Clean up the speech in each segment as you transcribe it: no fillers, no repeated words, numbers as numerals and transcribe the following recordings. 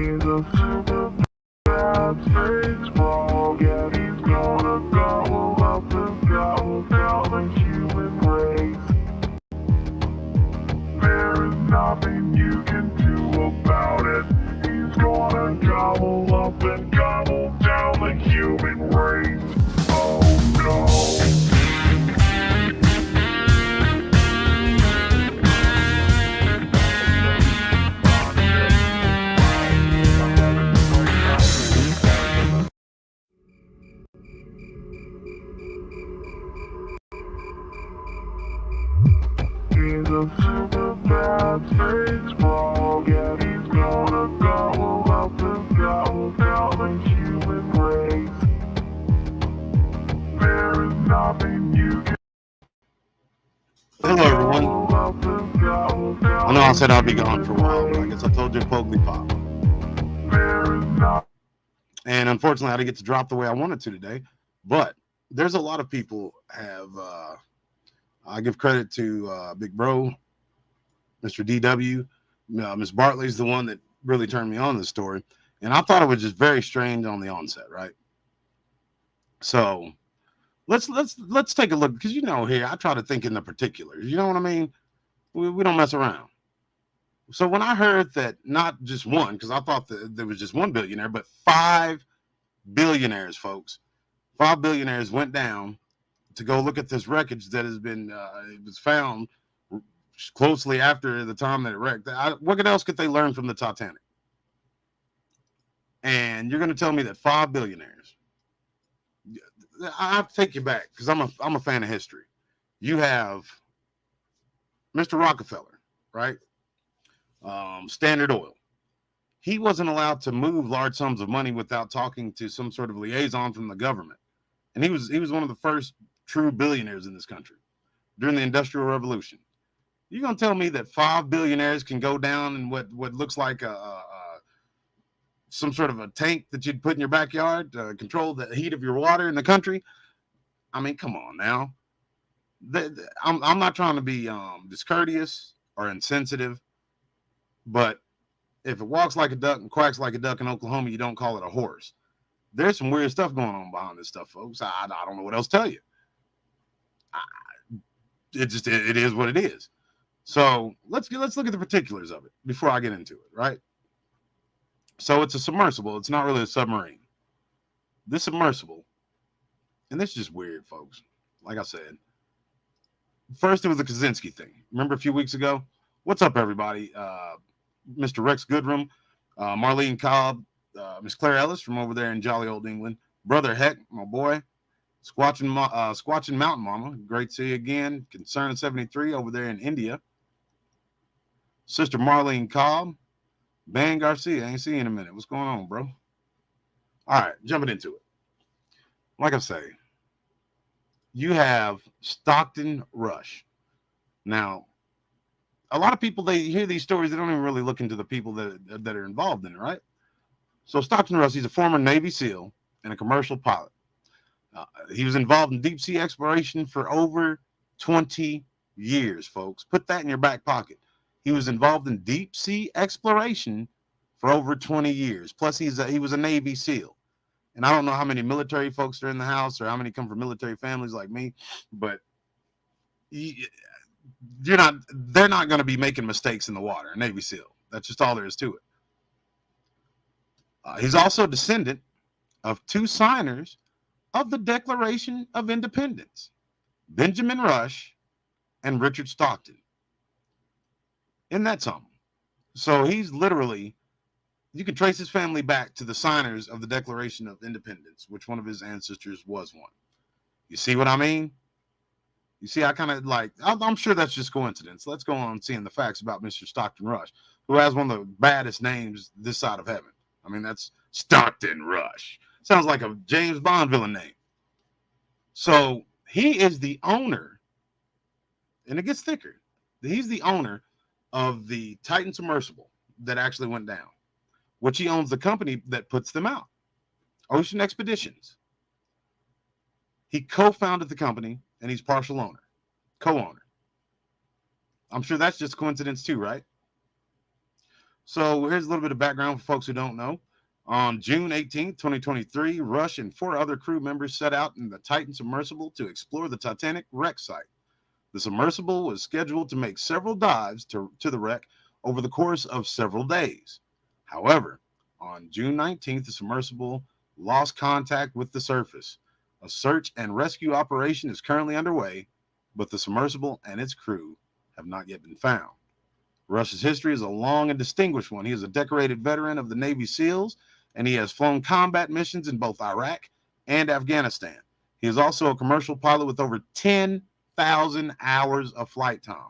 He's a super bad space frog, and he's gonna gobble up and gobble down the human race. There is nothing you can do about it. He's gonna gobble up and gobble down the human race. Oh no. He's a super bad space frog, and he's gonna gobble up and gobble down the human race. There is nothing you can Hello, everyone. gobble up and gobble down. I know I said I'd be gone for a while, but I guess I told you Pogly Pop. There is not. And unfortunately, I didn't get to drop the way I wanted to today. But there's a lot of people have. I give credit to Big Bro, Mr. DW. Miss Bartley's the one that really turned me on this story, and I thought it was just very strange on the onset, right? So let's take a look, because here I try to think in the particulars. You know what I mean? We don't mess around. So when I heard that not just one, because I thought that there was just one billionaire, but 5 billionaires, folks, 5 billionaires went down to go look at this wreckage that has been it was found closely after the time that it wrecked. What else could they learn from the Titanic? And you're going to tell me that 5 billionaires? I have to take you back, because I'm a fan of history. You have Mr. Rockefeller, right? Standard Oil. He wasn't allowed to move large sums of money without talking to some sort of liaison from the government. And he was one of the first true billionaires in this country during the Industrial Revolution. You're going to tell me that 5 billionaires can go down in what looks like some sort of a tank that you'd put in your backyard to control the heat of your water in the country? I mean, come on now. I'm not trying to be discourteous or insensitive, but if it walks like a duck and quacks like a duck in Oklahoma, you don't call it a horse. There's some weird stuff going on behind this stuff, folks. I don't know what else to tell you. It is what it is. So let's look at the particulars of it before I get into it, right? So it's a submersible. It's not really a submarine. This submersible, and this is just weird, folks. Like I said, first it was the Kaczynski thing. Remember a few weeks ago? What's up, everybody? Mr. Rex Goodrum, Marlene Cobb, Miss Claire Ellis from over there in jolly old England, Brother Heck, my boy, Squatching Mountain Mama, great to see you again. Concern 73 over there in India. Sister Marlene Cobb, Ban Garcia, I ain't seen you in a minute. What's going on, bro? All right, jumping into it. Like I say, you have Stockton Rush. Now, a lot of people, they hear these stories, they don't even really look into the people that are involved in it, right? So Stockton Rush, he's a former Navy SEAL and a commercial pilot. He was involved in deep sea exploration for over 20 years, folks. Put that in your back pocket. He was involved in deep sea exploration for over 20 years. Plus, he was a Navy SEAL. And I don't know how many military folks are in the house or how many come from military families like me, but they're not going to be making mistakes in the water. A Navy SEAL. That's just all there is to it. He's also a descendant of 2 signers of the Declaration of Independence, Benjamin Rush and Richard Stockton. Isn't that something? So he's literally, you can trace his family back to the signers of the Declaration of Independence, which one of his ancestors was one. You see what I mean? You see, I kind of I'm sure that's just coincidence. Let's go on seeing the facts about Mr. Stockton Rush, who has one of the baddest names this side of heaven. I mean, that's Stockton Rush. Sounds like a James Bond villain name. So he is the owner, and it gets thicker. He's the owner of the Titan Submersible that actually went down, which he owns the company that puts them out, Ocean Expeditions. He co-founded the company, and he's partial owner, co-owner. I'm sure that's just coincidence too, right? So here's a little bit of background for folks who don't know. On June 18th, 2023, Rush and 4 other crew members set out in the Titan submersible to explore the Titanic wreck site. The submersible was scheduled to make several dives to the wreck over the course of several days. However, on June 19th, the submersible lost contact with the surface. A search and rescue operation is currently underway, but the submersible and its crew have not yet been found. Rush's history is a long and distinguished one. He is a decorated veteran of the Navy SEALs, and he has flown combat missions in both Iraq and Afghanistan. He is also a commercial pilot with over 10,000 hours of flight time.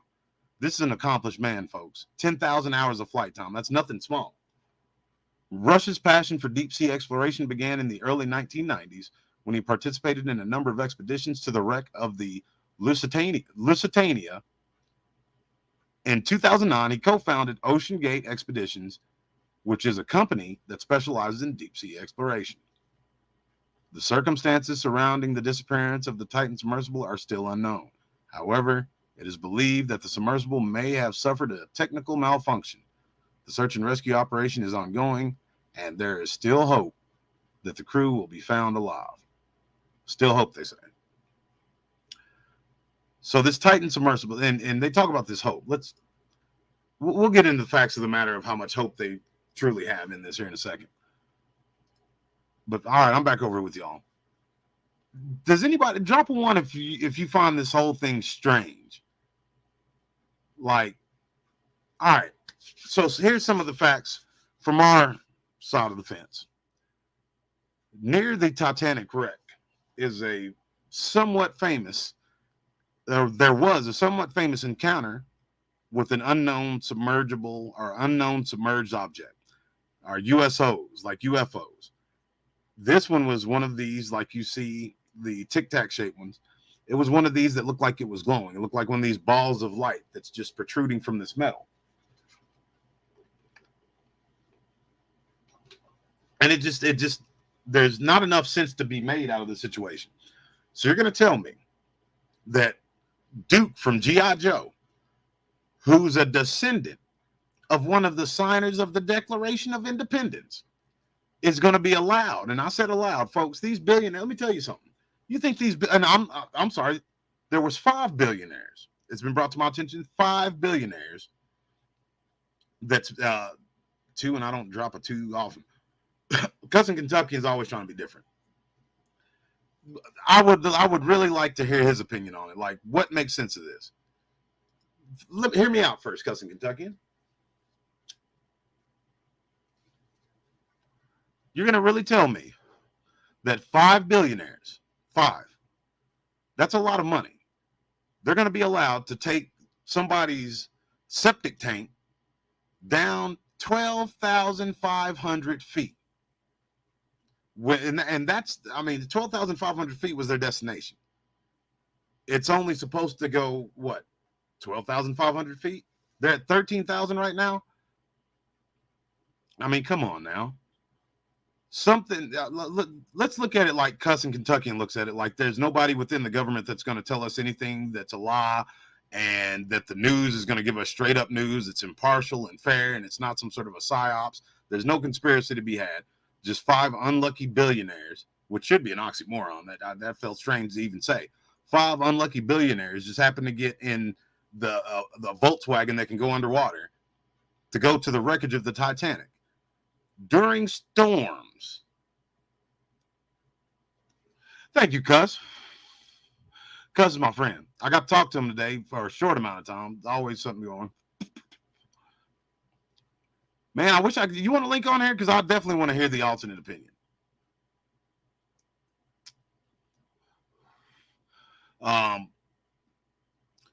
This is an accomplished man, folks. 10,000 hours of flight time. That's nothing small. Rush's passion for deep sea exploration began in the early 1990s when he participated in a number of expeditions to the wreck of the Lusitania. In 2009, he co-founded Ocean Gate Expeditions, which is a company that specializes in deep sea exploration. The circumstances surrounding the disappearance of the Titan submersible are still unknown. However, it is believed that the submersible may have suffered a technical malfunction. The search and rescue operation is ongoing, and there is still hope that the crew will be found alive. Still hope, they say. So this Titan submersible, and they talk about this hope. We'll get into the facts of the matter of how much hope they truly have in this here in a second. But all right, I'm back over with y'all. Does anybody drop a one if you find this whole thing strange? Like, all right. So here's some of the facts from our side of the fence. Near the Titanic wreck is a somewhat famous. There was a somewhat famous encounter with an unknown submergible or unknown submerged object, or USOs, like UFOs. This one was one of these, like you see the Tic Tac shaped ones. It was one of these that looked like it was glowing. It looked like one of these balls of light that's just protruding from this metal. And it just, there's not enough sense to be made out of the situation. So you're going to tell me that Duke from G.I. Joe, who's a descendant of one of the signers of the Declaration of Independence, is going to be allowed, and I said allowed, folks, these billionaires, let me tell you something. You think these, and I'm sorry, there was 5 billionaires. It's been brought to my attention, 5 billionaires. That's 2, and I don't drop a 2 often. Cousin Kentucky is always trying to be different. I would really like to hear his opinion on it. Like, what makes sense of this? Hear me out first, Cousin Kentuckian. You're going to really tell me that 5 billionaires, 5, that's a lot of money. They're going to be allowed to take somebody's septic tank down 12,500 feet. And that's, I mean, 12,500 feet was their destination. It's only supposed to go, what, 12,500 feet? They're at 13,000 right now. I mean, come on now. Something, let's look at it like Cousin Kentuckian looks at it, like there's nobody within the government that's going to tell us anything that's a lie, and that the news is going to give us straight up news. It's impartial and fair, and it's not some sort of a psyops. There's no conspiracy to be had. Just 5 unlucky billionaires, which should be an oxymoron. That felt strange to even say. 5 unlucky billionaires just happen to get in the Volkswagen that can go underwater to go to the wreckage of the Titanic during storms. Thank you, Cuz. Cuz is my friend. I got to talk to him today for a short amount of time. Always something going. Man, I wish you want to link on here? Because I definitely want to hear the alternate opinion.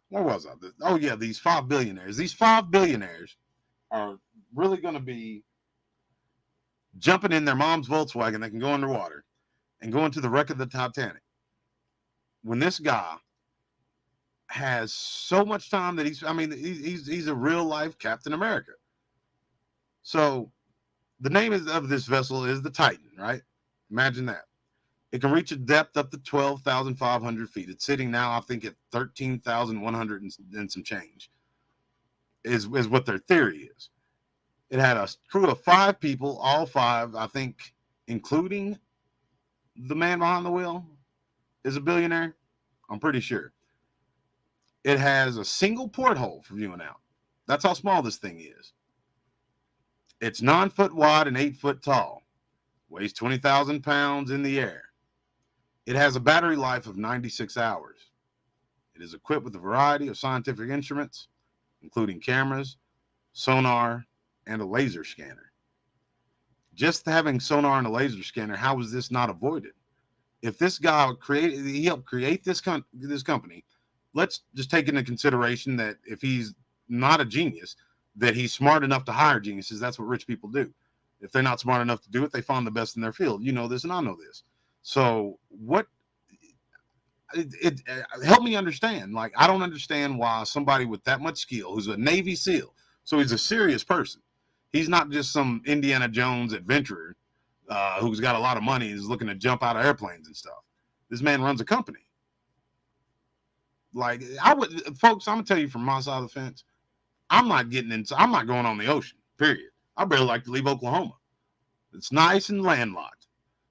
Where was I? Oh, yeah, these 5 billionaires. These 5 billionaires are really going to be jumping in their mom's Volkswagen that can go underwater and go into the wreck of the Titanic. When this guy has so much time that he's a real life Captain America. So the name of this vessel is the Titan, right? Imagine that. It can reach a depth up to 12,500 feet. It's sitting now, I think, at 13,100 and some change is what their theory is. It had a crew of 5 people, all 5, I think, including the man behind the wheel is a billionaire. I'm pretty sure. It has a single porthole for viewing out. That's how small this thing is. It's 9 foot wide and 8 foot tall. Weighs 20,000 pounds in the air. It has a battery life of 96 hours. It is equipped with a variety of scientific instruments, including cameras, sonar, and a laser scanner. Just having sonar and a laser scanner, how was this not avoided? If this guy he helped create this company, let's just take into consideration that if he's not a genius, that he's smart enough to hire geniuses. That's what rich people do. If they're not smart enough to do it, they find the best in their field. You know this, and I know this. So what? It help me understand. Like, I don't understand why somebody with that much skill, who's a Navy SEAL, so he's a serious person. He's not just some Indiana Jones adventurer who's got a lot of money and is looking to jump out of airplanes and stuff. This man runs a company. Like, folks, I'm gonna tell you from my side of the fence, I'm not going on the ocean, period. I barely like to leave Oklahoma. It's nice and landlocked.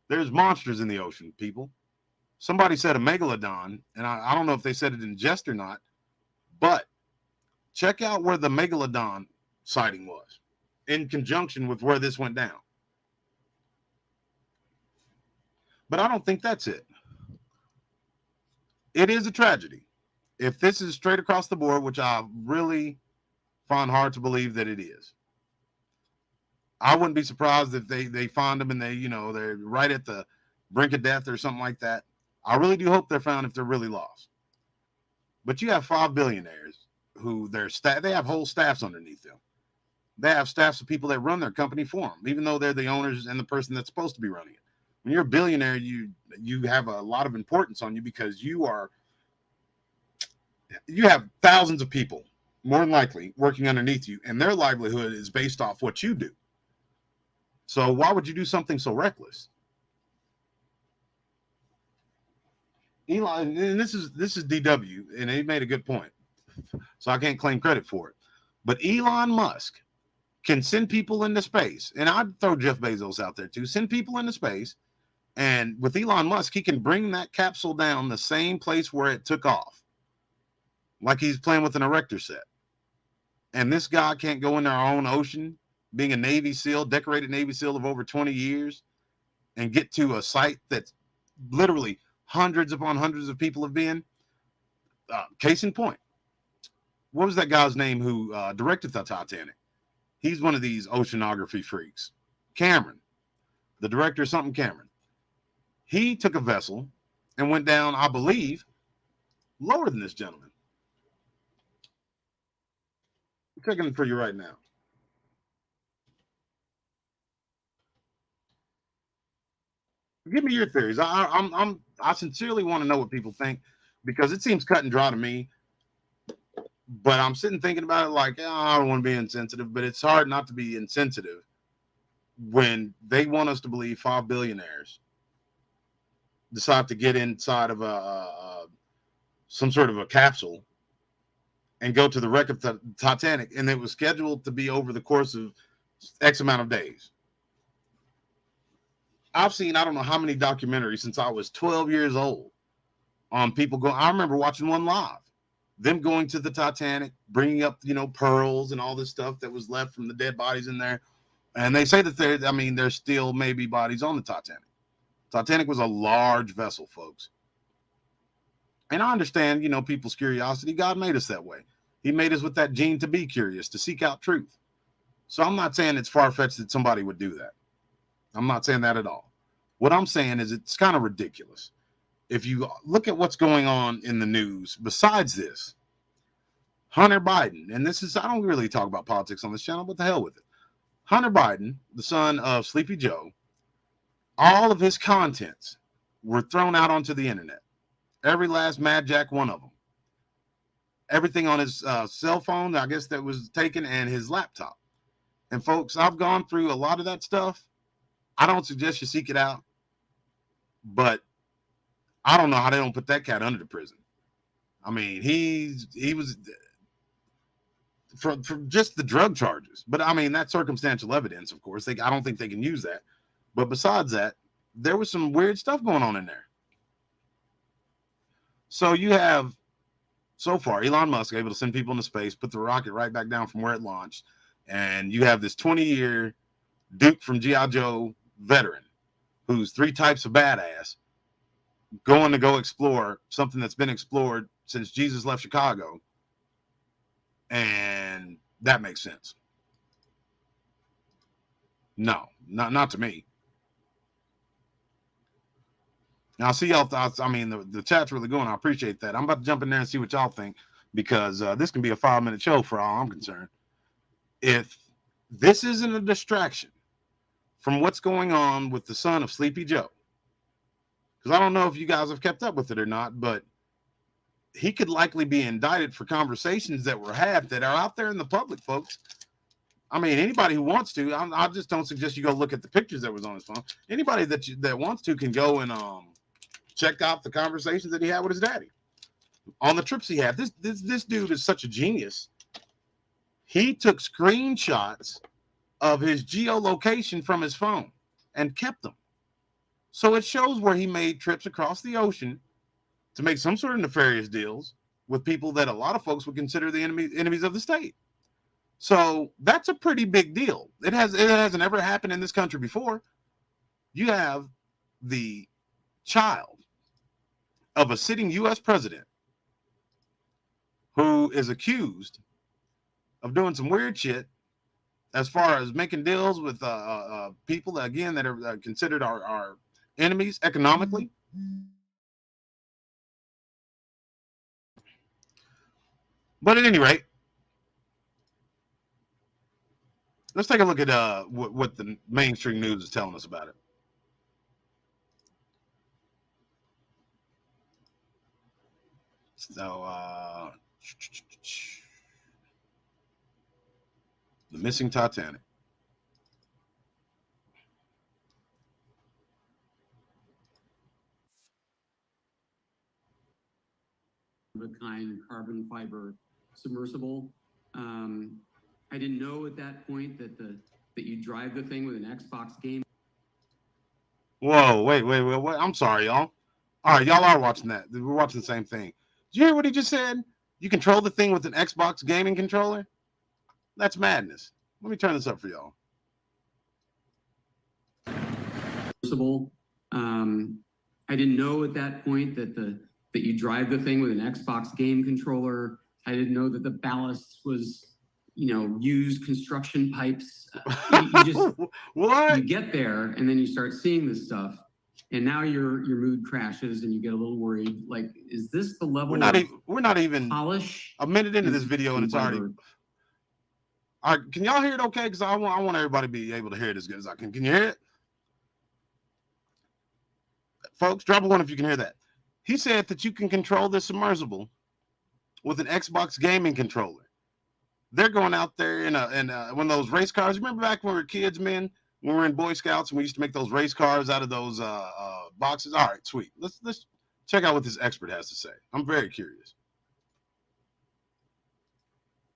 There's monsters in the ocean, people. Somebody said a megalodon, and I don't know if they said it in jest or not, but check out where the megalodon sighting was in conjunction with where this went down. But I don't think that's it. It is a tragedy. If this is straight across the board, which I really find hard to believe that it is, I wouldn't be surprised if they find them and they're right at the brink of death or something like that. I really do hope they're found if they're really lost. But you have 5 billionaires who they have whole staffs underneath them. They have staffs of people that run their company for them, even though they're the owners and the person that's supposed to be running it. When you're a billionaire, you have a lot of importance on you because you have thousands of people, more than likely, working underneath you, and their livelihood is based off what you do. So why would you do something so reckless? Elon, and this is DW, and he made a good point, so I can't claim credit for it. But Elon Musk can send people into space, and I'd throw Jeff Bezos out there too. Send people into space, and with Elon Musk, he can bring that capsule down the same place where it took off, like he's playing with an erector set. And this guy can't go in our own ocean, being a Navy SEAL, decorated Navy SEAL of over 20 years, and get to a site that's literally hundreds upon hundreds of people have been. Case in point, what was that guy's name who directed the Titanic? He's one of these oceanography freaks. Cameron, the director of something Cameron. He took a vessel and went down, I believe, lower than this gentleman. I'm checking it for you right now. Give me your theories. I sincerely want to know what people think, because it seems cut and dry to me. But I'm sitting thinking about it like, I don't want to be insensitive, but it's hard not to be insensitive when they want us to believe 5 billionaires decide to get inside of some sort of a capsule and go to the wreck of the Titanic, and it was scheduled to be over the course of X amount of days. I've seen, I don't know how many documentaries since I was 12 years old on people going. I remember watching one live, them going to the Titanic, bringing up, pearls and all this stuff that was left from the dead bodies in there. And they say that there's still maybe bodies on the Titanic. Titanic was a large vessel, folks. And I understand, people's curiosity. God made us that way. He made us with that gene to be curious, to seek out truth. So I'm not saying it's far-fetched that somebody would do that. I'm not saying that at all. What I'm saying is it's kind of ridiculous. If you look at what's going on in the news, besides this, Hunter Biden, and I don't really talk about politics on this channel, but the hell with it. Hunter Biden, the son of Sleepy Joe, all of his contents were thrown out onto the internet. Every last Mad Jack one of them. Everything on his cell phone, I guess, that was taken, and his laptop. And folks, I've gone through a lot of that stuff. I don't suggest you seek it out, but I don't know how they don't put that cat under the prison. I mean, he was from just the drug charges. But I mean, that's circumstantial evidence, of course. I don't think they can use that. But besides that, there was some weird stuff going on in there. So you have, so far, Elon Musk able to send people into space, put the rocket right back down from where it launched. And you have this 20-year Duke from G.I. Joe veteran who's 3 types of badass going to go explore something that's been explored since Jesus left Chicago. And that makes sense. No, not to me. Now, I see y'all thoughts. I mean, the chat's really going. I appreciate that. I'm about to jump in there and see what y'all think, because this can be a 5-minute show for all I'm concerned. If this isn't a distraction from what's going on with the son of Sleepy Joe, because I don't know if you guys have kept up with it or not, but he could likely be indicted for conversations that were had that are out there in the public, folks. I mean, anybody who wants to, I just don't suggest you go look at the pictures that was on his phone. Anybody that wants to can go and check out the conversations that he had with his daddy on the trips he had. This dude is such a genius. He took screenshots of his geolocation from his phone and kept them. So it shows where he made trips across the ocean to make some sort of nefarious deals with people that a lot of folks would consider the enemies of the state. So that's a pretty big deal. It hasn't ever happened in this country before. You have the child of a sitting U.S. president who is accused of doing some weird shit as far as making deals with people that, again, that are considered our enemies economically. But at any rate, let's take a look at what the mainstream news is telling us about it. So, the missing Titanic. Of a kind carbon fiber submersible. I didn't know at that point that you drive the thing with an Xbox game. Whoa, wait. I'm sorry, y'all. All right, y'all are watching that. We're watching the same thing. Did you hear what he just said? You control the thing with an Xbox gaming controller? That's madness. Let me turn this up for y'all. I didn't know at that point that you drive the thing with an Xbox game controller. I didn't know that the ballast was, used construction pipes. You just what? You get there and then you start seeing this stuff, and now your mood crashes and you get a little worried. Like, is this the level? We're not even polish a minute into this video and it's already. All right, can y'all hear it okay? Because I want everybody to be able to hear it as good as I can. Can you hear it? Folks, drop a 1 if you can hear that. He said that you can control this submersible with an Xbox gaming controller. They're going out there in one of those race cars. Remember back when we were kids, men, when we were in Boy Scouts and we used to make those race cars out of those boxes? All right, sweet. Let's check out what this expert has to say. I'm very curious.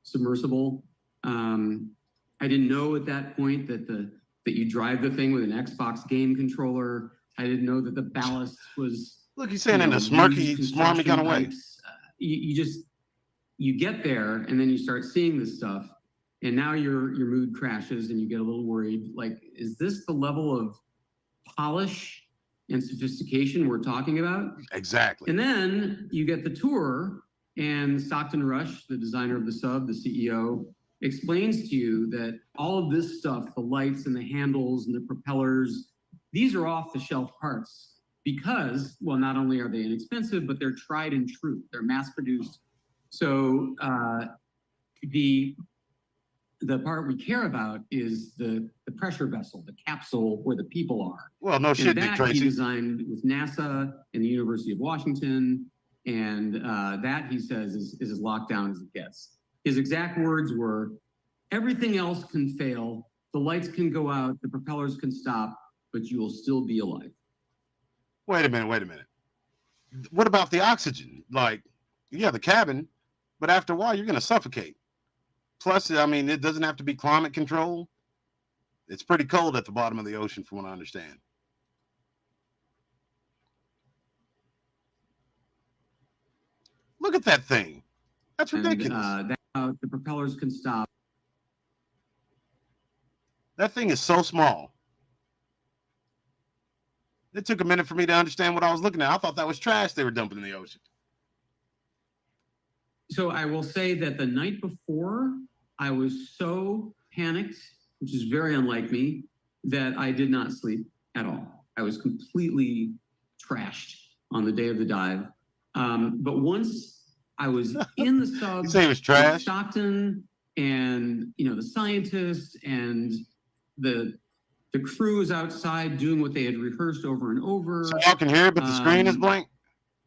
Submersible. I didn't know at that point that you drive the thing with an Xbox game controller. I didn't know that the ballast was. Look, he's saying in a smarmy kind of way. You get there and then you start seeing this stuff, and now your mood crashes and you get a little worried. Like, is this the level of polish and sophistication we're talking about? Exactly. And then you get the tour, and Stockton Rush, the designer of the sub, the CEO, explains to you that all of this stuff, the lights and the handles and the propellers, these are off-the-shelf parts because, well, not only are they inexpensive, but they're tried and true. They're mass-produced. So the part we care about is the pressure vessel, the capsule where the people are. Well, no shit, Dick Tracy. He designed with NASA and the University of Washington, and that, he says, is as locked down as it gets. His exact words were, everything else can fail, the lights can go out, the propellers can stop, but you will still be alive. Wait a minute. What about the oxygen? Like, yeah, the cabin, but after a while, you're going to suffocate. Plus, I mean, it doesn't have to be climate control. It's pretty cold at the bottom of the ocean, from what I understand. Look at that thing. That's ridiculous. And, the propellers can stop. That thing is so small. It took a minute for me to understand what I was looking at. I thought that was trash they were dumping in the ocean. So I will say that the night before, I was so panicked, which is very unlike me, that I did not sleep at all. I was completely trashed on the day of the dive. But once I was in the sub, you say it was trash? Stockton and the scientists and the crew is outside doing what they had rehearsed over and over. So y'all can hear it, but the screen is blank?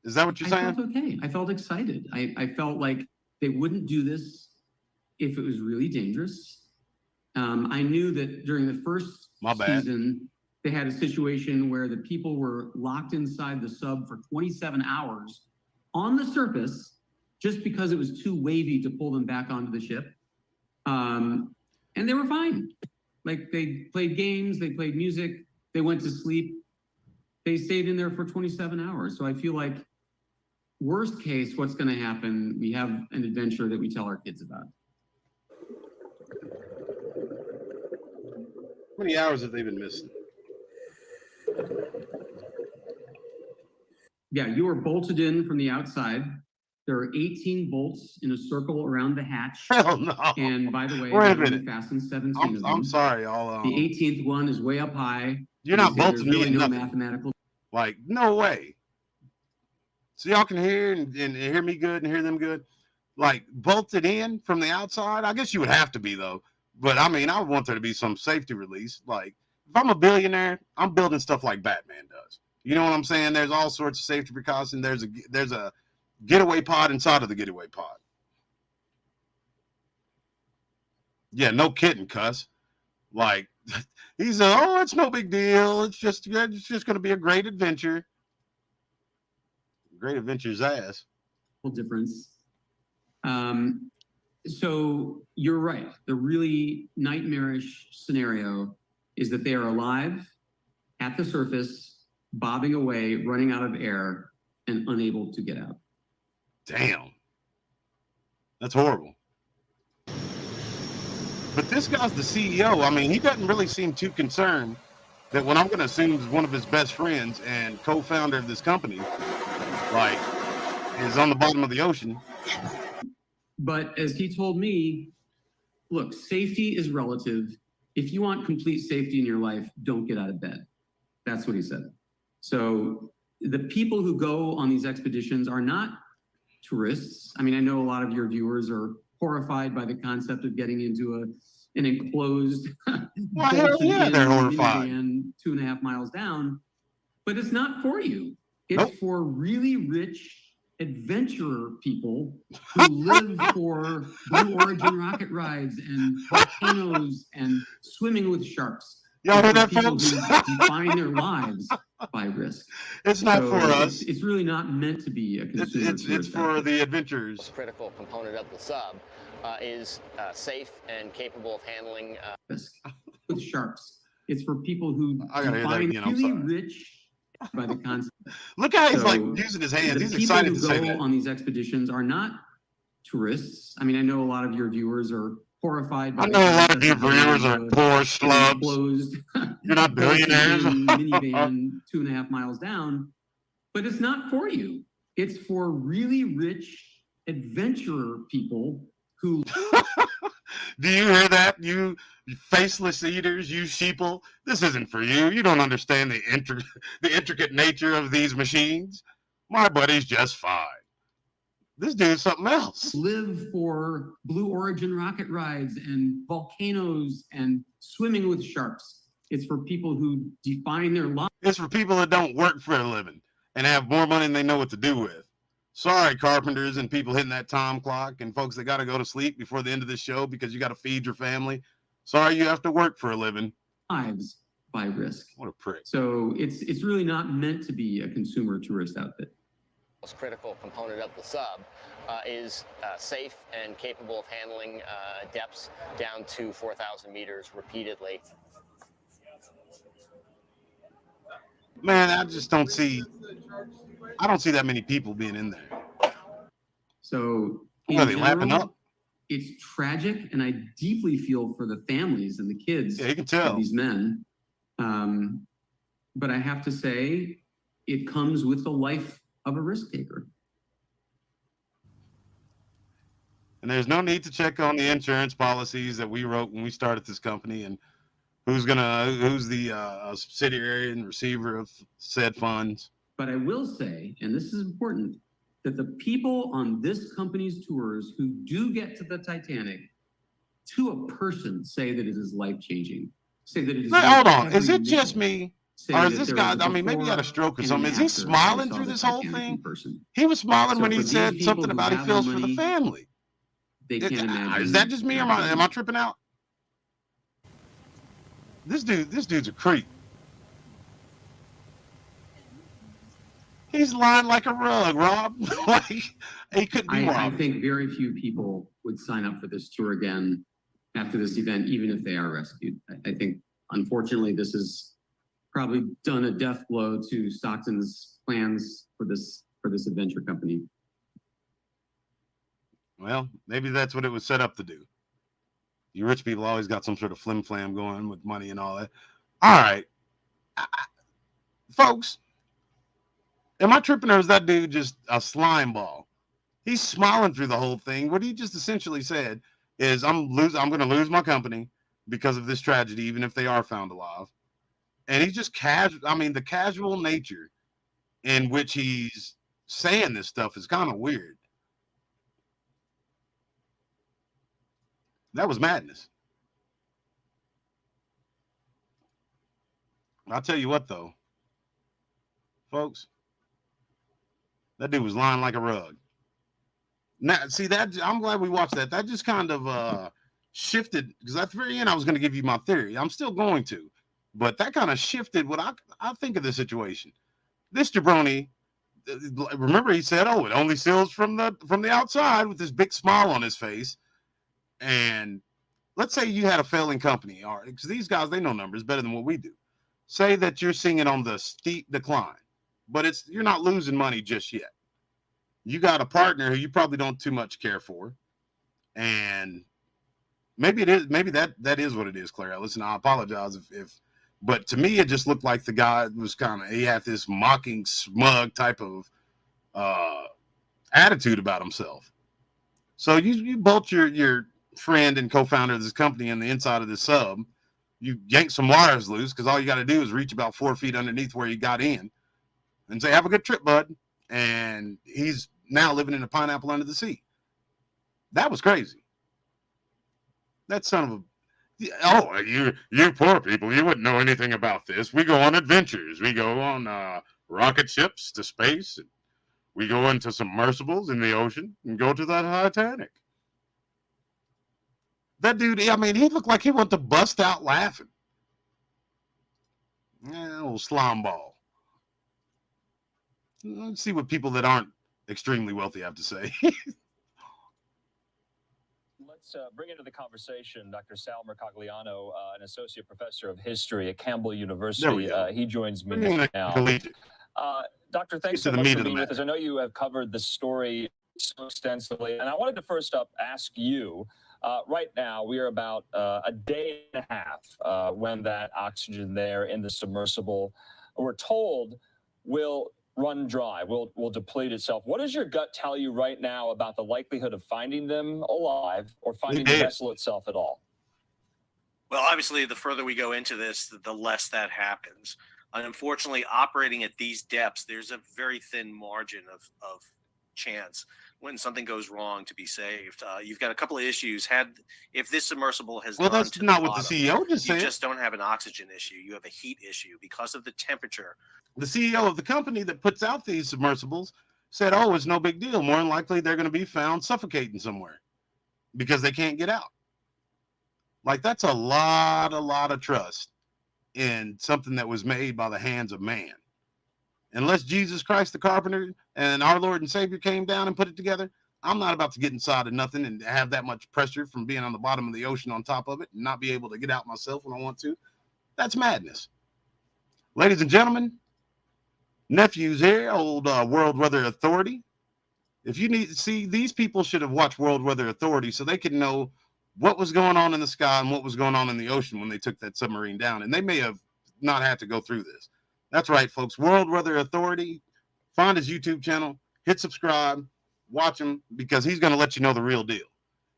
Is that what you're saying? I felt okay. I felt excited. I felt like they wouldn't do this if it was really dangerous. I knew that during the first season, they had a situation where the people were locked inside the sub for 27 hours on the surface just because it was too wavy to pull them back onto the ship. And they were fine. Like, they played games, they played music, they went to sleep. They stayed in there for 27 hours. So I feel like, worst case, what's going to happen? We have an adventure that we tell our kids about. How many hours have they been missing? Yeah, you are bolted in from the outside. There are 18 bolts in a circle around the hatch. Hell no. And by the way, wait a they minute. Fastened 17 of them. I'm sorry. The 18th one is way up high. You're not bolting me really in no nothing. Mathematical. Like, no way. So y'all can hear and hear me good and hear them good. Like, bolted in from the outside? I guess you would have to be, though. But, I mean, I want there to be some safety release. Like, if I'm a billionaire, I'm building stuff like Batman does. You know what I'm saying? There's all sorts of safety precautions. There's a getaway pod inside of the getaway pod. Yeah, no kidding, cuss. Like, he said, oh, it's no big deal. It's just going to be a great adventure. Great adventure's ass. Difference. So you're right. The really nightmarish scenario is that they are alive at the surface, bobbing away, running out of air, and unable to get out. Damn. That's horrible. But this guy's the CEO. I mean, he doesn't really seem too concerned that what I'm going to assume is one of his best friends and co-founder of this company, like, is on the bottom of the ocean. But as he told me, look, safety is relative. If you want complete safety in your life, don't get out of bed. That's what he said. So the people who go on these expeditions are not tourists. I mean, I know a lot of your viewers are horrified by the concept of getting into an enclosed they're horrified. 2.5 miles down, but it's not for you. It's for really rich adventurer people who live for Blue Origin rocket rides and volcanoes and swimming with sharks. Y'all hear that, people folks? who define their lives by risk. It's not for us. It's really not meant to be a consumer. It's for the adventurers. A critical component of the sub is safe and capable of handling risk with sharks. It's for people who define really rich by the concept. Look how he's like using his hands. He's excited to say that. The people who go on these expeditions are not tourists. I mean, I know a lot of your viewers are horrified. I know a lot of your viewers are poor slubs. You're not billionaires. Minivan 2.5 miles down, but it's not for you. It's for really rich adventurer people who. Do you hear that? You faceless eaters, you sheeple. This isn't for you. You don't understand the intricate nature of these machines. My buddy's just fine. This dude's something else. Live for Blue Origin rocket rides and volcanoes and swimming with sharks. It's for people who define their lives. It's for people that don't work for a living and have more money than they know what to do with. Sorry, carpenters and people hitting that time clock and folks that got to go to sleep before the end of this show because you got to feed your family. Sorry, you have to work for a living. Lives by risk. What a prick. So it's really not meant to be a consumer tourist outfit. most critical component of the sub, is safe and capable of handling depths down to 4,000 meters repeatedly. Man, I just don't see. I don't see that many people being in there. So What are they lapping up? It's tragic, and I deeply feel for the families and the kids Yeah, you can tell. of these men. But I have to say, it comes with the life of a risk taker. And there's no need to check on the insurance policies that we wrote when we started this company and who's the subsidiary and receiver of said funds. But I will say, and this is important, that the people on this company's tours who do get to the Titanic, to a person, say that it is life-changing. Say that it is. Hold on, is it just me? Or is this guy, I mean, maybe he had a stroke or something. Is he smiling through this whole thing? He was smiling when he said something about he feels for the family. They can't imagine. Is that just me or am I tripping out? This dude's a creep. He's lying like a rug, Rob. Like he couldn't be I robbed. think very few people would sign up for this tour again after this event, even if they are rescued. I think, unfortunately, this has probably done a death blow to Stockton's plans for this adventure company. Well, maybe that's what it was set up to do. You rich people always got some sort of flim flam going with money and all that. All right, folks. Am I tripping, or is that dude just a slime ball? He's smiling through the whole thing. What he just essentially said is, I'm going to lose my company because of this tragedy, even if they are found alive. And he's just casual. I mean, the casual nature in which he's saying this stuff is kind of weird. That was madness. I'll tell you what, though, folks. That dude was lying like a rug. Now, see that? I'm glad we watched that. That just kind of shifted, because at the very end, I was going to give you my theory. I'm still going to, but that kind of shifted what I think of the situation. This jabroni, remember he said, "Oh, it only seals from the outside," with this big smile on his face. And let's say you had a failing company, all right, because these guys, they know numbers better than what we do. Say that you're singing on the steep decline, but you're not losing money just yet. You got a partner who you probably don't too much care for, and maybe that is what it is, Claire. Listen, I apologize but to me it just looked like the guy was he had this mocking, smug type of attitude about himself. So you bolt your friend and co-founder of this company in the inside of this sub, you yank some wires loose, because all you got to do is reach about 4 feet underneath where you got in and say, "Have a good trip, bud." And he's now living in a pineapple under the sea. That was crazy. That son of a... Oh, you poor people, you wouldn't know anything about this. We go on adventures. We go on rocket ships to space. And we go into submersibles in the ocean and go to the Titanic. That dude, I mean, he looked like he wanted to bust out laughing. Old slime ball. Let's see what people that aren't extremely wealthy have to say. Let's bring into the conversation Dr. Sal Mercogliano, an associate professor of history at Campbell University. He joins me now. Doctor, thanks so much for being with us. I know you have covered the story so extensively, and I wanted to first up ask you, right now we are about a day and a half when that oxygen there in the submersible, we're told, will run dry, will deplete itself. What does your gut tell you right now about the likelihood of finding them alive or finding the vessel itself at all? Well, obviously, the further we go into this, the less that happens. And unfortunately, operating at these depths, there's a very thin margin of chance when something goes wrong to be saved. You've got a couple of issues. If this submersible has gone that's to not the what bottom, the CEO just said. You just don't have an oxygen issue. You have a heat issue because of the temperature. The CEO of the company that puts out these submersibles said, "Oh, it's no big deal. More than likely, they're going to be found suffocating somewhere because they can't get out." Like, that's a lot of trust in something that was made by the hands of man. Unless Jesus Christ, the carpenter, and our Lord and Savior came down and put it together, I'm not about to get inside of nothing and have that much pressure from being on the bottom of the ocean on top of it and not be able to get out myself when I want to. That's madness. Ladies and gentlemen, nephews here, old World Weather Authority. If you need to see, these people should have watched World Weather Authority so they could know what was going on in the sky and what was going on in the ocean when they took that submarine down. And they may have not had to go through this. That's right, folks. World Weather Authority. Find his YouTube channel. Hit subscribe. Watch him because he's going to let you know the real deal.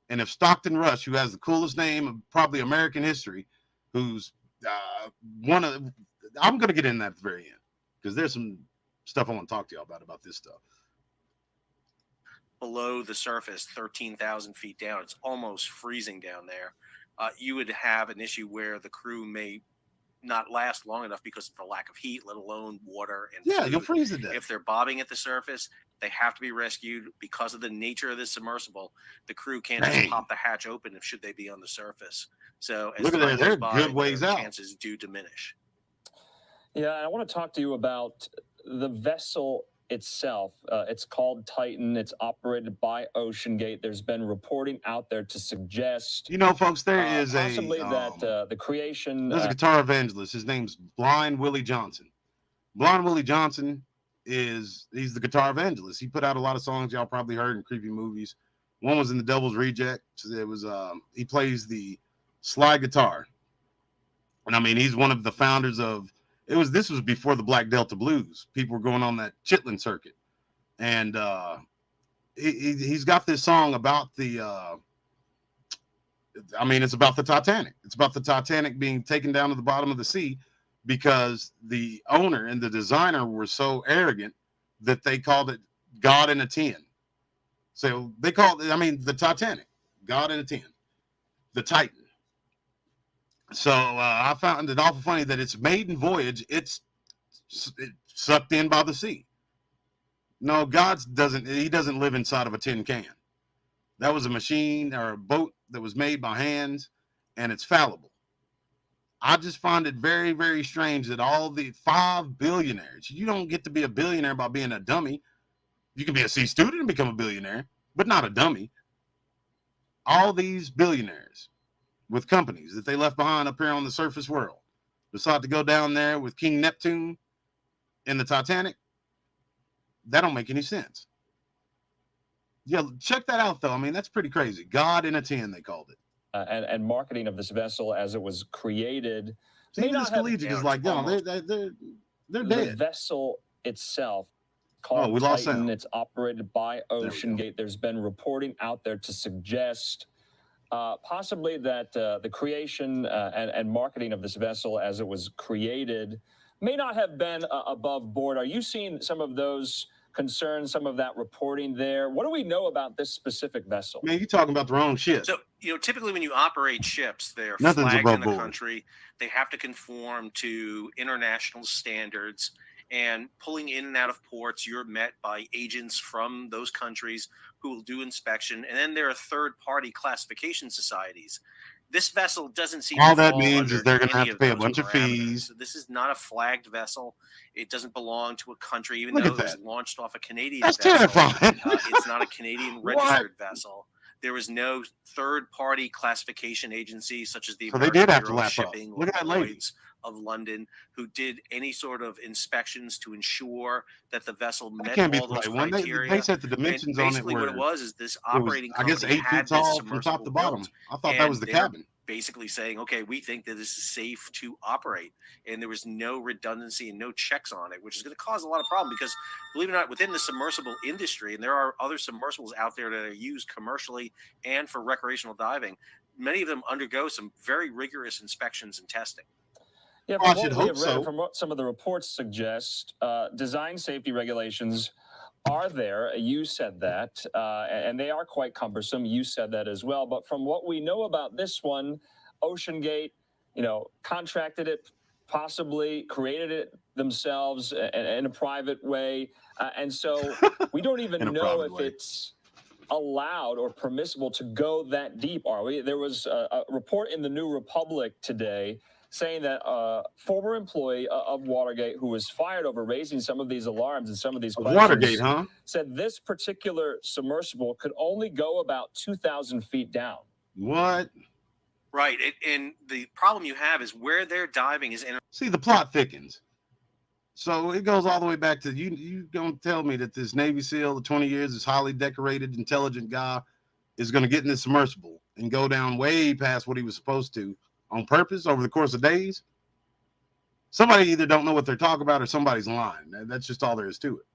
And if Stockton Rush, who has the coolest name of probably American history, who's I'm going to get in that at the very end because there's some stuff I want to talk to y'all about this stuff. Below the surface, 13,000 feet down, it's almost freezing down there. You would have an issue where the crew may not last long enough because of the lack of heat, let alone water and food. You'll freeze to death. If they're bobbing at the surface, they have to be rescued because of the nature of this submersible. The crew can't just pop the hatch open if should they be on the surface. So as look at that, they're good ways out. Chances do diminish. Yeah, I want to talk to you about the vessel itself. It's called Titan. It's operated by OceanGate. There's been reporting out there to suggest, folks, there is possibly that the creation. There's a guitar evangelist. His name's Blind Willie Johnson. Blind Willie Johnson he's the guitar evangelist. He put out a lot of songs y'all probably heard in creepy movies. One was in The Devil's Reject. It was he plays the slide guitar, and I mean he's one of the founders of. This was before the Black Delta Blues. People were going on that Chitlin circuit. And he's got this song about it's about the Titanic. It's about the Titanic being taken down to the bottom of the sea because the owner and the designer were so arrogant that they called it God in a tin. So they called it, the Titanic, God in a tin, the Titan. So I found it awful funny that its maiden voyage, it's sucked in by the sea. No, he doesn't live inside of a tin can. That was a machine or a boat that was made by hands, and it's fallible. I just find it very, very strange that all the 5 billionaires, you don't get to be a billionaire by being a dummy. You can be a C student and become a billionaire, but not a dummy. All these billionaires with companies that they left behind up here on the surface world decide to go down there with King Neptune in the Titanic. That don't make any sense. Yeah, check that out, though. That's pretty crazy. God in a tin, they called it. And marketing of this vessel as it was created. See, this collegiate is like, they're dead. The vessel itself, called Titan, it's operated by OceanGate. There's been reporting out there to suggest possibly that the creation and marketing of this vessel as it was created may not have been above board. Are you seeing some of those concerns, some of that reporting there? What do we know about this specific vessel? Man, you're talking about the wrong ship. So, typically when you operate ships, they're flagged in the country. They have to conform to international standards. And pulling in and out of ports, you're met by agents from those countries who will do inspection. And then there are third-party classification societies. This vessel doesn't seem all to that fall means is they're going to have to pay a bunch of fees. So this is not a flagged vessel. It doesn't belong to a country, even though it was launched off a Canadian vessel. That's terrifying. It's not a Canadian registered vessel. There was no third-party classification agency such as the American Bureau of Shipping or Lloyd's of London who did any sort of inspections to ensure that the vessel met all those criteria. They set the dimensions on it. Basically, what it was is this operating company, I guess, 8 feet tall from top to bottom. I thought that was the cabin. Basically saying, okay, we think that this is safe to operate, and there was no redundancy and no checks on it, which is going to cause a lot of problem because, believe it or not, within the submersible industry, and there are other submersibles out there that are used commercially and for recreational diving, many of them undergo some very rigorous inspections and testing. Yeah, from what some of the reports suggest, design safety regulations are there. You said that, and they are quite cumbersome. You said that as well. But from what we know about this one, OceanGate, contracted it, possibly created it themselves in a private way. And so we don't even know if it's allowed or permissible to go that deep, are we? There was a report in the New Republic today saying that a former employee of Watergate who was fired over raising some of these alarms and some of these questions Watergate, huh? said this particular submersible could only go about 2,000 feet down. What? Right. And the problem you have is where they're diving is See, the plot thickens. So it goes all the way back to you gonna tell me that this Navy SEAL of 20 years, this highly decorated, intelligent guy, is gonna get in this submersible and go down way past what he was supposed to on purpose over the course of days? Somebody either don't know what they're talking about or somebody's lying. That's just all there is to it.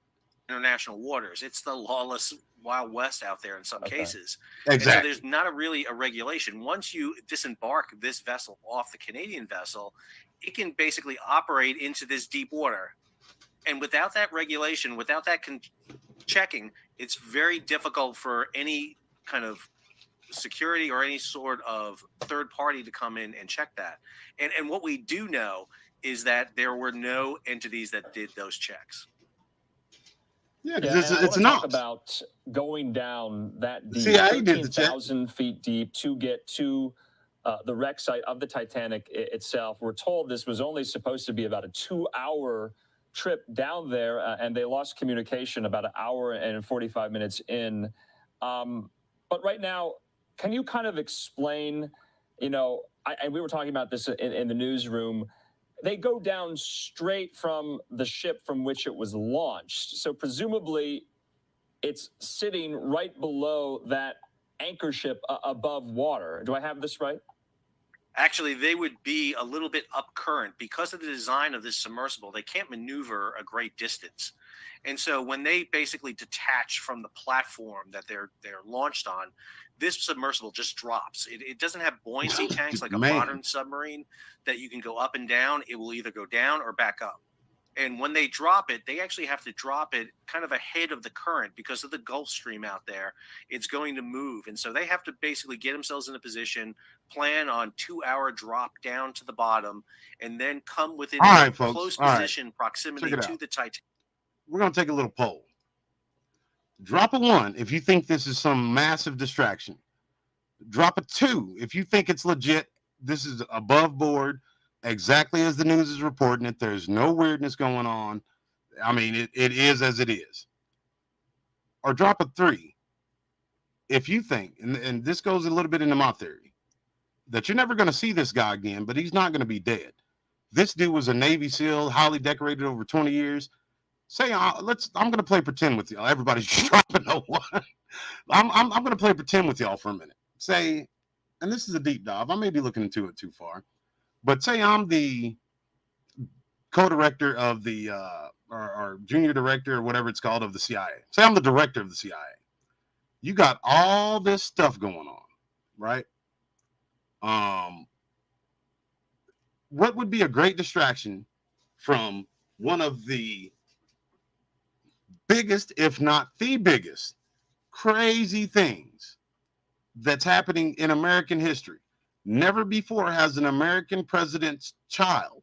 International waters. It's the lawless Wild West out there in some cases. Exactly. And so there's not really a regulation. Once you disembark this vessel off the Canadian vessel, it can basically operate into this deep water. And without that regulation, without that checking, it's very difficult for any kind of security or any sort of third party to come in and check that. And what we do know is that there were no entities that did those checks. Yeah, Yeah, it's not about going down that deep, CIA did the check. 13,000 feet deep to get to the wreck site of the Titanic itself. We're told this was only supposed to be about a 2-hour trip down there, and they lost communication about an hour and 45 minutes in. But right now, can you kind of explain, you know, and we were talking about this in the newsroom, they go down straight from the ship from which it was launched. So presumably it's sitting right below that anchor ship above water. Do I have this right? Actually, they would be a little bit up current because of the design of this submersible. They can't maneuver a great distance. And so when they basically detach from the platform that they're launched on, this submersible just drops. It doesn't have buoyancy tanks like a modern submarine that you can go up and down. It will either go down or back up. And when they drop it, they actually have to drop it kind of ahead of the current because of the Gulf Stream out there. It's going to move. And so they have to basically get themselves in a position, plan on 2-hour drop down to the bottom, and then come within close position proximity to the Titanic. We're going to take a little poll. Drop a 1 if you think this is some massive distraction. Drop a 2 if you think it's legit. This is above board, exactly as the news is reporting it. There's no weirdness going on. I mean, it is as it is. Or drop a 3 if you think, and this goes a little bit into my theory, that you're never going to see this guy again, but he's not going to be dead. This dude was a Navy SEAL, highly decorated over 20 years. Say, I'm going to play pretend with y'all. Everybody's dropping a 1. I'm going to play pretend with y'all for a minute. Say, and this is a deep dive. I may be looking into it too far, but say I'm the co-director of the, or junior director or whatever it's called of the CIA. Say I'm the director of the CIA. You got all this stuff going on, right? What would be a great distraction from one of the biggest, if not the biggest, crazy things that's happening in American history? Never before has an American president's child,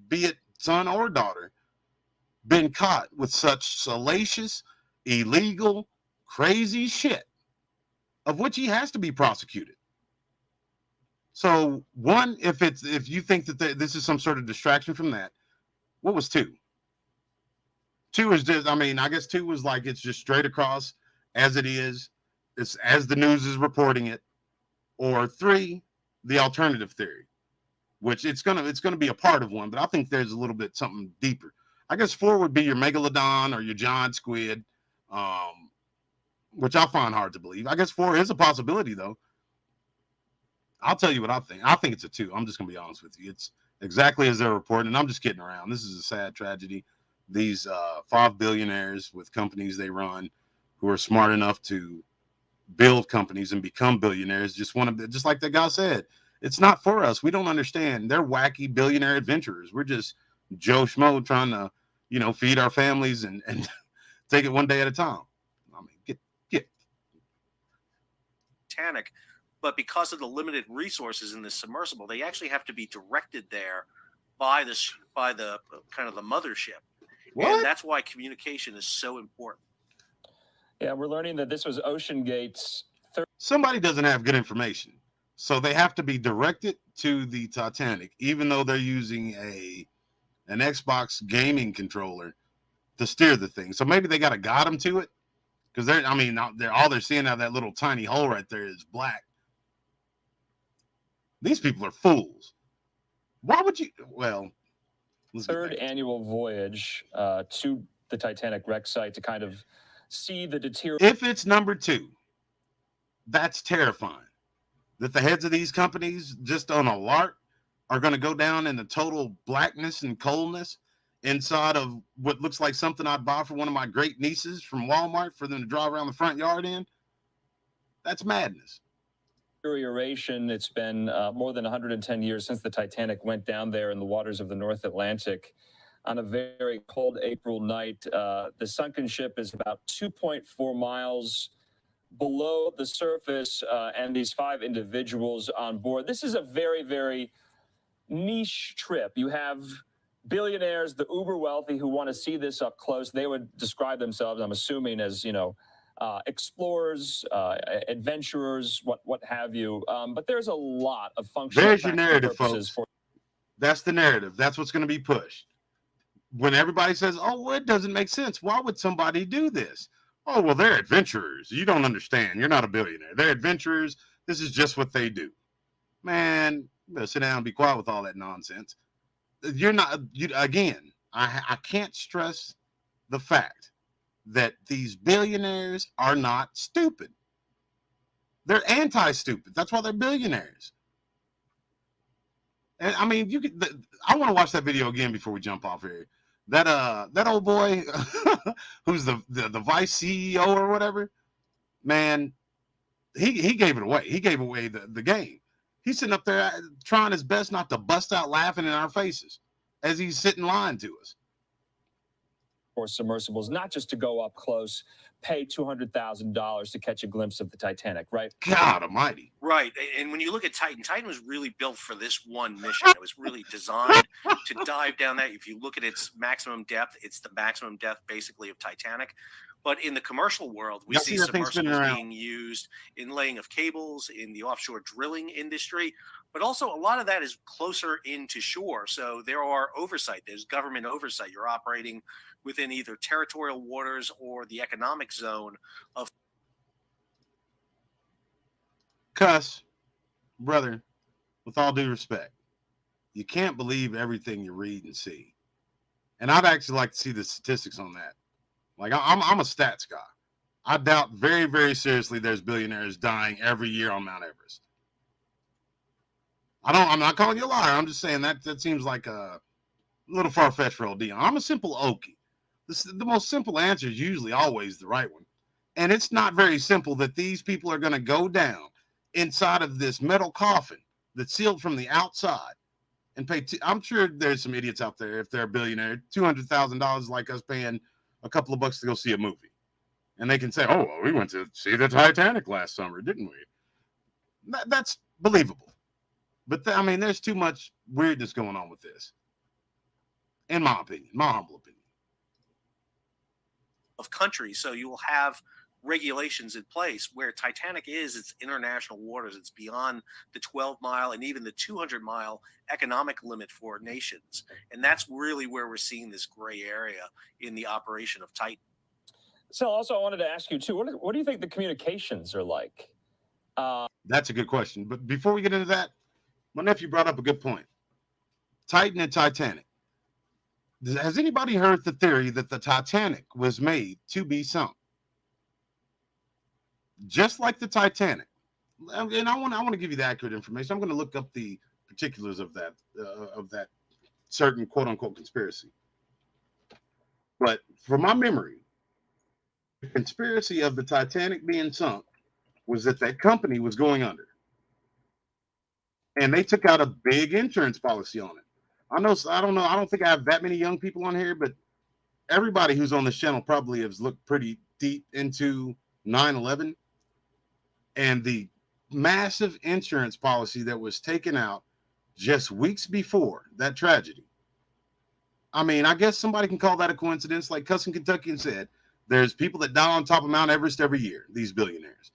be it son or daughter, been caught with such salacious, illegal, crazy shit, of which he has to be prosecuted. So 1, if you think that this is some sort of distraction from that, what was 2? 2 is just, I mean, I guess 2 was like, it's just straight across as it is. It's as the news is reporting it. Or 3, the alternative theory, which it's gonna be a part of 1, but I think there's a little bit something deeper. I guess 4 would be your megalodon or your giant squid, which I find hard to believe. I guess 4 is a possibility, though. I'll tell you what I think. I think it's a 2. I'm just gonna be honest with you. It's exactly as they're reporting, and I'm just kidding around. This is a sad tragedy. These 5 billionaires with companies they run, who are smart enough to build companies and become billionaires, just want to, just like that guy said, it's not for us. We don't understand. They're wacky billionaire adventurers. We're just Joe Schmo trying to, you know, feed our families and take it one day at a time. I mean, get Titanic, but because of the limited resources in this submersible, they actually have to be directed there by the kind of the mothership. What? And that's why communication is so important. Yeah, we're learning that this was Ocean Gate's somebody doesn't have good information, so they have to be directed to the Titanic, even though they're using an Xbox gaming controller to steer the thing. So maybe they got to guide them to it, because all they're seeing out of that little tiny hole right there is black. These people are fools. Why would you? Well, third annual voyage to the Titanic wreck site to kind of see the deterioration. If it's number 2, that's terrifying. That the heads of these companies, just on a lark, are going to go down in the total blackness and coldness inside of what looks like something I'd buy for one of my great nieces from Walmart for them to drive around the front yard in. That's madness. Deterioration. It's been more than 110 years since the Titanic went down there in the waters of the North Atlantic on a very cold April night. The sunken ship is about 2.4 miles below the surface, and these 5 individuals on board. This is a very, very niche trip. You have billionaires, the uber wealthy, who want to see this up close. They would describe themselves, I'm assuming, as, explorers, adventurers, what have you. But there's a lot of functional. There's your narrative, folks. That's the narrative. That's what's going to be pushed. When everybody says, oh, well, it doesn't make sense. Why would somebody do this? Oh, well, they're adventurers. You don't understand. You're not a billionaire. They're adventurers. This is just what they do. Man, you better sit down and be quiet with all that nonsense. Again, I can't stress the fact that these billionaires are not stupid. They're anti-stupid. That's why they're billionaires. And I mean, I want to watch that video again before we jump off here. That old boy who's the vice CEO or whatever, man, he gave it away. He gave away the game. He's sitting up there trying his best not to bust out laughing in our faces as he's sitting lying to us. For submersibles, not just to go up close, pay $200,000 to catch a glimpse of the Titanic, right? God almighty. Right. And when you look at Titan was really built for this one mission. It was really designed to dive down that. If you look at its maximum depth, it's the maximum depth basically of Titanic. But in the commercial world, we see submersibles being used in laying of cables, in the offshore drilling industry, but also a lot of that is closer into shore. So there are oversight. There's government oversight. You're operating within either territorial waters or the economic zone of. Cuss, brother, with all due respect, you can't believe everything you read and see. And I'd actually like to see the statistics on that. Like, I'm a stats guy. I doubt very, very seriously there's billionaires dying every year on Mount Everest. I'm not calling you a liar. I'm just saying that seems like a little far-fetched for old Dion. I'm a simple Okie. The most simple answer is usually always the right one. And it's not very simple that these people are going to go down inside of this metal coffin that's sealed from the outside and pay. I'm sure there's some idiots out there, if they're a billionaire, $200,000 like us paying a couple of bucks to go see a movie. And they can say, oh, well, we went to see the Titanic last summer, didn't we? That's believable. But there's too much weirdness going on with this. In my opinion, my humble opinion. Of countries. So you will have regulations in place where Titanic it's international waters. It's beyond the 12-mile and even the 200-mile economic limit for nations. And that's really where we're seeing this gray area in the operation of Titan. So also I wanted to ask you too, what do you think the communications are like? That's a good question. But before we get into that, my nephew brought up a good point. Titan and Titanic. Has anybody heard the theory that the Titanic was made to be sunk? Just like the Titanic. And I want to give you the accurate information. I'm going to look up the particulars of that certain quote unquote conspiracy. But from my memory, the conspiracy of the Titanic being sunk was that company was going under. And they took out a big insurance policy on it. I don't think I have that many young people on here, but everybody who's on this channel probably has looked pretty deep into 9/11 and the massive insurance policy that was taken out just weeks before that tragedy. I guess somebody can call that a coincidence. Like Cussing Kentuckian said, there's people that die on top of Mount Everest every year, these billionaires.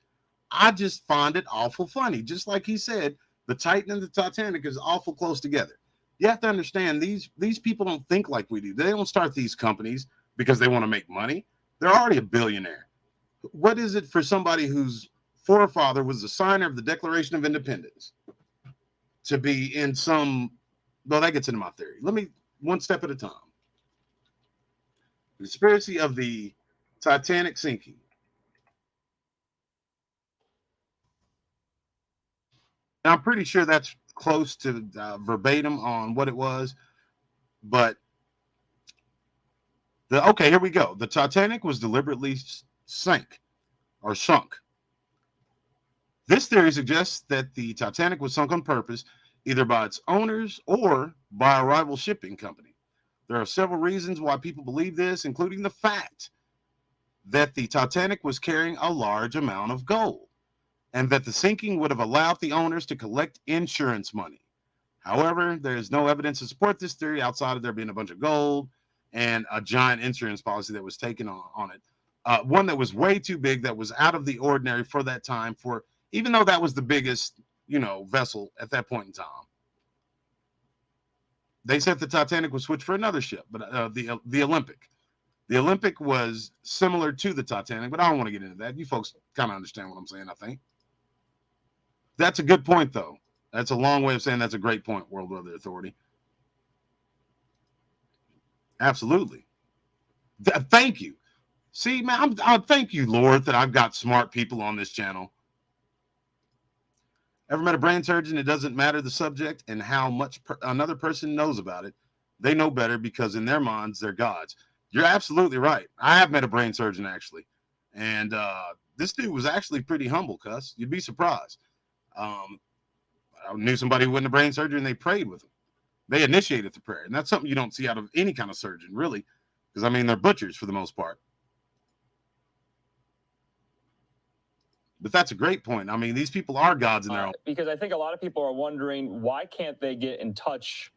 I just find it awful funny. Just like he said, The Titan and the Titanic is awful close together. You have to understand these people don't think like we do. They don't start these companies because they want to make money. They're already a billionaire. What is it for somebody whose forefather was the signer of the Declaration of Independence to be in some, well, that gets into my theory. Let me, one step at a time. The conspiracy of the Titanic sinking. And I'm pretty sure that's close to verbatim on what it was, but okay, here we go. The Titanic was deliberately sunk. This theory suggests that the Titanic was sunk on purpose, either by its owners or by a rival shipping company. There are several reasons why people believe this, including the fact that the Titanic was carrying a large amount of gold, and that the sinking would have allowed the owners to collect insurance money. However, there is no evidence to support this theory outside of there being a bunch of gold and a giant insurance policy that was taken on it. One that was way too big, that was out of the ordinary for that time, for even though that was the biggest, vessel at that point in time. They said the Titanic was switched for another ship, but the Olympic. The Olympic was similar to the Titanic, but I don't want to get into that. You folks kind of understand what I'm saying, I think. That's a good point, though. That's a long way of saying that's a great point, World Weather Authority. Absolutely. Thank you. See, man, I thank you, Lord, that I've got smart people on this channel. Ever met a brain surgeon? It doesn't matter the subject and how much another person knows about it. They know better because in their minds, they're gods. You're absolutely right. I have met a brain surgeon, actually. And this dude was actually pretty humble, cuss. You'd be surprised. I knew somebody who went to brain surgery and they prayed with him. They initiated the prayer. And that's something you don't see out of any kind of surgeon, really. Because, I mean, they're butchers for the most part. But that's a great point. I mean, these people are gods in their own. Because I think a lot of people are wondering, why can't they get in touch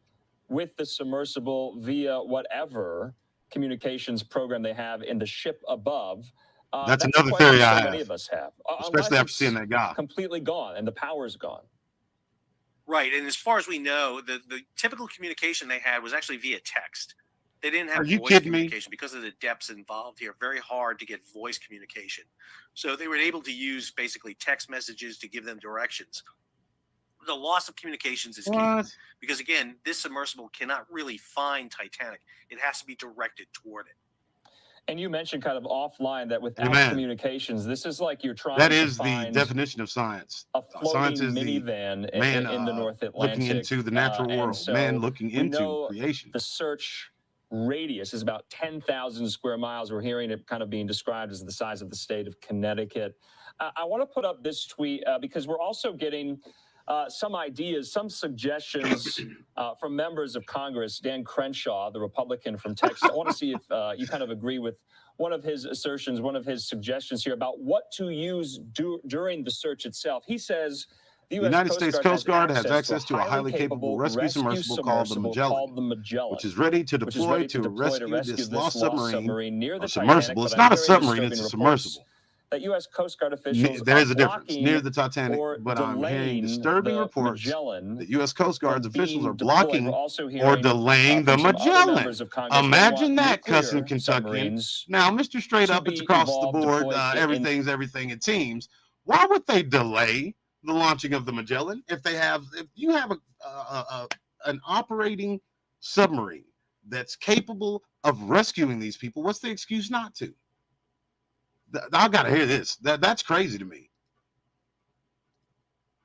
with the submersible via whatever communications program they have in the ship above? That's another theory I have. Many of us have. Especially after seeing that guy. Completely gone and the power's gone. Right. And as far as we know, the typical communication they had was actually via text. They didn't have voice communication because of the depths involved here. Very hard to get voice communication. So they were able to use basically text messages to give them directions. The loss of communications is key because, again, this submersible cannot really find Titanic. It has to be directed toward it. And you mentioned kind of offline that without communications, this is like you're trying to find the definition of science. A floating minivan in the North Atlantic. Looking into the natural world. So man looking into creation. The search radius is about 10,000 square miles. We're hearing it kind of being described as the size of the state of Connecticut. I want to put up this tweet because we're also getting some ideas, some suggestions from members of Congress. Dan Crenshaw, the Republican from Texas. I want to see if you kind of agree with one of his assertions, one of his suggestions here about what to use during the search itself. He says the United States Coast Guard has access to a highly capable rescue submersible called the Magellan, which is ready to deploy to rescue this lost submarine near the submersible. It's not a submarine, it's a submersible. That U.S. Coast Guard officials there is a difference near the Titanic, but I'm hearing disturbing reports that U.S. Coast Guard's officials are blocking or delaying the Magellan. Imagine that, cussing Kentuckian. Now, Mr. Straight Up, it's across the board. Everything's everything, it seems. Why would they delay the launching of the Magellan if you have an operating submarine that's capable of rescuing these people? What's the excuse not to? I gotta hear this. That's crazy to me.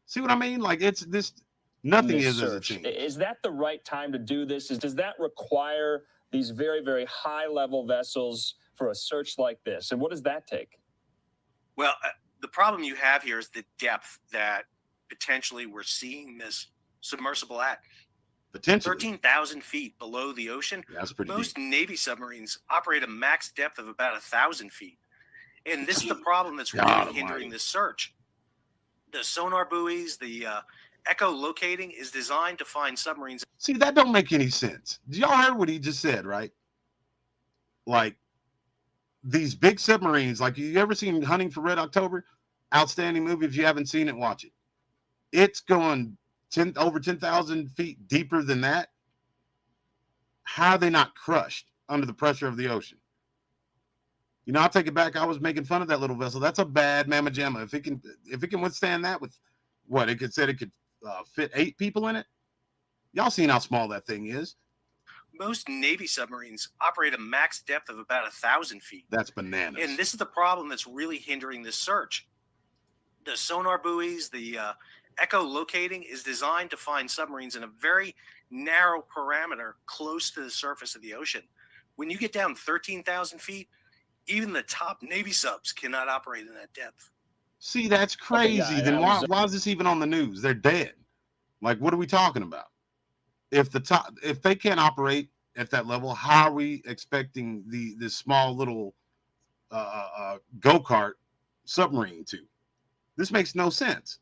See what I mean? Like it's this. Nothing is as a team. Is that the right time to do this? Does that require these very, very high-level vessels for a search like this? And what does that take? Well, the problem you have here is the depth that potentially we're seeing this submersible at. Potentially 13,000 feet below the ocean. That's pretty Most deep. Navy submarines operate a max depth of about 1,000 feet. And this is the problem that's really hindering this search. The sonar buoys, the echolocating is designed to find submarines. See, that don't make any sense. Did y'all hear what he just said, right? Like these big submarines, like you ever seen Hunting for Red October? Outstanding movie. If you haven't seen it, watch it. It's going over 10,000 feet deeper than that, how are they not crushed under the pressure of the ocean? You know, I'll take it back. I was making fun of that little vessel. That's a bad mamma jamma. If it can withstand that with what it could fit 8 people in it. Y'all seen how small that thing is. Most Navy submarines operate a max depth of about 1,000 feet. That's bananas. And this is the problem that's really hindering this search. The sonar buoys, the echolocating is designed to find submarines in a very narrow parameter close to the surface of the ocean. When you get down 13,000 feet, even the top Navy subs cannot operate in that depth. See, that's crazy. Okay, then why is this even on the news? They're dead. Like, what are we talking about? If they can't operate at that level, how are we expecting this small little go-kart submarine to? This makes no sense.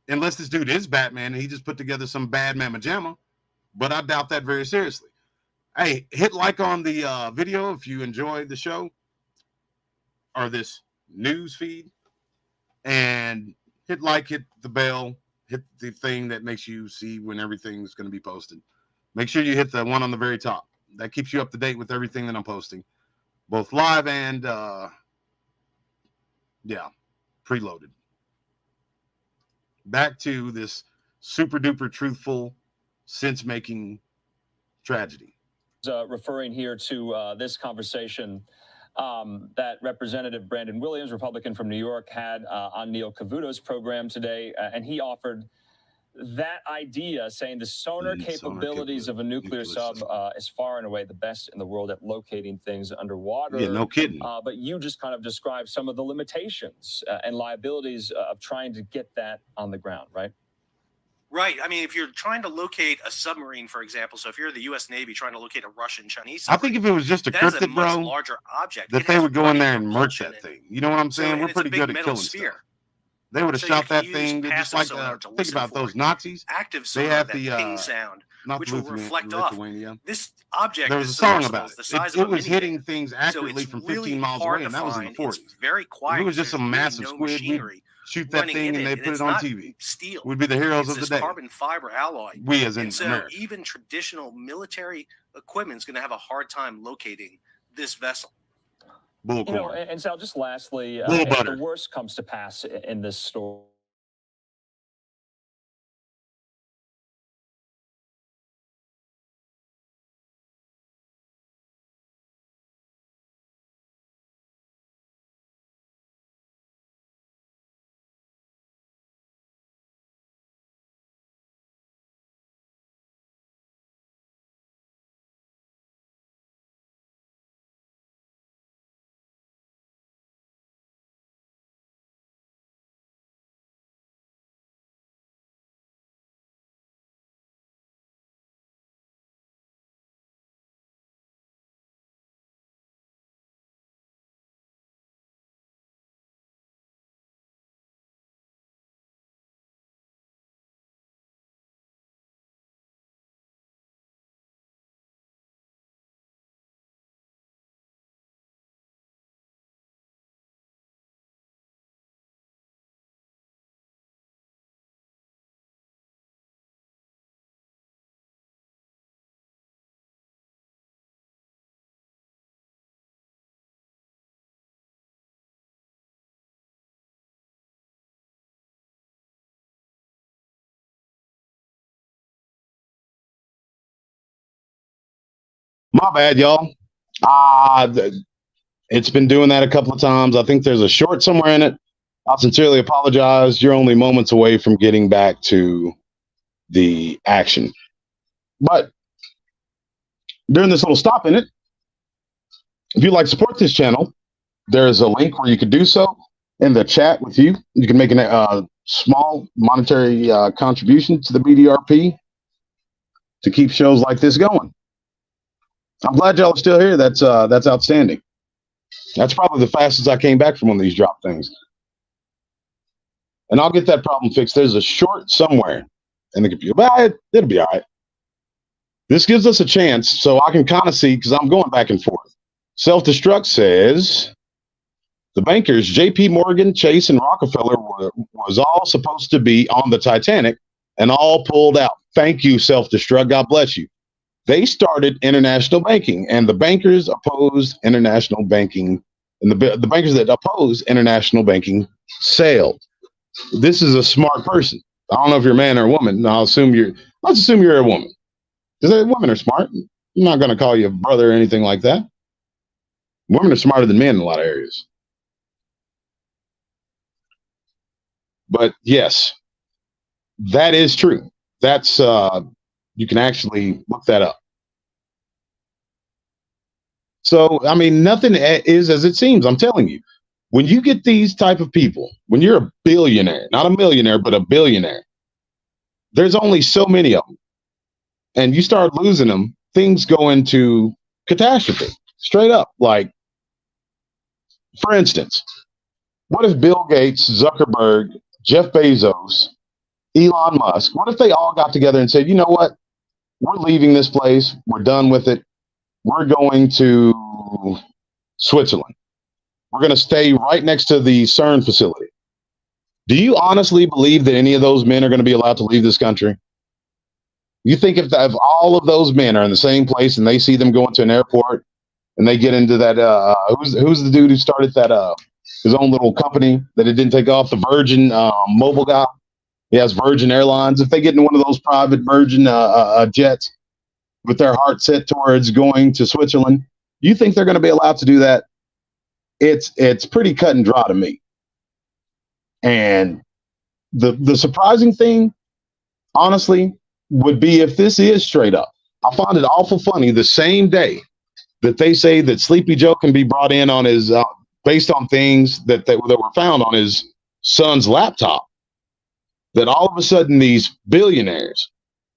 Unless this dude is Batman and he just put together some bad mamma jamma, but I doubt that very seriously. Hey, hit like on the video if you enjoyed the show or this news feed, and hit like, hit the bell, hit the thing that makes you see when everything's going to be posted. Make sure you hit the one on the very top. That keeps you up to date with everything that I'm posting, both live and preloaded. Back to this super duper truthful, sense-making tragedy. Referring here to this conversation that Representative Brandon Williams, Republican from New York, had on Neil Cavuto's program today, and he offered that idea, saying the sonar capabilities of a nuclear sub is far and away the best in the world at locating things underwater. Yeah, no kidding. But you just kind of described some of the limitations and liabilities of trying to get that on the ground, right? Right. I mean, if you're trying to locate a submarine, for example, so if you're the U.S. Navy trying to locate a Russian, Chinese I submarine, think if it was just a cryptid, bro, larger object, that they would go in there and murk that thing. You know what I'm saying? We're pretty good at killing stuff. They would have shot that thing. Just like think about those Nazis. Active they sonar, had the ping sound, which will reflect off. This there object was a song about it. It was hitting things accurately from 15 miles away, and that was in the 40s. It's very quiet. If it was just some massive squid, we'd shoot that thing and they put it on TV. Steel. We'd be the heroes of the day. Carbon fiber alloy. We as in so America. Even traditional military equipment is going to have a hard time locating this vessel. You know, and Sal, just lastly, if the worst comes to pass in this story, My bad, y'all. It's been doing that a couple of times. I think there's a short somewhere in it. I sincerely apologize. You're only moments away from getting back to the action. But during this little stop in it, if you'd like to support this channel, there's a link where you can do so in the chat with you. You can make a small monetary contribution to the BDRP to keep shows like this going. I'm glad y'all are still here. That's outstanding. That's probably the fastest I came back from one of these drop things. And I'll get that problem fixed. There's a short somewhere in the computer, but it'll be all right. This gives us a chance so I can kind of see, because I'm going back and forth. Self-destruct says the bankers, JP Morgan, Chase, and Rockefeller was all supposed to be on the Titanic and all pulled out. Thank you, self-destruct. God bless you. They started international banking, and the bankers opposed international banking, and the bankers that opposed international banking sailed. This is a smart person. I don't know if you're a man or a woman. Let's assume you're a woman, because women are smart. I'm not going to call you a brother or anything like that. Women are smarter than men in a lot of areas. But yes, that is true. That's you can actually look that up. So, I mean, nothing is as it seems. I'm telling you, when you get these type of people, when you're a billionaire, not a millionaire, but a billionaire, there's only so many of them. And you start losing them, things go into catastrophe, straight up. Like, for instance, what if Bill Gates, Zuckerberg, Jeff Bezos, Elon Musk, what if they all got together and said, you know what? We're leaving this place. We're done with it. We're going to Switzerland. We're going to stay right next to the CERN facility. Do you honestly believe that any of those men are going to be allowed to leave this country? You think if all of those men are in the same place and they see them going to an airport and they get into that, who's the dude who started that, his own little company that it didn't take off, the Virgin Mobile guy? He has Virgin Airlines. If they get in one of those private Virgin jets with their heart set towards going to Switzerland, you think they're going to be allowed to do that? It's pretty cut and dry to me. And the surprising thing, honestly, would be if this is straight up. I find it awful funny the same day that they say that Sleepy Joe can be brought in on his based on things that were found on his son's laptop, that all of a sudden these billionaires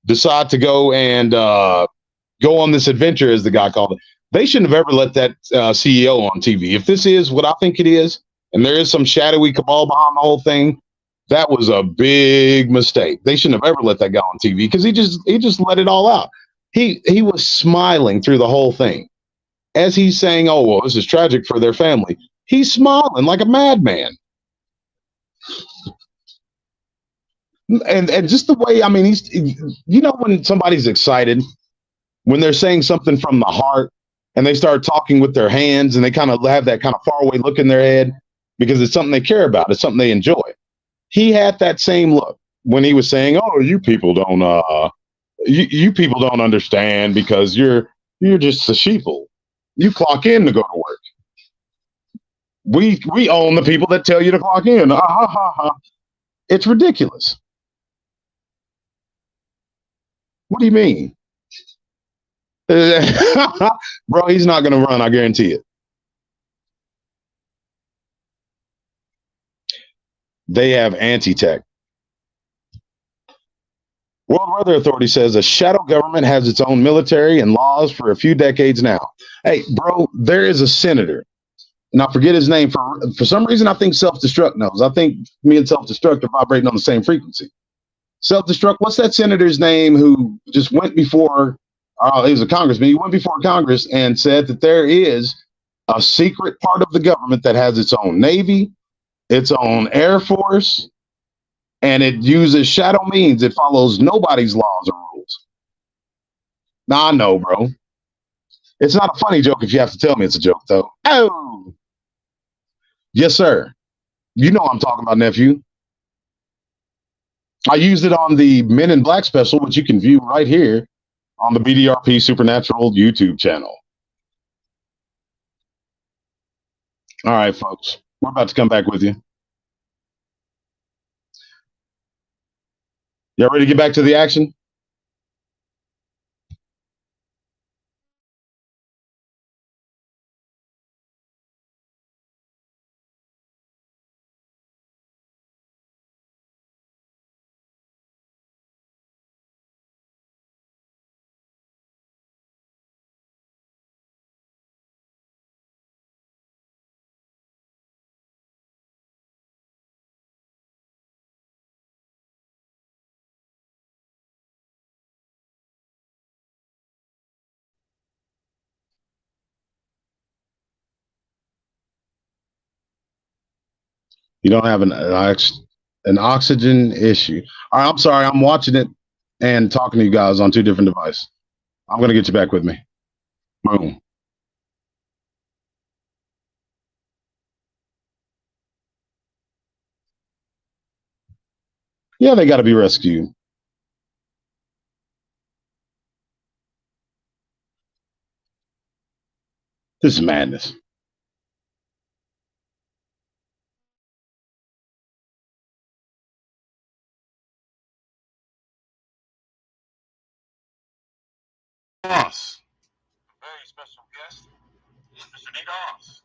decide to go and go on this adventure, as the guy called it. They shouldn't have ever let that CEO on TV. If this is what I think it is, and there is some shadowy cabal behind the whole thing, that was a big mistake. They shouldn't have ever let that guy on TV, because he just let it all out. He was smiling through the whole thing as he's saying, "Oh, well, this is tragic for their family." He's smiling like a madman. And just the way, I mean, he's, you know, when somebody's excited, when they're saying something from the heart and they start talking with their hands and they kind of have that kind of faraway look in their head because it's something they care about, it's something they enjoy. He had that same look when he was saying, "Oh, you people don't you people don't understand because you're just a sheeple. You clock in to go to work. We own the people that tell you to clock in." It's ridiculous. What do you mean? Bro, he's not going to run, I guarantee it. They have anti-tech. World Weather Authority says a shadow government has its own military and laws for a few decades now. Hey, bro, there is a senator, and I forget his name. For some reason, I think Self-Destruct knows. I think me and Self-Destruct are vibrating on the same frequency. Self-Destruct, what's that senator's name who just went before, he was a congressman, he went before Congress and said that there is a secret part of the government that has its own Navy, its own Air Force, and it uses shadow means. It follows nobody's laws or rules. Now, I know, bro. It's not a funny joke if you have to tell me it's a joke, though. Oh! Yes, sir. You know what I'm talking about, nephew. I used it on the Men in Black special, which you can view right here on the BDRP Supernatural YouTube channel. All right, folks. We're about to come back with you. Y'all ready to get back to the action? You don't have an action. An oxygen issue. All right, I'm sorry. I'm watching it and talking to you guys on two different devices. I'm going to get you back with me. Boom. Yeah, they got to be rescued. This is madness. Boss. Very special guest, Mr. DeGoss.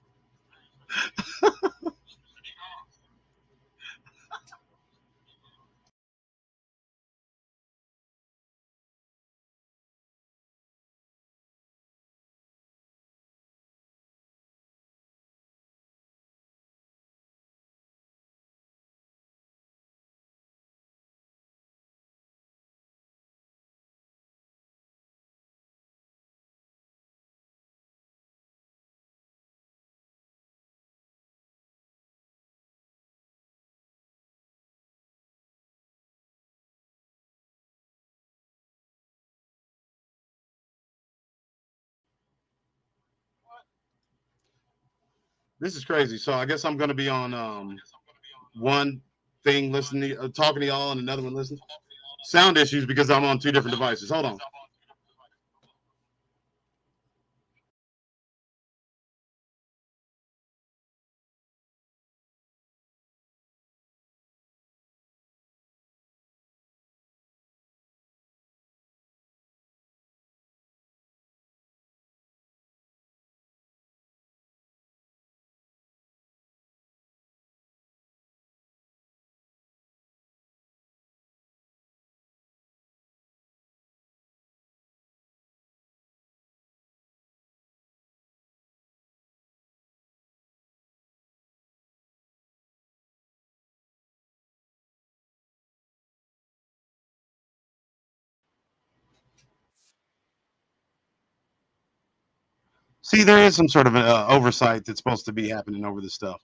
This is crazy. So I guess I'm going to be on one thing listening, talking to y'all, and another one listening. Sound issues because I'm on two different devices. Hold on. See, there is some sort of oversight that's supposed to be happening over this stuff.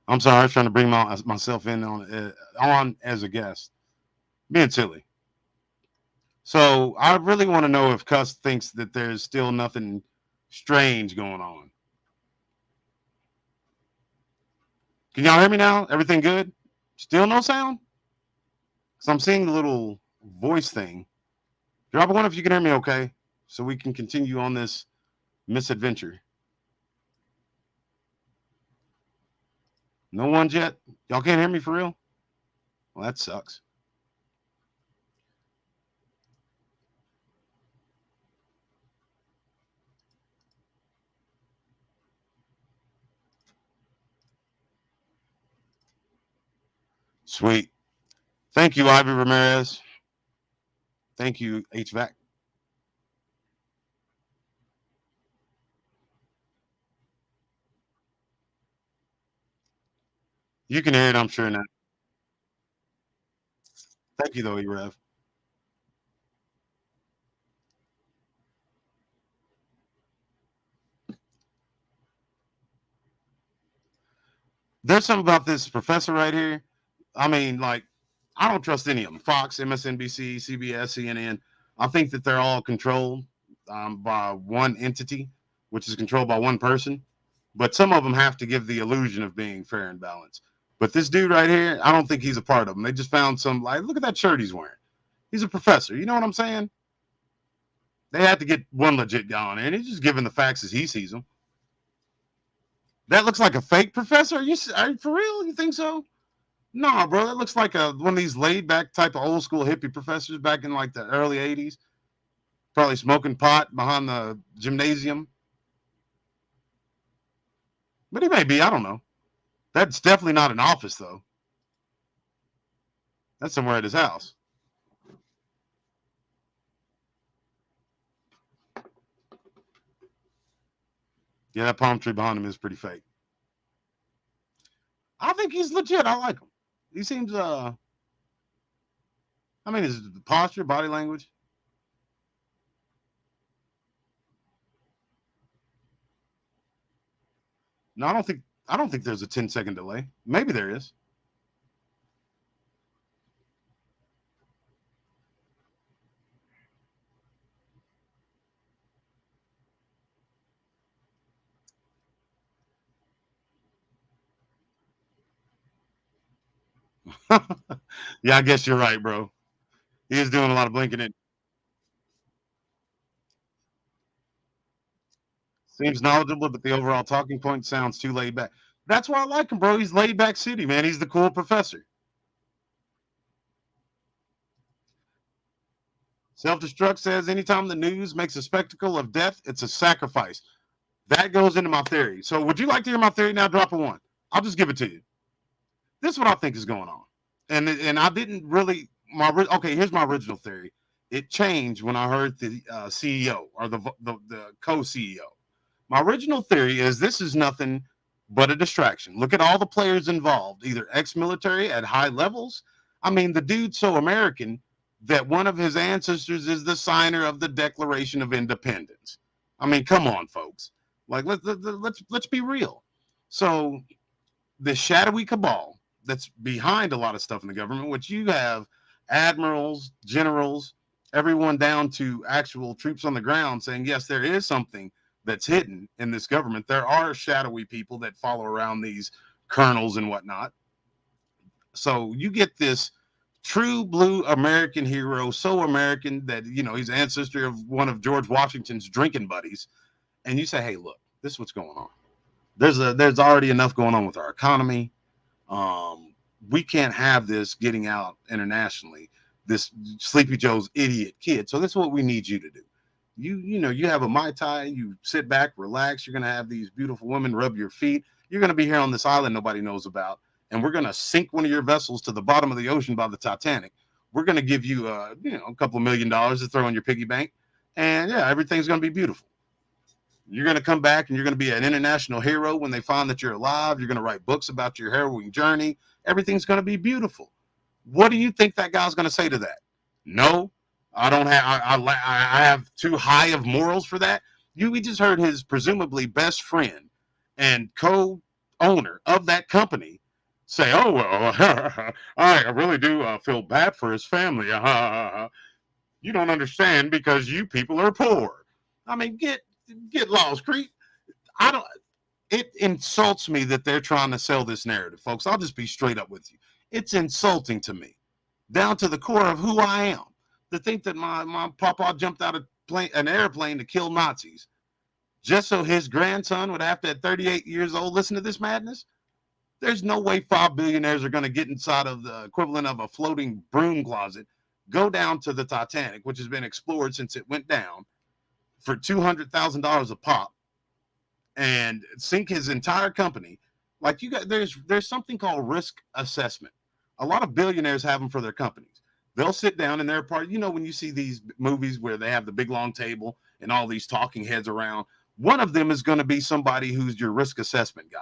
I'm sorry, I was trying to bring myself in on as a guest. Being silly. So I really want to know if Cuss thinks that there's still nothing strange going on. Can y'all hear me now? Everything good? Still no sound? Because I'm seeing the little voice thing. Drop a one if you can hear me okay, so we can continue on this misadventure. No one's yet? Y'all can't hear me for real? Well, that sucks. Sweet. Thank you, Ivy Ramirez. Thank you, HVAC. You can hear it, I'm sure now. Thank you, though, E-Rev. There's something about this professor right here. I mean, like, I don't trust any of them. Fox, MSNBC, CBS, CNN. I think that they're all controlled by one entity, which is controlled by one person. But some of them have to give the illusion of being fair and balanced. But this dude right here, I don't think he's a part of them. They just found some, like, look at that shirt he's wearing. He's a professor. You know what I'm saying? They had to get one legit guy on there, and he's just giving the facts as he sees them. That looks like a fake professor? Are you for real? You think so? No, bro. That looks like one of these laid back type of old school hippie professors back in like the early 80s. Probably smoking pot behind the gymnasium. But he may be. I don't know. That's definitely not an office, though. That's somewhere at his house. Yeah, that palm tree behind him is pretty fake. I think he's legit. I like him. He seems, I mean, his posture, body language. No, I don't think there's a 10-second delay. Maybe there is. Yeah, I guess you're right, bro. He is doing a lot of blinking in. Seems knowledgeable, but the overall talking point sounds too laid back. That's why I like him, bro. He's laid back city, man. He's the cool professor. Self-destruct says anytime the news makes a spectacle of death, it's a sacrifice. That goes into my theory. So would you like to hear my theory now? Drop a one. I'll just give it to you. This is what I think is going on. And I didn't really okay, here's my original theory. It changed when I heard the CEO or the co-CEO. My original theory is this is nothing but a distraction. Look at all the players involved, either ex-military at high levels. I mean, the dude's so American that one of his ancestors is the signer of the Declaration of Independence. I mean, come on, folks. Like, let's be real. So the shadowy cabal that's behind a lot of stuff in the government, which you have admirals, generals, everyone down to actual troops on the ground saying, yes, there is something that's hidden in this government. There are shadowy people that follow around these colonels and whatnot. So you get this true blue American hero, so American that, you know, he's ancestor of one of George Washington's drinking buddies. And you say, hey, look, this is what's going on. There's already enough going on with our economy. We can't have this getting out internationally, this Sleepy Joe's idiot kid. So this is what we need you to do. You know, you have a Mai Tai, you sit back, relax. You're going to have these beautiful women rub your feet. You're going to be here on this island nobody knows about. And we're going to sink one of your vessels to the bottom of the ocean by the Titanic. We're going to give you, you know, a couple $1 million to throw in your piggy bank. And yeah, everything's going to be beautiful. You're going to come back and you're going to be an international hero when they find that you're alive. You're going to write books about your harrowing journey. Everything's going to be beautiful. What do you think that guy's going to say to that? No, I don't have, I have too high of morals for that. We just heard his presumably best friend and co-owner of that company say, oh, well, I really do feel bad for his family. You don't understand because you people are poor. I mean, get lost, Creep. It insults me that they're trying to sell this narrative, folks. I'll just be straight up with you. It's insulting to me, down to the core of who I am, to think that my papa jumped out of an airplane to kill Nazis just so his grandson would have to, at 38 years old, listen to this madness. There's no way 5 billionaires are going to get inside of the equivalent of a floating broom closet, go down to the Titanic, which has been explored since it went down, for $200,000 a pop, and sink his entire company. Like, you got, there's something called risk assessment. A lot of billionaires have them for their companies. They'll sit down and they're part, you know, when you see these movies where they have the big long table and all these talking heads around, one of them is going to be somebody who's your risk assessment guy.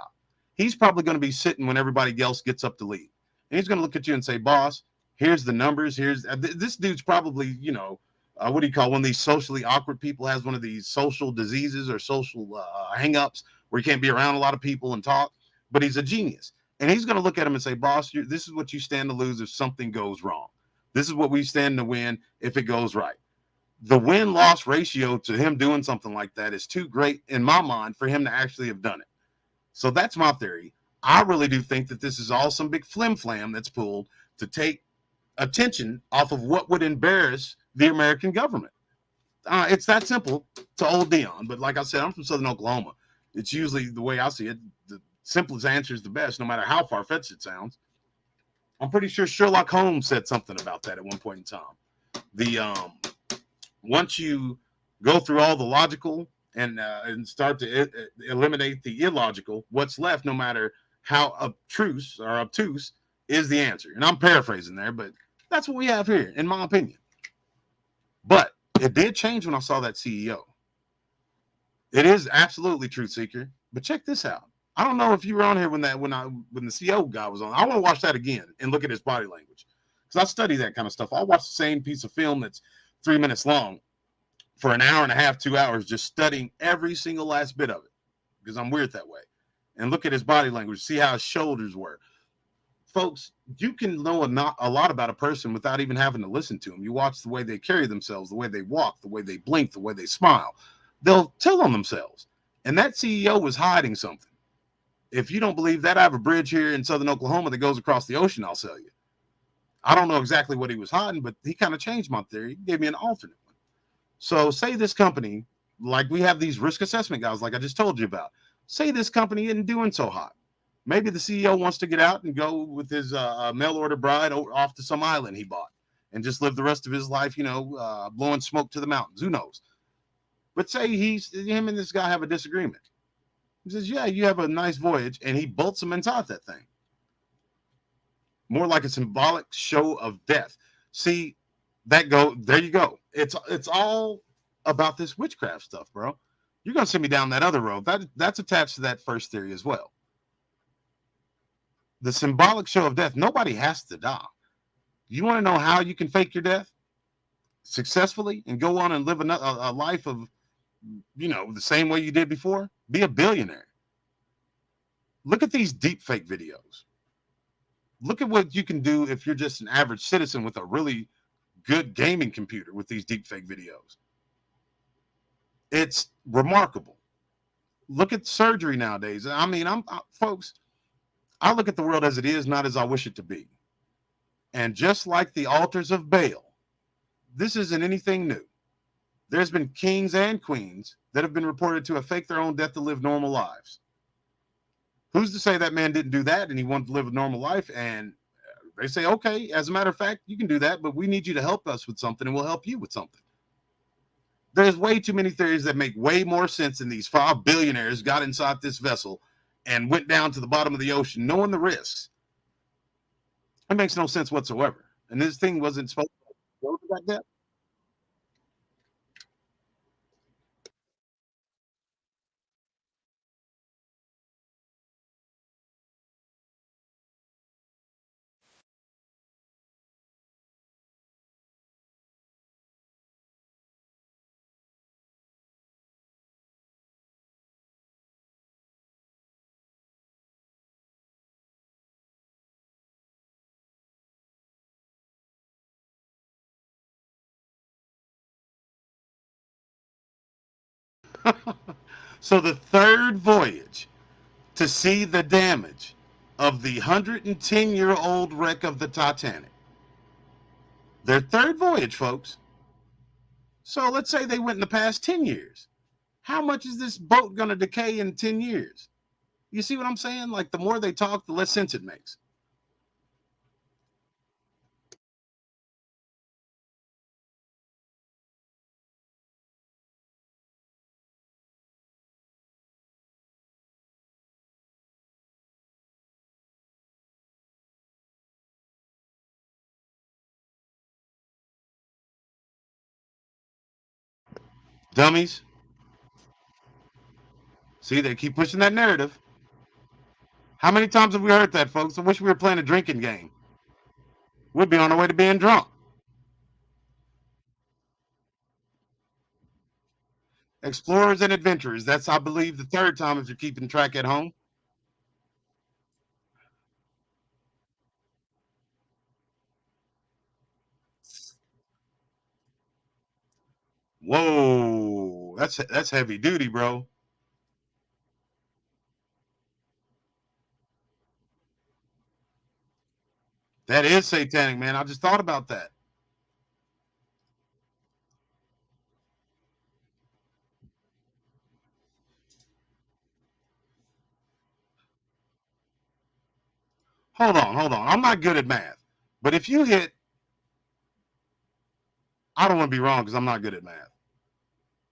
He's probably going to be sitting when everybody else gets up to leave. And he's going to look at you and say, boss, here's the numbers. Here's this dude's probably, you know, what do you call one of these socially awkward people, has one of these social diseases or social hang-ups where he can't be around a lot of people and talk, but he's a genius. And he's going to look at him and say, boss, this is what you stand to lose if something goes wrong. This is what we stand to win if it goes right. The win-loss ratio to him doing something like that is too great in my mind for him to actually have done it. So that's my theory. I really do think that this is all some big flim-flam that's pulled to take attention off of what would embarrass the American government. It's that simple to old Dion. But like I said, I'm from Southern Oklahoma. It's usually the way I see it. The simplest answer is the best, no matter how far-fetched it sounds. I'm pretty sure Sherlock Holmes said something about that at one point in time. Once you go through all the logical and start to eliminate the illogical, what's left, no matter how obtuse, is the answer. And I'm paraphrasing there, but that's what we have here, in my opinion. But it did change when I saw that CEO. It is absolutely truth seeker. But check this out. I don't know if you were on here when the CEO guy was on. I want to watch that again and look at his body language, because I study that kind of stuff. I'll watch the same piece of film that's 3 minutes long for an hour and a half, 2 hours, just studying every single last bit of it, because I'm weird that way. and look at his body language, see how his shoulders were. Folks, you can know a lot about a person without even having to listen to them. You watch the way they carry themselves, the way they walk, the way they blink, the way they smile. They'll tell on themselves. And that CEO was hiding something. If you don't believe that, I have a bridge here in southern Oklahoma that goes across the ocean, I'll sell you. I don't know exactly what he was hiding, but he kind of changed my theory. He gave me an alternate one. So say this company, like we have these risk assessment guys, like I just told you about. Say this company isn't doing so hot. Maybe the CEO wants to get out and go with his mail order bride off to some island he bought and just live the rest of his life, blowing smoke to the mountains. Who knows? But say him and this guy have a disagreement. He says, yeah, you have a nice voyage. And he bolts him inside that thing. More like a symbolic show of death. See, there you go. It's all about this witchcraft stuff, bro. You're going to send me down that other road. That's attached to that first theory as well. The symbolic show of death. Nobody has to die. You want to know how you can fake your death successfully and go on and live a life of, the same way you did before? Be a billionaire. Look at these deep fake videos. Look at what you can do if you're just an average citizen with a really good gaming computer with these deep fake videos. It's remarkable. Look at surgery nowadays. I mean, folks, I look at the world as it is, not as I wish it to be. And just like the altars of Baal, this isn't anything new. There's been kings and queens that have been reported to have faked their own death to live normal lives. Who's to say that man didn't do that and he wanted to live a normal life? And they say, okay, as a matter of fact, you can do that, but we need you to help us with something and we'll help you with something. There's way too many theories that make way more sense than these 5 billionaires got inside this vessel and went down to the bottom of the ocean, knowing the risks. It makes no sense whatsoever. And this thing wasn't supposed to go to that depth. So the third voyage to see the damage of the 110-year-old wreck of the Titanic. Their third voyage, folks. So let's say they went in the past 10 years. How much is this boat going to decay in 10 years? You see what I'm saying? Like the more they talk, the less sense it makes. Dummies. See, they keep pushing that narrative. How many times have we heard that, folks? I wish we were playing a drinking game. We'd be on our way to being drunk. Explorers and adventurers. That's, I believe, the third time if you're keeping track at home. Whoa, that's heavy duty, bro. That is satanic, man. I just thought about that. Hold on. I'm not good at math. But if you hit, I don't want to be wrong because I'm not good at math.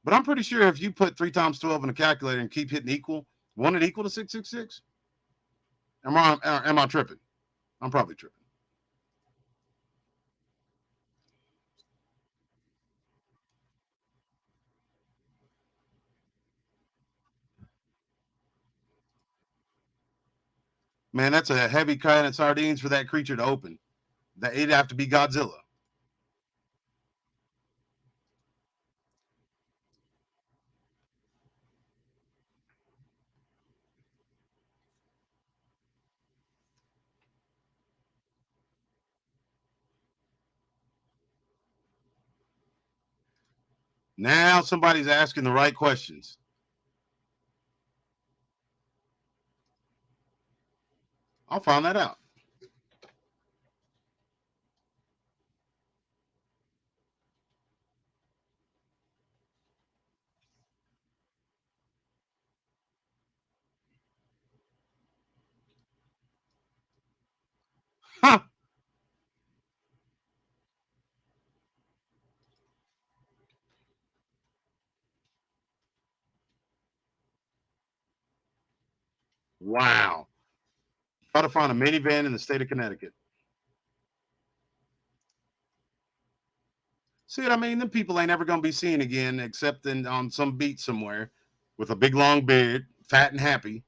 But I'm pretty sure if you put 3 times 12 in a calculator and keep hitting equal, won't it equal to 666? Am I tripping? I'm probably tripping. Man, that's a heavy can of sardines for that creature to open. That it'd have to be Godzilla. Now somebody's asking the right questions. I'll find that out. Huh. Wow. Try to find a minivan in the state of Connecticut. See what I mean? Them people ain't ever going to be seen again except on some beach somewhere with a big long beard, fat and happy,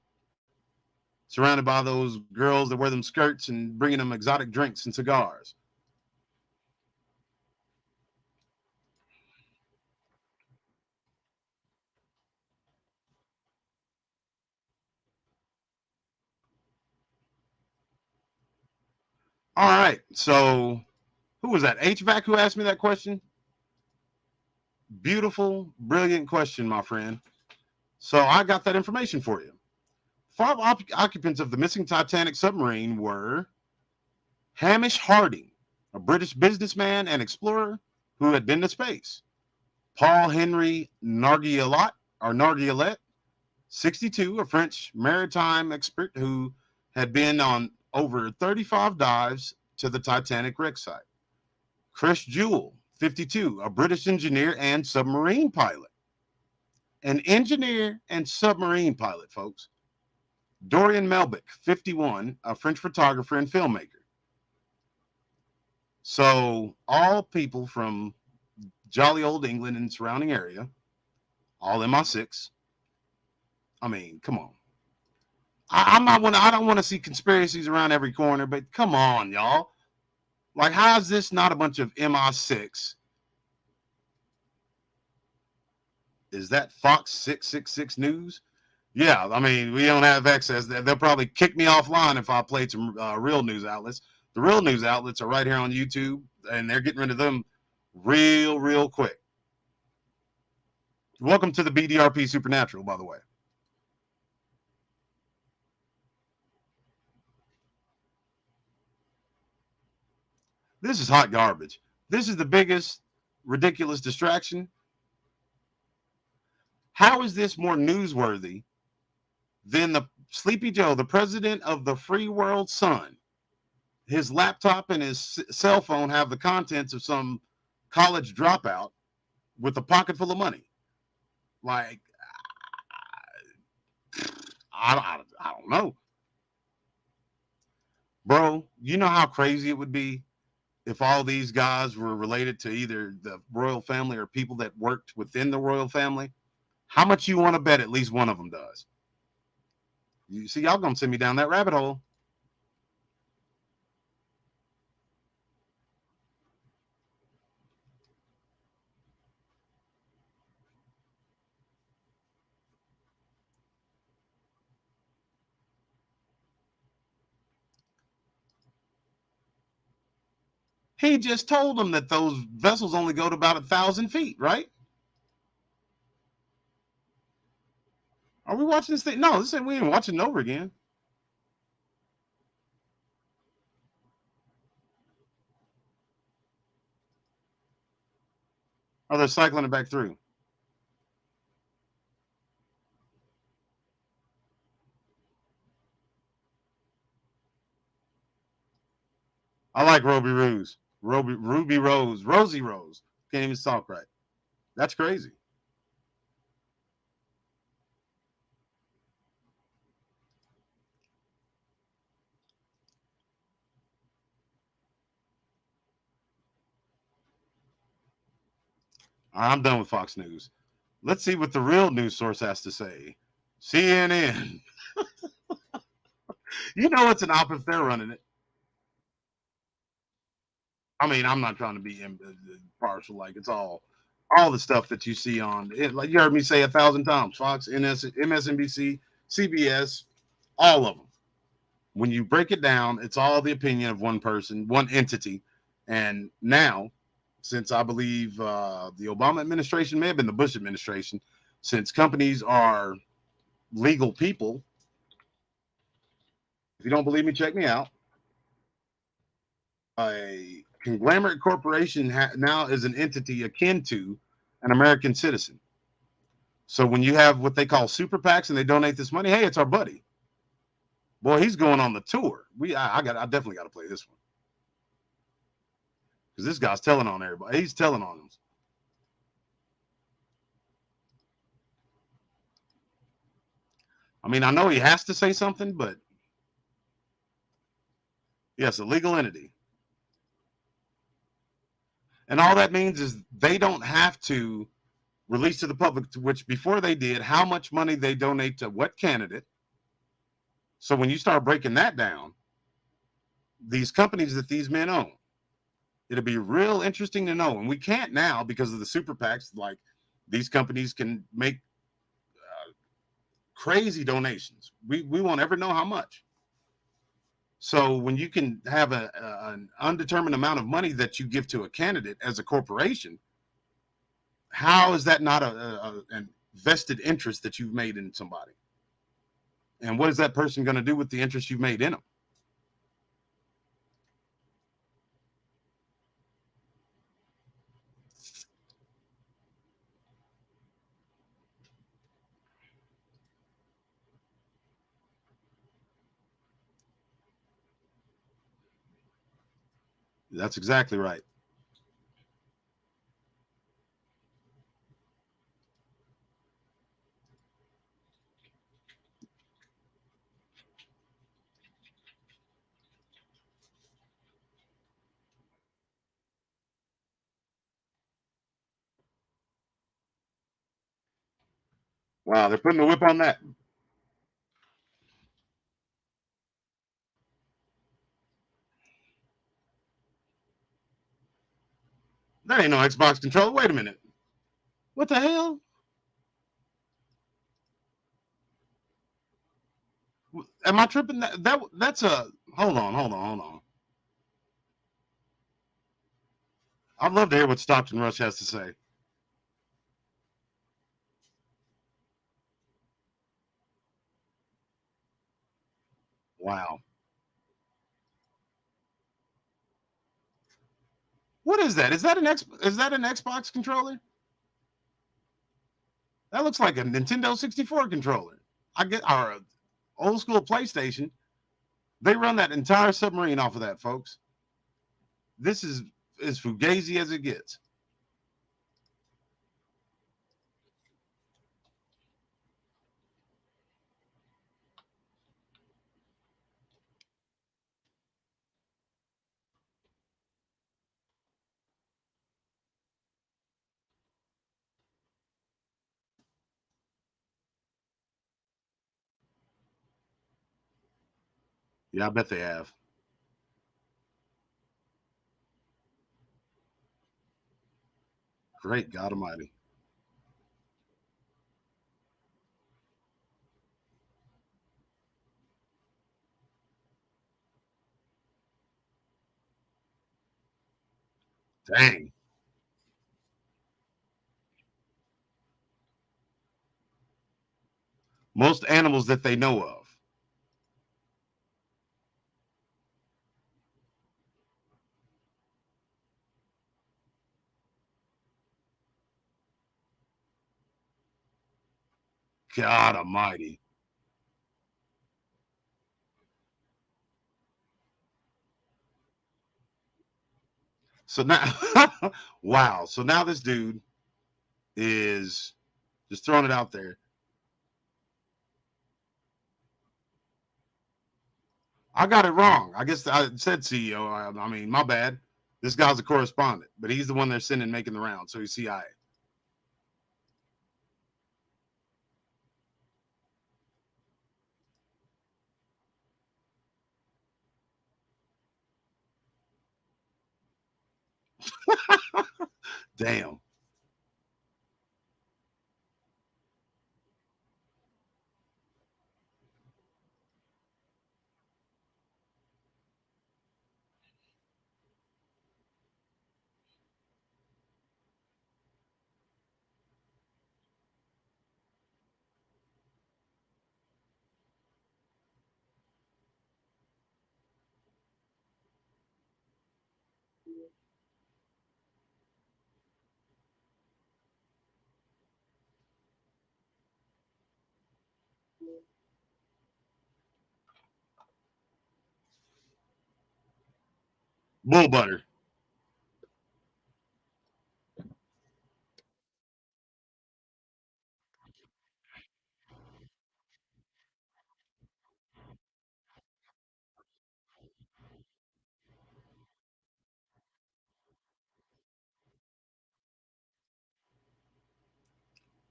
surrounded by those girls that wear them skirts and bringing them exotic drinks and cigars. All right. So who was that? HVAC who asked me that question? Beautiful, brilliant question, my friend. So I got that information for you. 5 occupants of the missing Titanic submarine were Hamish Harding, a British businessman and explorer who had been to space. Paul Henry Narguillet, 62, a French maritime expert who had been on over 35 dives to the Titanic wreck site. Chris Jewell, 52, a British engineer and submarine pilot. An engineer and submarine pilot, folks. Dorian Melbick, 51, a French photographer and filmmaker. So all people from jolly old England and surrounding area, all MI6. I mean, come on. I don't want to see conspiracies around every corner, but come on, y'all. Like, how is this not a bunch of MI6? Is that Fox 666 News? Yeah, I mean, we don't have access. They'll probably kick me offline if I played some real news outlets. The real news outlets are right here on YouTube, and they're getting rid of them real quick. Welcome to the BDRP Supernatural, by the way. This is hot garbage. This is the biggest ridiculous distraction. How is this more newsworthy than the Sleepy Joe, the president of the Free World Sun? His laptop and his cell phone have the contents of some college dropout with a pocket full of money. Like, I don't know. Bro, you know how crazy it would be if all these guys were related to either the royal family or people that worked within the royal family? How much you want to bet at least one of them does? You see, y'all gonna send me down that rabbit hole. He just told them that those vessels only go to about 1,000 feet, right? Are we watching this thing? No, we ain't watching it over again. Oh, they're cycling it back through. I like Rosie Rose. Can't even talk right. That's crazy. I'm done with Fox News. Let's see what the real news source has to say. CNN. You know it's an op if they're running it. I mean, I'm not trying to be partial. Like, it's all the stuff that you see on it. Like you heard me say 1,000 times, Fox, MSNBC, CBS, all of them. When you break it down, it's all the opinion of one person, one entity. And now since I believe the Obama administration, may have been the Bush administration, since companies are legal people. If you don't believe me, check me out. A conglomerate corporation now is an entity akin to an American citizen. So when you have what they call super PACs and they donate this money, hey, it's our buddy. Boy, he's going on the tour. I definitely got to play this one because this guy's telling on everybody. He's telling on them. I mean, I know he has to say something, but yes, a legal entity. And all that means is they don't have to release to the public, which before they did, how much money they donate to what candidate. So when you start breaking that down, these companies that these men own, it'll be real interesting to know. And we can't now because of the super PACs. Like these companies can make crazy donations. We won't ever know how much. So when you can have an undetermined amount of money that you give to a candidate as a corporation, how is that not an vested interest that you've made in somebody? And what is that person going to do with the interest you've made in them? That's exactly right. Wow, they're putting the whip on that. That ain't no Xbox controller. Wait a minute. What the hell? Am I tripping? That's a hold on. I'd love to hear what Stockton Rush has to say. Wow. What is that? Is that an Xbox controller? That looks like a Nintendo 64 controller. I get our old school PlayStation. They run that entire Submarine off of that, folks. This is as fugazi as it gets. Yeah, I bet they have. Great God Almighty. Dang. Most animals that they know of. God Almighty. So now, wow. So now this dude is just throwing it out there. I got it wrong. I guess I said CEO. I mean, my bad. This guy's a correspondent, but he's the one they're sending making the round. So he's CIA. Damn. Bull butter.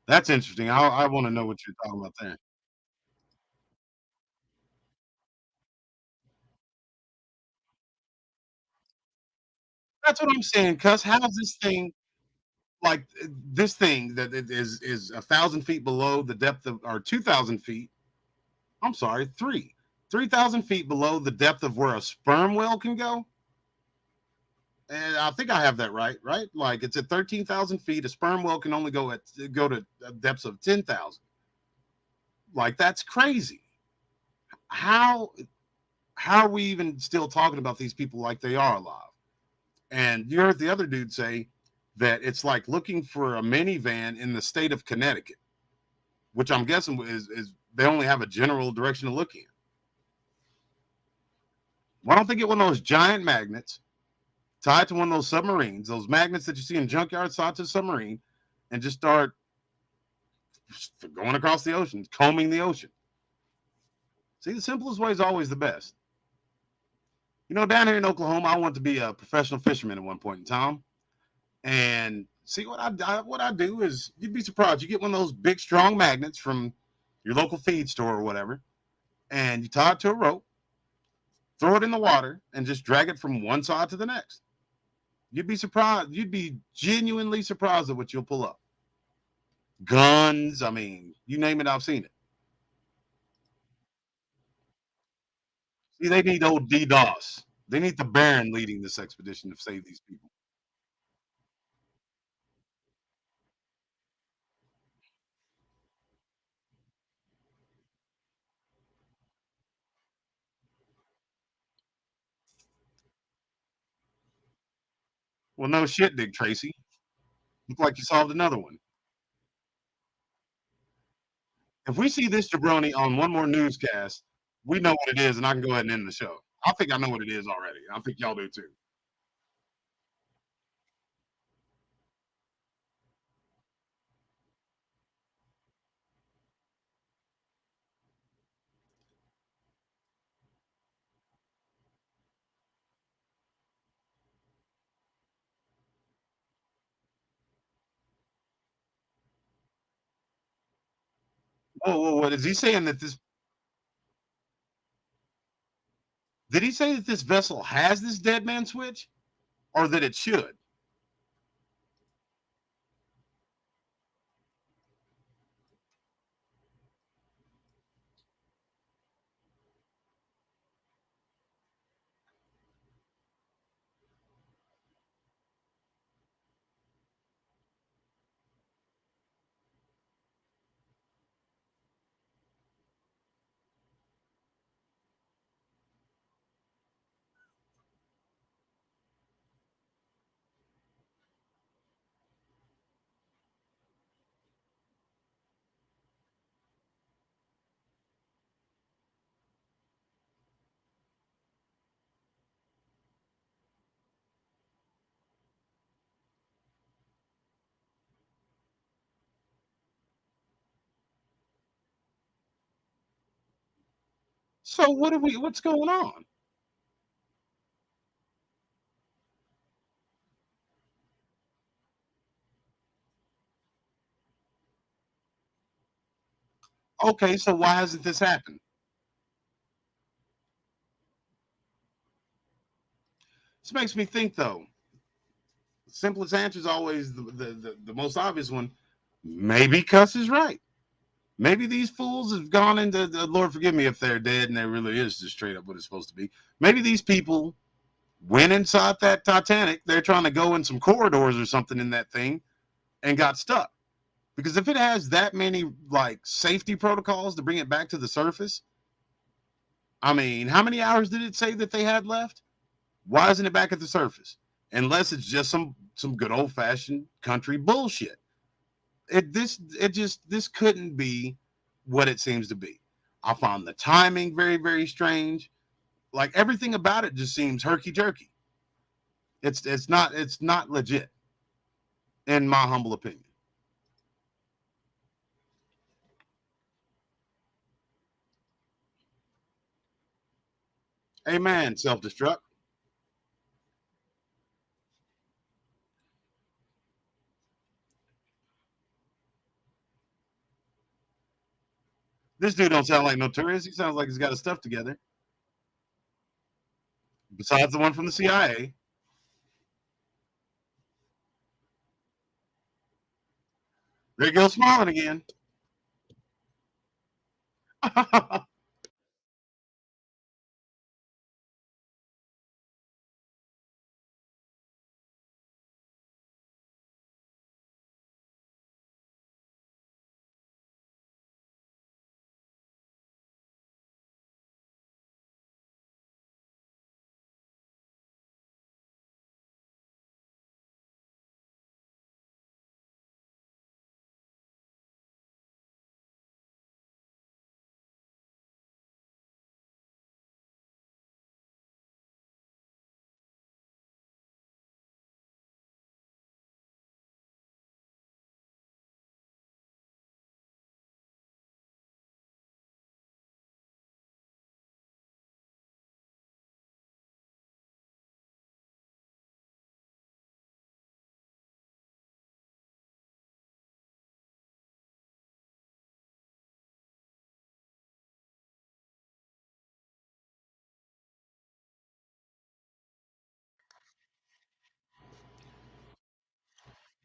That's interesting. I want to know what you're talking about there. That's what I'm saying. Cuz how's this thing like this thing that it is 1,000 feet below the depth of, or 2,000 feet? I'm sorry, 3,000 feet below the depth of where a sperm whale can go. And I think I have that right, right? Like it's at 13,000 feet. A sperm whale can only go to depths of 10,000. Like that's crazy. How how are we even still talking about these people like they are alive? And you heard the other dude say that it's like looking for a minivan in the state of Connecticut, which I'm guessing is they only have a general direction to look in. Why don't they get one of those giant magnets tied to one of those submarines, those magnets that you see in junkyards tied to a submarine, and just start going across the ocean, combing the ocean? See, the simplest way is always the best. You know, down here in Oklahoma, I wanted to be a professional fisherman at one point in time. And see what I do is you'd be surprised. You get one of those big strong magnets from your local feed store or whatever, and you tie it to a rope, throw it in the water, and just drag it from one side to the next. You'd be surprised. You'd be genuinely surprised at what you'll pull up. Guns, I mean, you name it, I've seen it. See, they need old DDoS. They need the Baron leading this expedition to save these people. Well, no shit, Dick Tracy. Look like you solved another one. If we see this jabroni on one more newscast, we know what it is, and I can go ahead and end the show. I think I know what it is already. I think y'all do too. What is he saying that this? Did he say that this vessel has this dead man switch, or that it should? So what are we? What's going on? Okay, so why hasn't this happened? This makes me think, though. The simplest answer is always the most obvious one. Maybe Cuss is right. Maybe these fools have gone into the Lord forgive me if they're dead and there really is just straight up what it's supposed to be. Maybe these people went inside that Titanic. They're trying to go in some corridors or something in that thing and got stuck. Because if it has that many like safety protocols to bring it back to the surface, I mean, how many hours did it say that they had left? Why isn't it back at the surface? Unless it's just some good old fashioned country bullshit. This couldn't be what it seems to be. I found the timing very, very strange. Like everything about it just seems herky jerky. It's not legit, in my humble opinion. Amen. Self-destruct. This dude don't sound like no tourist. He sounds like he's got his stuff together. Besides the one from the CIA. There you go, smiling again.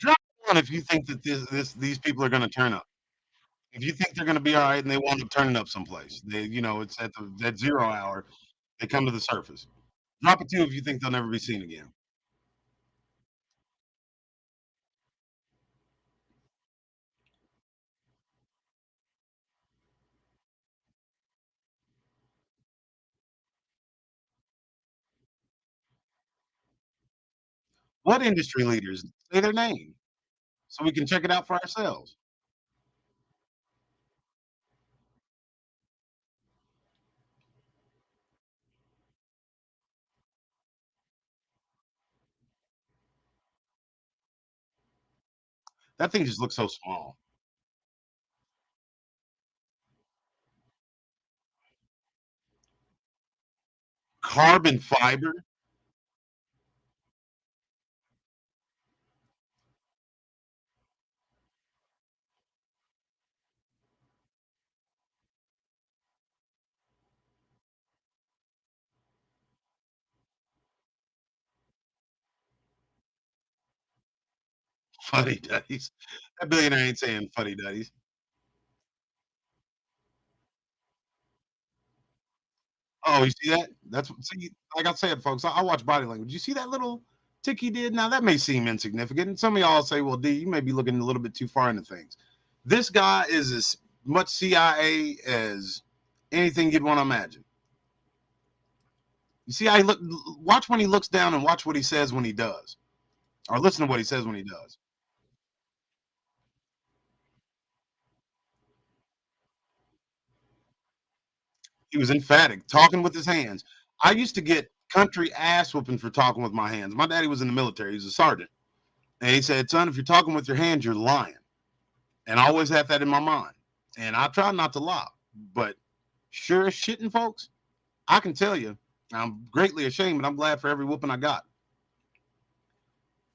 Drop one if you think that these people are going to turn up. If you think they're going to be all right and they wind up turning up someplace, it's at that 0 hour, they come to the surface. Drop a 2 if you think they'll never be seen again. What industry leaders? Say their name so we can check it out for ourselves. That thing just looks so small. Carbon fiber. Fuddy duddies. That billionaire ain't saying fuddy duddies. Oh, you see that? See, like I said, folks, I watch body language. You see that little tick he did? Now that may seem insignificant. And some of y'all say, well, D, you may be looking a little bit too far into things. This guy is as much CIA as anything you'd want to imagine. You see how he look? Watch when he looks down and watch what he says when he does. Or listen to what he says when he does. He was emphatic, talking with his hands. I used to get country ass whooping for talking with my hands. My daddy was in the military. He was a sergeant. And he said, son, if you're talking with your hands, you're lying. And I always have that in my mind. And I try not to lie. But sure as shitting, folks, I can tell you, I'm greatly ashamed, but I'm glad for every whooping I got.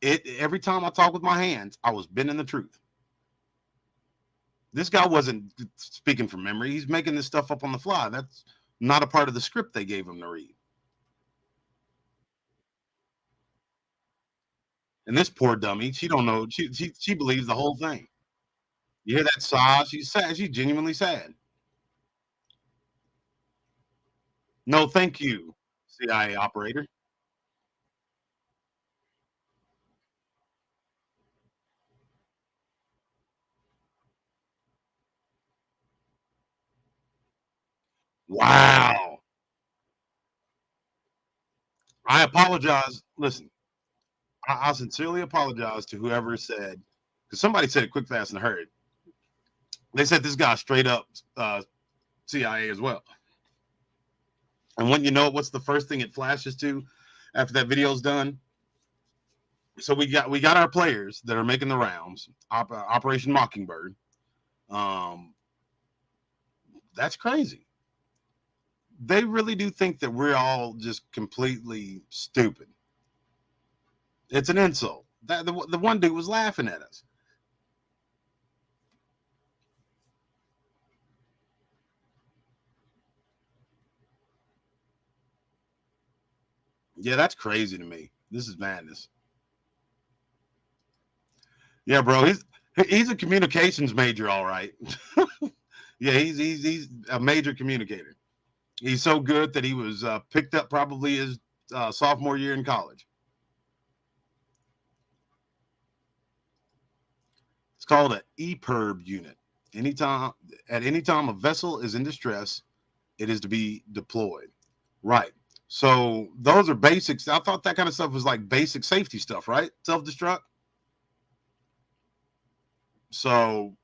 Every time I talk with my hands, I was bending the truth. This guy wasn't speaking from memory. He's making this stuff up on the fly. That's not a part of the script they gave him to read. And this poor dummy, she don't know. She believes the whole thing. You hear that sigh? She's sad. She's genuinely sad. No, thank you, CIA operator. Wow. I apologize. Listen, I sincerely apologize to whoever said, because somebody said it quick, fast, and hurried. They said this guy straight up CIA as well. And when you know what's the first thing it flashes to after that video's done? So we got our players that are making the rounds. Operation Mockingbird. That's crazy. They really do think that we're all just completely stupid. It's an insult. The one dude was laughing at us. Yeah, that's crazy to me. This is madness. Yeah, bro, he's a communications major, all right. Yeah, he's a major communicator. He's so good that he was picked up probably his sophomore year in college. It's called an EPIRB unit. At any time a vessel is in distress, it is to be deployed. Right. So those are basics. I thought that kind of stuff was like basic safety stuff, right? Self-destruct. So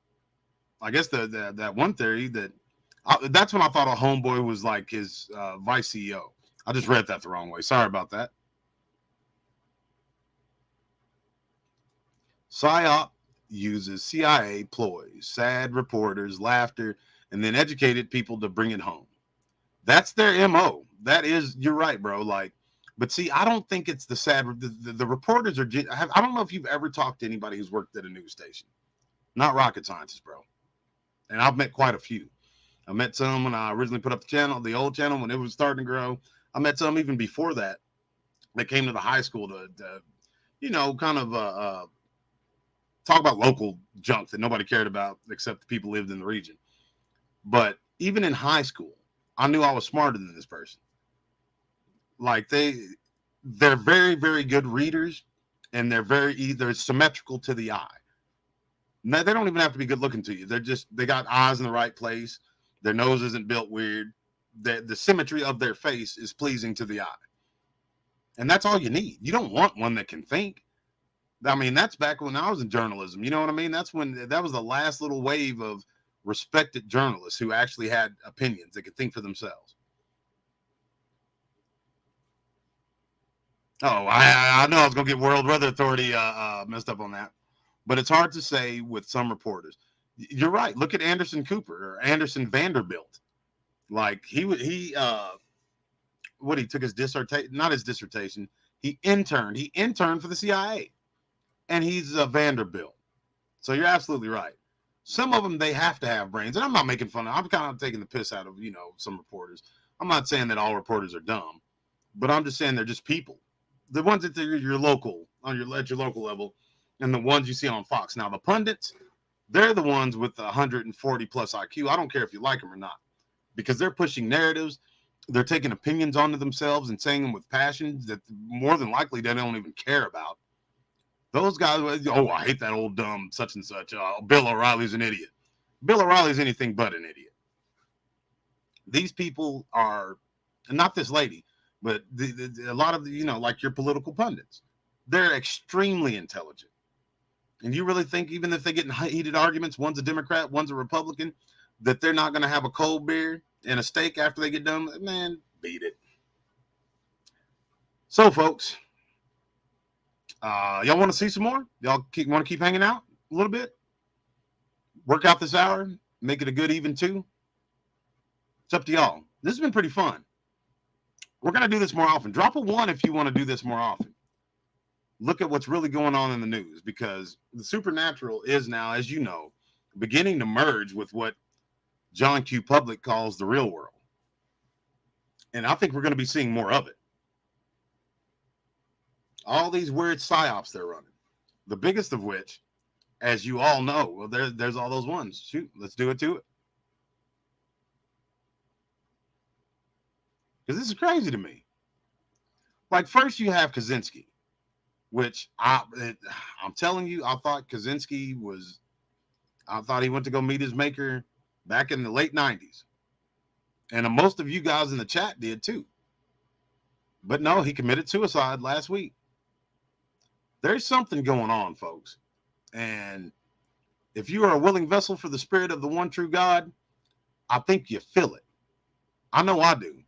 I guess that one theory that's when I thought a homeboy was like his vice CEO. I just read that the wrong way. Sorry about that. PSYOP uses CIA ploys, sad reporters, laughter, and then educated people to bring it home. That's their MO. That is, you're right, bro. Like, but see, I don't think it's the sad. The reporters are. I don't know if you've ever talked to anybody who's worked at a news station. Not rocket scientists, bro. And I've met quite a few. I met some when I originally put up the channel, the old channel, when it was starting to grow. I met some even before that. They came to the high school to kind of talk about local junk that nobody cared about except the people who lived in the region. But even in high school, I knew I was smarter than this person. Like they're very, very good readers, and they're symmetrical to the eye. Now, they don't even have to be good looking to you. They got eyes in the right place. Their nose isn't built weird. The symmetry of their face is pleasing to the eye. And that's all you need. You don't want one that can think. I mean, that's back when I was in journalism. You know what I mean? That was the last little wave of respected journalists who actually had opinions that could think for themselves. Oh, I know I was going to get World Weather Authority messed up on that. But it's hard to say with some reporters. You're right. Look at Anderson Cooper or Anderson Vanderbilt. Like he took his dissertation, not his dissertation. He interned for the CIA, and he's a Vanderbilt. So you're absolutely right. Some of them, they have to have brains. And I'm not making fun of, I'm kind of taking the piss out of, some reporters. I'm not saying that all reporters are dumb, but I'm just saying they're just people. The ones that are your local, at your local level, and the ones you see on Fox. Now, the pundits, they're the ones with the 140 plus IQ. I don't care if you like them or not, because they're pushing narratives. They're taking opinions onto themselves and saying them with passion that more than likely they don't even care about. Those guys, I hate that old dumb such and such. Bill O'Reilly's an idiot. Bill O'Reilly's anything but an idiot. These people are, and not this lady, but a lot of like your political pundits, they're extremely intelligent. And you really think even if they get in heated arguments, one's a Democrat, one's a Republican, that they're not going to have a cold beer and a steak after they get done? Man, beat it. So, folks, y'all want to see some more? Y'all want to keep hanging out a little bit? Work out this hour, make it a good even two. It's up to y'all. This has been pretty fun. We're going to do this more often. Drop a 1 if you want to do this more often. Look at what's really going on in the news, because the supernatural is now, as you know, beginning to merge with what John Q. Public calls the real world. And I think we're going to be seeing more of it. All these weird psyops they're running. The biggest of which, as you all know, well, there's all those ones. Shoot, let's do it to it. Because this is crazy to me. Like, first you have Kaczynski, which I'm telling you, I thought he went to go meet his maker back in the late 90s. And most of you guys in the chat did too. But no, he committed suicide last week. There's something going on, folks. And if you are a willing vessel for the spirit of the one true God, I think you feel it. I know I do.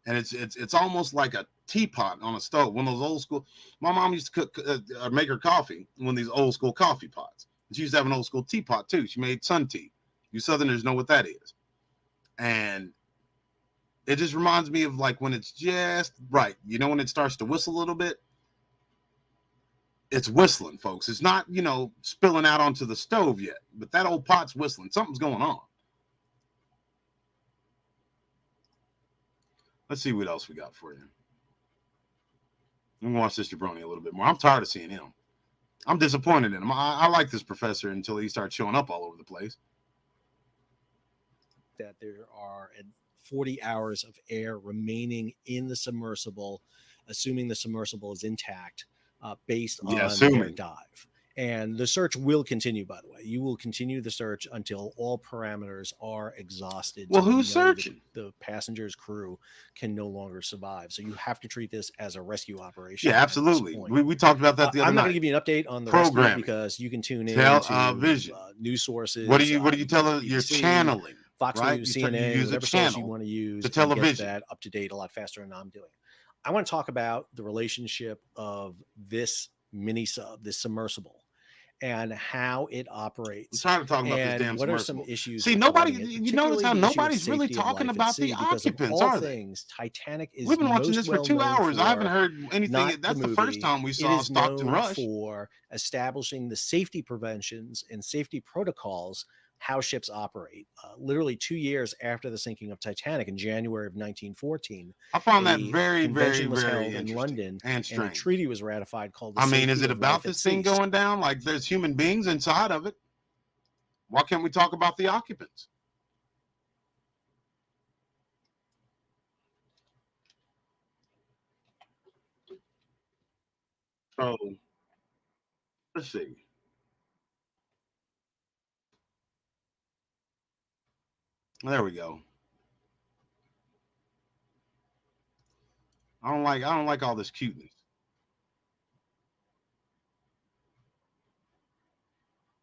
And it's almost like a teapot on a stove, one of those old school. My mom used to cook, make her coffee in one of these old school coffee pots. She used to have an old school teapot too. She made sun tea. You Southerners know what that is. And it just reminds me of like when it's just right. You know, when it starts to whistle a little bit, it's whistling, folks. It's not, you know, spilling out onto the stove yet, but that old pot's whistling. Something's going on. Let's see what else we got for you. I'm going to watch this jabroni a little bit more. I'm tired of seeing him. I'm disappointed in him. I like this professor until he starts showing up all over the place. That there are 40 hours of air remaining in the submersible, assuming the submersible is intact, based on their dive. And the search will continue, by the way. You will continue the search until all parameters are exhausted. Well, who's searching? The passenger's crew can no longer survive. So you have to treat this as a rescue operation. Yeah, absolutely. We talked about that the other night. I'm not going to give you an update on the program because you can tune in to Vision. News sources. What do you tell you're channeling? Fox right? News, CNN, whatever source you want to use to television. Get that up to date a lot faster than I'm doing. I want to talk about the relationship of this mini sub, this submersible, and how it operates. I'm tired of talking about this damn what submersible. are some issues? See, nobody. You notice how nobody's really talking about the occupants, are they? Titanic is. We've been watching this for 2 hours. I haven't heard anything. That's the first time we saw Stockton Rush. For establishing the safety preventions and safety protocols, how ships operate. Literally 2 years after the sinking of Titanic in January of 1914, I found that very, very, was very held in London, and strange. A treaty was ratified called. The I mean, is it about this thing going down? Like there's human beings inside of it. Why can't we talk about the occupants? So let's see. There we go. I don't like all this cuteness.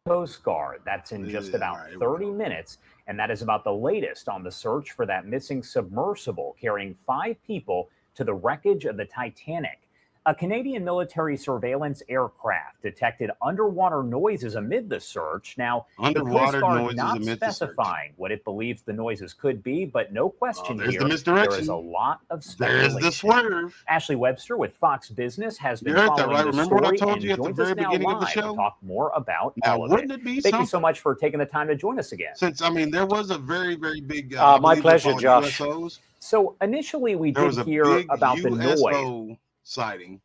Coast Guard. That's in just about 30 minutes, and that is about the latest on the search for that missing submersible carrying 5 people to the wreckage of the Titanic. A Canadian military surveillance aircraft detected underwater noises amid the search. Now, the Coast Guard not specifying what it believes the noises could be, but no question here, there is a lot of speculation. There's the swerve. Ashley Webster with Fox Business has been following the story and joins us now live to talk more about all of it. Thank you so much for taking the time to join us again. Since, I mean, there was a very, very big... my pleasure, Josh. USOs. So initially we did hear about the noise sighting.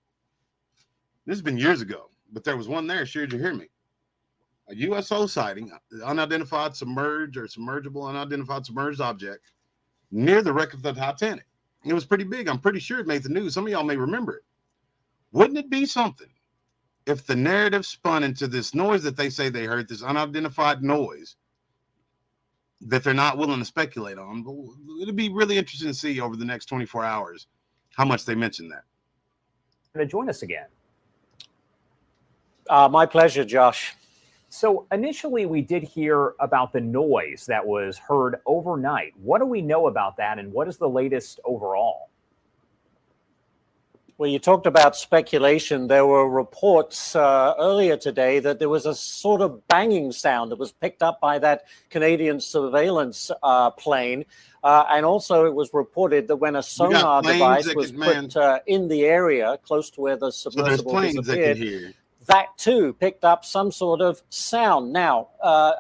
This has been years ago, but there was one there. Sure, did you hear me? A USO sighting, unidentified submerged or submergible, unidentified submerged object near the wreck of the Titanic. It was pretty big. I'm pretty sure it made the news. Some of y'all may remember it. Wouldn't it be something if the narrative spun into this noise that they say they heard, this unidentified noise that they're not willing to speculate on? It'd be really interesting to see over the next 24 hours how much they mention that. To join us again. My pleasure, Josh. So initially we did hear about the noise that was heard overnight. What do we know about that, and what is the latest overall? Well, you talked about speculation. There were reports earlier today that there was a sort of banging sound that was picked up by that Canadian surveillance plane. And also it was reported that when a sonar device was put in the area close to where the submersible disappeared, that too picked up some sort of sound. Now,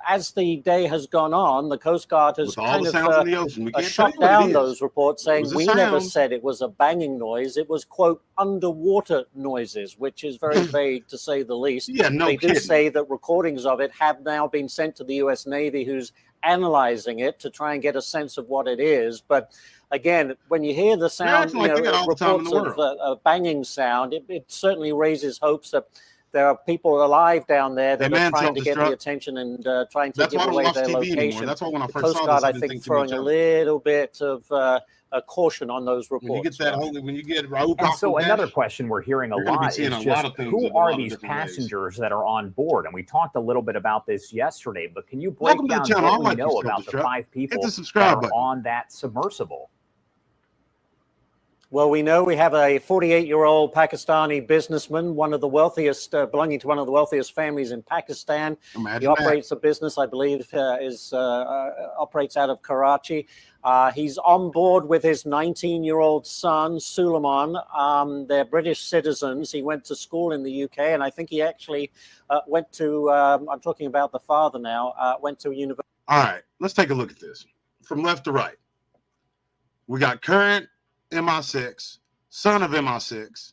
as the day has gone on, the Coast Guard has kind of shut down those reports, saying we never said it was a banging noise. It was, quote, underwater noises, which is very vague to say the least. Yeah, no They kidding. do say that recordings of it have now been sent to the U.S. Navy, who's analyzing it to try and get a sense of what it is. But again, when you hear the sound, reports of a banging sound, it certainly raises hopes that there are people alive down there that are trying to get the attention and trying to give away their location. That's why when I the first Coast saw Guard, this, I think, throwing a little bit of a caution on those reports. When you get that, when you get and so another question we're hearing a lot is just who are these passengers that are on board? And we talked a little bit about this yesterday, but can you break down what we know about the 5 people that are on that submersible? Well, we know we have a 48-year-old Pakistani businessman, one of the wealthiest, belonging to one of the wealthiest families in Pakistan. He operates a business, I believe, operates out of Karachi. He's on board with his 19-year-old son, Suleiman. They're British citizens. He went to school in the UK, and I think he actually went to, I'm talking about the father now, went to university. All right, let's take a look at this from left to right. We got current MI6, son of MI6,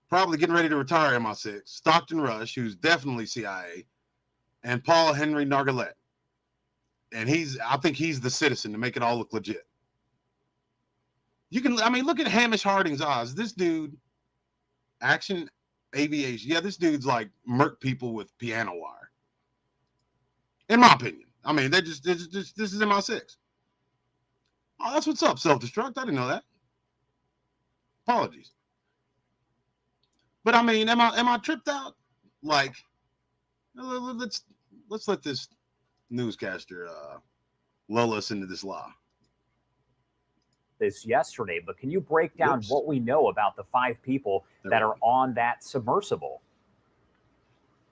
probably getting ready to retire MI6, Stockton Rush, who's definitely CIA, and Paul Henry Nargalet. And I think he's the citizen to make it all look legit. Look at Hamish Harding's eyes. This dude, action aviation. Yeah, this dude's like murk people with piano wire. In my opinion. This is MI6. Oh, that's what's up, self-destruct. I didn't know that. Apologies. But am I tripped out? Like, let's let this newscaster lull us into this lie. This yesterday, but can you break down what we know about the 5 people that are on that submersible?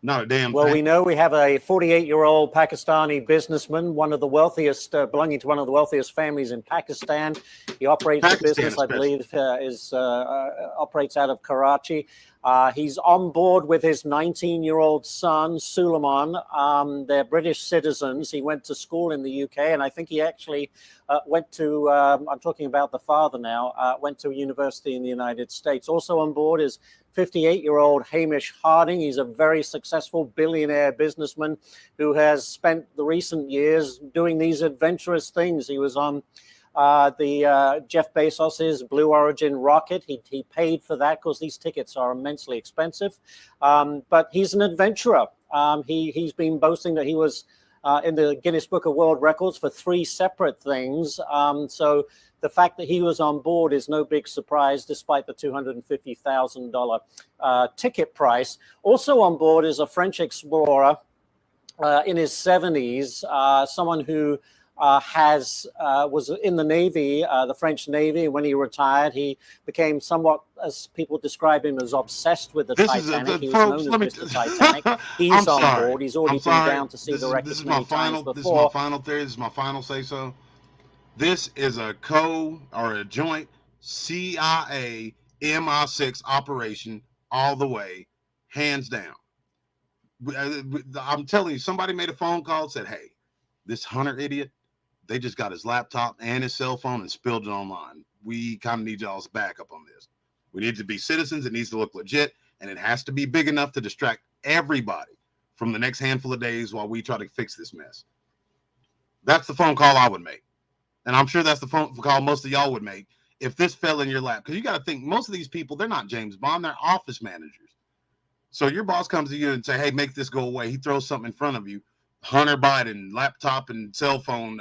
Not a damn Well, thing. we know we have a 48-year-old Pakistani businessman, one of the wealthiest, belonging to one of the wealthiest families in Pakistan. He operates a business, I believe, operates out of Karachi. He's on board with his 19-year-old son, Suleiman. They're British citizens. He went to school in the UK, and I think he actually went to, I'm talking about the father now, went to a university in the United States. Also on board is 58-year-old Hamish Harding. He's a very successful billionaire businessman who has spent the recent years doing these adventurous things. He was on the Jeff Bezos's Blue Origin rocket. He paid for that because these tickets are immensely expensive. But he's an adventurer. He's been boasting that he was in the Guinness Book of World Records for 3 separate things. So the fact that he was on board is no big surprise, despite the $250,000 ticket price. Also on board is a French explorer in his 70s, someone who was in the Navy, the French Navy. When he retired, he became somewhat, as people describe him, as obsessed with the Titanic. He was known as Mr. Titanic. He's on board. He's already been down to see the wreckage many times before. This is my final theory. This is my final say-so. This is a joint CIA MI6 operation all the way, hands down. I'm telling you, somebody made a phone call and said, hey, this Hunter idiot, they just got his laptop and his cell phone and spilled it online. We kind of need y'all's backup on this. We need to be citizens. It needs to look legit, and it has to be big enough to distract everybody from the next handful of days while we try to fix this mess. That's the phone call I would make. And I'm sure that's the phone call most of y'all would make if this fell in your lap. Because you got to think, most of these people, they're not James Bond. They're office managers. So your boss comes to you and say, hey, make this go away. He throws something in front of you. Hunter Biden, laptop and cell phone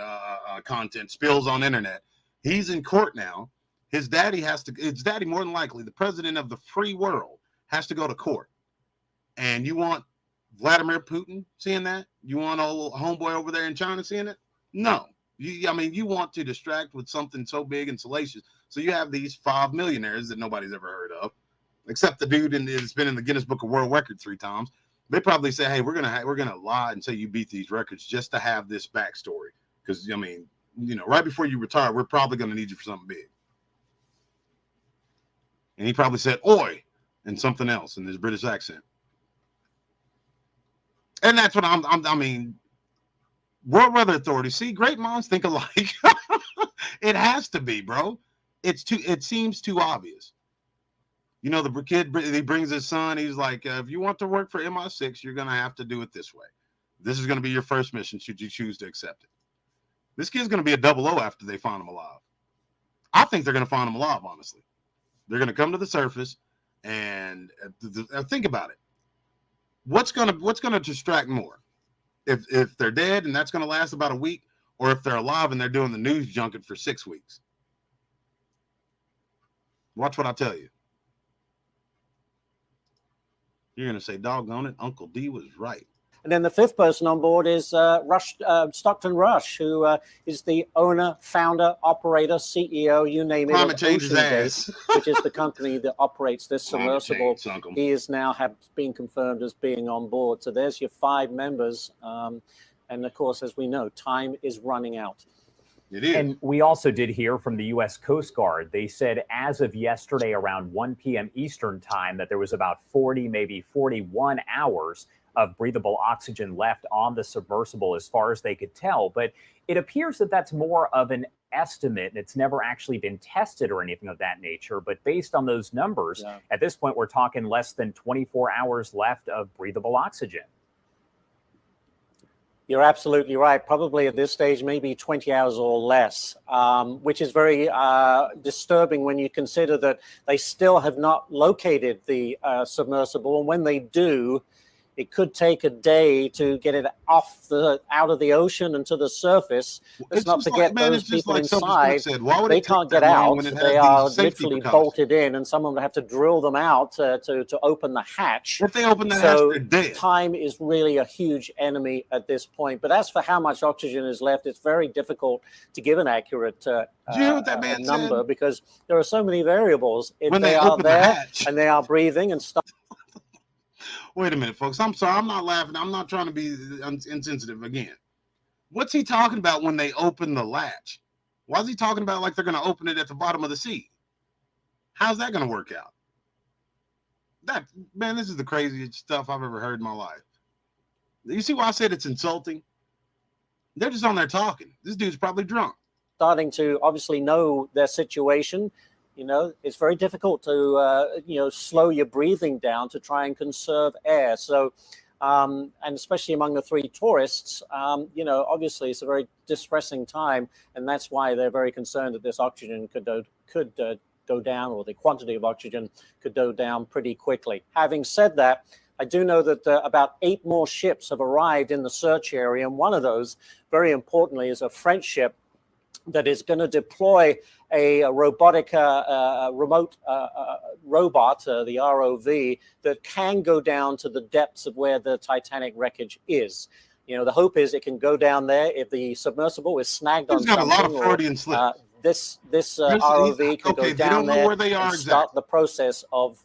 content spills on internet. He's in court now. His daddy more than likely, the president of the free world, has to go to court. And you want Vladimir Putin seeing that? You want old homeboy over there in China seeing it? No. You want to distract with something so big and salacious. So you have these 5 millionaires that nobody's ever heard of, except the dude that's been in the Guinness Book of World Records 3 times. They probably say, hey, we're gonna lie and say you beat these records just to have this backstory. Because right before you retire, we're probably gonna need you for something big. And he probably said oi and something else in his British accent. And that's what World Weather Authority. See, great minds think alike. It has to be, bro. It seems too obvious. The kid, he brings his son. He's like, if you want to work for MI6, you're going to have to do it this way. This is going to be your first mission should you choose to accept it. This kid's going to be a 00 after they find him alive. I think they're going to find him alive, honestly. They're going to come to the surface and think about it. What's going to distract more? If they're dead and that's going to last about a week, or if they're alive and they're doing the news junket for 6 weeks. Watch what I tell you. You're going to say, doggone it, Uncle D was right. And then the fifth person on board is Stockton Rush, who is the owner, founder, operator, CEO, you name it, of OceanGate, which is the company that operates this submersible. He is now been confirmed as being on board. So there's your 5 members. And of course, as we know, time is running out. It is. And we also did hear from the U.S. Coast Guard. They said as of yesterday around 1 p.m. Eastern time that there was about 40, maybe 41 hours of breathable oxygen left on the submersible as far as they could tell. But it appears that that's more of an estimate. It's never actually been tested or anything of that nature. But based on those numbers, at this point, we're talking less than 24 hours left of breathable oxygen. You're absolutely right. Probably at this stage, maybe 20 hours or less, which is very disturbing when you consider that they still have not located the submersible. And when they do, it could take a day to get it out of the ocean and to the surface. Let's not forget those people inside. They can't get out. They are literally bolted in, and someone would have to drill them out to open the hatch. If they open the hatch, they're dead. Time is really a huge enemy at this point. But as for how much oxygen is left, it's very difficult to give an accurate number because there are so many variables. If they are there and they are breathing and stuff. Wait a minute, folks. I'm sorry. I'm not laughing. I'm not trying to be insensitive again. What's he talking about when they open the latch? Why is he talking about like they're going to open it at the bottom of the sea? How's that going to work out? Man, this is the craziest stuff I've ever heard in my life. You see why I said it's insulting? They're just on there talking. This dude's probably drunk. Starting to obviously know their situation. You know, it's very difficult to, slow your breathing down to try and conserve air. So, and especially among the 3 tourists, obviously it's a very distressing time. And that's why they're very concerned that this oxygen could go down, or the quantity of oxygen could go down pretty quickly. Having said that, I do know that about 8 more ships have arrived in the search area. And one of those, very importantly, is a French ship that is going to deploy a robotic remote robot, the ROV, that can go down to the depths of where the Titanic wreckage is. You know, the hope is it can go down there if the submersible is snagged on something. Got a lot of Freudian slip. This ROV can go down there and start the process of,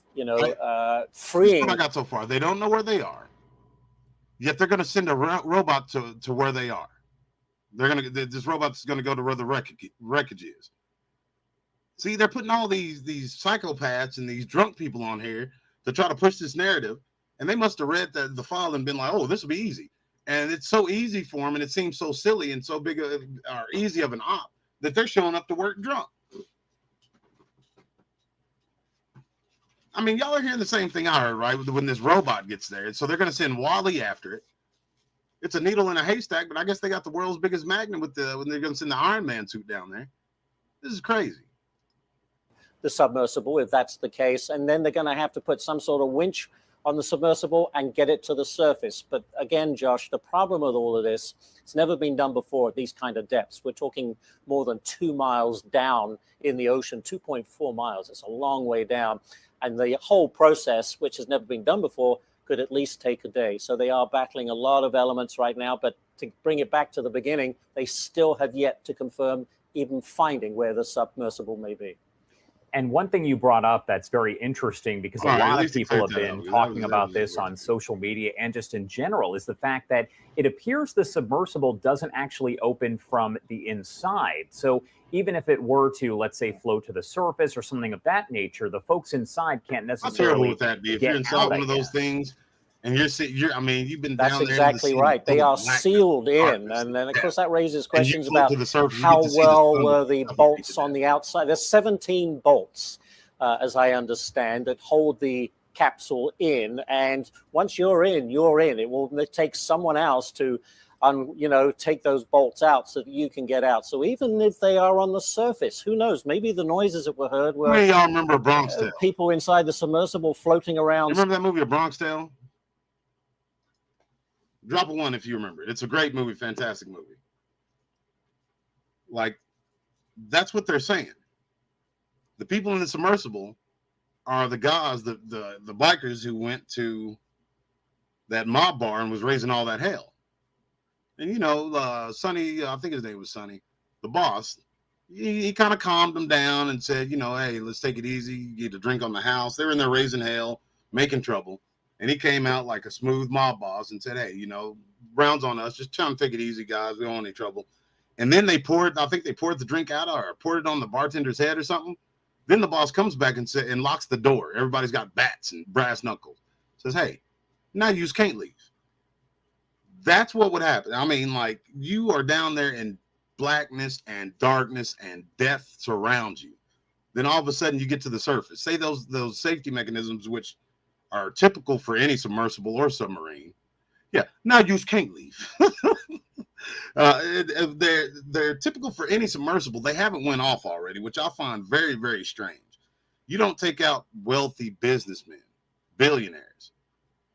freeing. What I got so far, they don't know where they are, yet they're going to send a robot to where they are. This robot's going to go to where the wreckage is. See, they're putting all these psychopaths and these drunk people on here to try to push this narrative, and they must have read the file and been like, "Oh, this will be easy," and it's so easy for them, and it seems so silly and so big or easy of an op that they're showing up to work drunk. I mean, y'all are hearing the same thing I heard, right? When this robot gets there, so they're going to send Wally after it. It's a needle in a haystack, but I guess they got the world's biggest magnet when they're going to send the Iron Man suit down there. This is crazy. The submersible, if that's the case, and then they're going to have to put some sort of winch on the submersible and get it to the surface. But again, Josh, the problem with all of this, it's never been done before at these kind of depths. We're talking more than 2 miles down in the ocean, 2.4 miles. It's a long way down. And the whole process, which has never been done before, could at least take a day. So they are battling a lot of elements right now. But to bring it back to the beginning, they still have yet to confirm even finding where the submersible may be. And one thing you brought up that's very interesting, because a lot of people have been talking about this on social media and just in general, is the fact that it appears the submersible doesn't actually open from the inside. So even if it were to, let's say, float to the surface or something of that nature, the folks inside can't necessarily get out, if you're inside one of those things, and you've been down there. That's exactly right. They are sealed in. And then, of course, that raises questions about how well were the bolts on the outside. There's 17 bolts, as I understand, that hold the capsule in. And once you're in, you're in. It will take someone else to, take those bolts out so that you can get out. So even if they are on the surface, who knows? Maybe the noises that were heard were y'all remember Bronx Tale? People inside the submersible floating around. You remember that movie, A Bronx Tale? Drop a 1 if you remember it. It's a great movie, fantastic movie. Like, that's what they're saying. The people in the submersible are the guys, the bikers who went to that mob barn was raising all that hell. And, you know, Sonny, I think his name was Sonny, the boss, he kind of calmed them down and said, you know, hey, let's take it easy. You get a drink on the house. They were in there raising hell, making trouble. And he came out like a smooth mob boss and said, hey, you know, rounds on us. Just trying to take it easy, guys. We don't want any trouble. And then I think they poured the drink out or poured it on the bartender's head or something. Then the boss comes back and locks the door. Everybody's got bats and brass knuckles. Says, hey, now you can't leave. That's what would happen. I mean, like, you are down there in blackness and darkness and death surrounds you. Then all of a sudden you get to the surface. Say those safety mechanisms, which are typical for any submersible or submarine. Yeah, now you can't leave. They're typical for any submersible. They haven't went off already, which I find very, very strange. You don't take out wealthy businessmen, billionaires,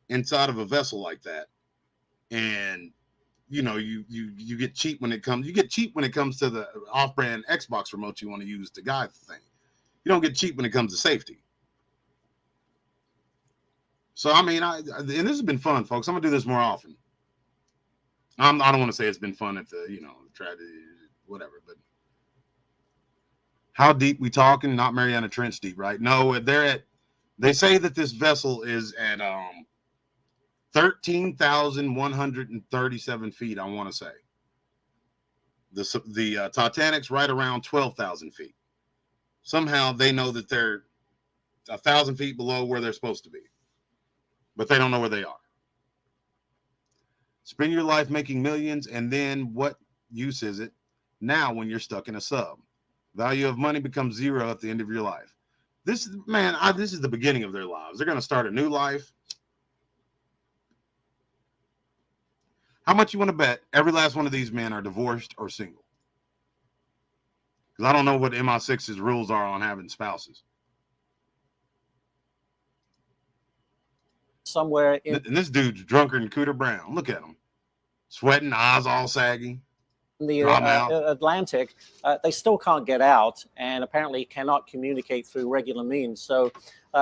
inside of a vessel like that, and you know you get cheap when it comes. You get cheap when it comes to the off-brand Xbox remote you want to use to guide the thing. You don't get cheap when it comes to safety. So I mean, and this has been fun, folks. I'm gonna do this more often. I don't want to say it's been fun at the, you know, try to whatever, but how deep we talking? Not Mariana Trench deep, right? No, they say that this vessel is at 13,137 feet. I want to say the Titanic's right around 12,000 feet. Somehow they know that they're 1,000 feet below where they're supposed to be, but they don't know where they are. Spend your life making millions, and then what use is it now when you're stuck in a sub? Value of money becomes zero at the end of your life. This is the beginning of their lives. They're going to start a new life. How much you want to bet every last one of these men are divorced or single? Because I don't know what MI6's rules are on having spouses. Somewhere in and this dude's drunker than Cooter Brown. Look at him. Sweating, eyes all saggy. The Atlantic, they still can't get out and apparently cannot communicate through regular means. So,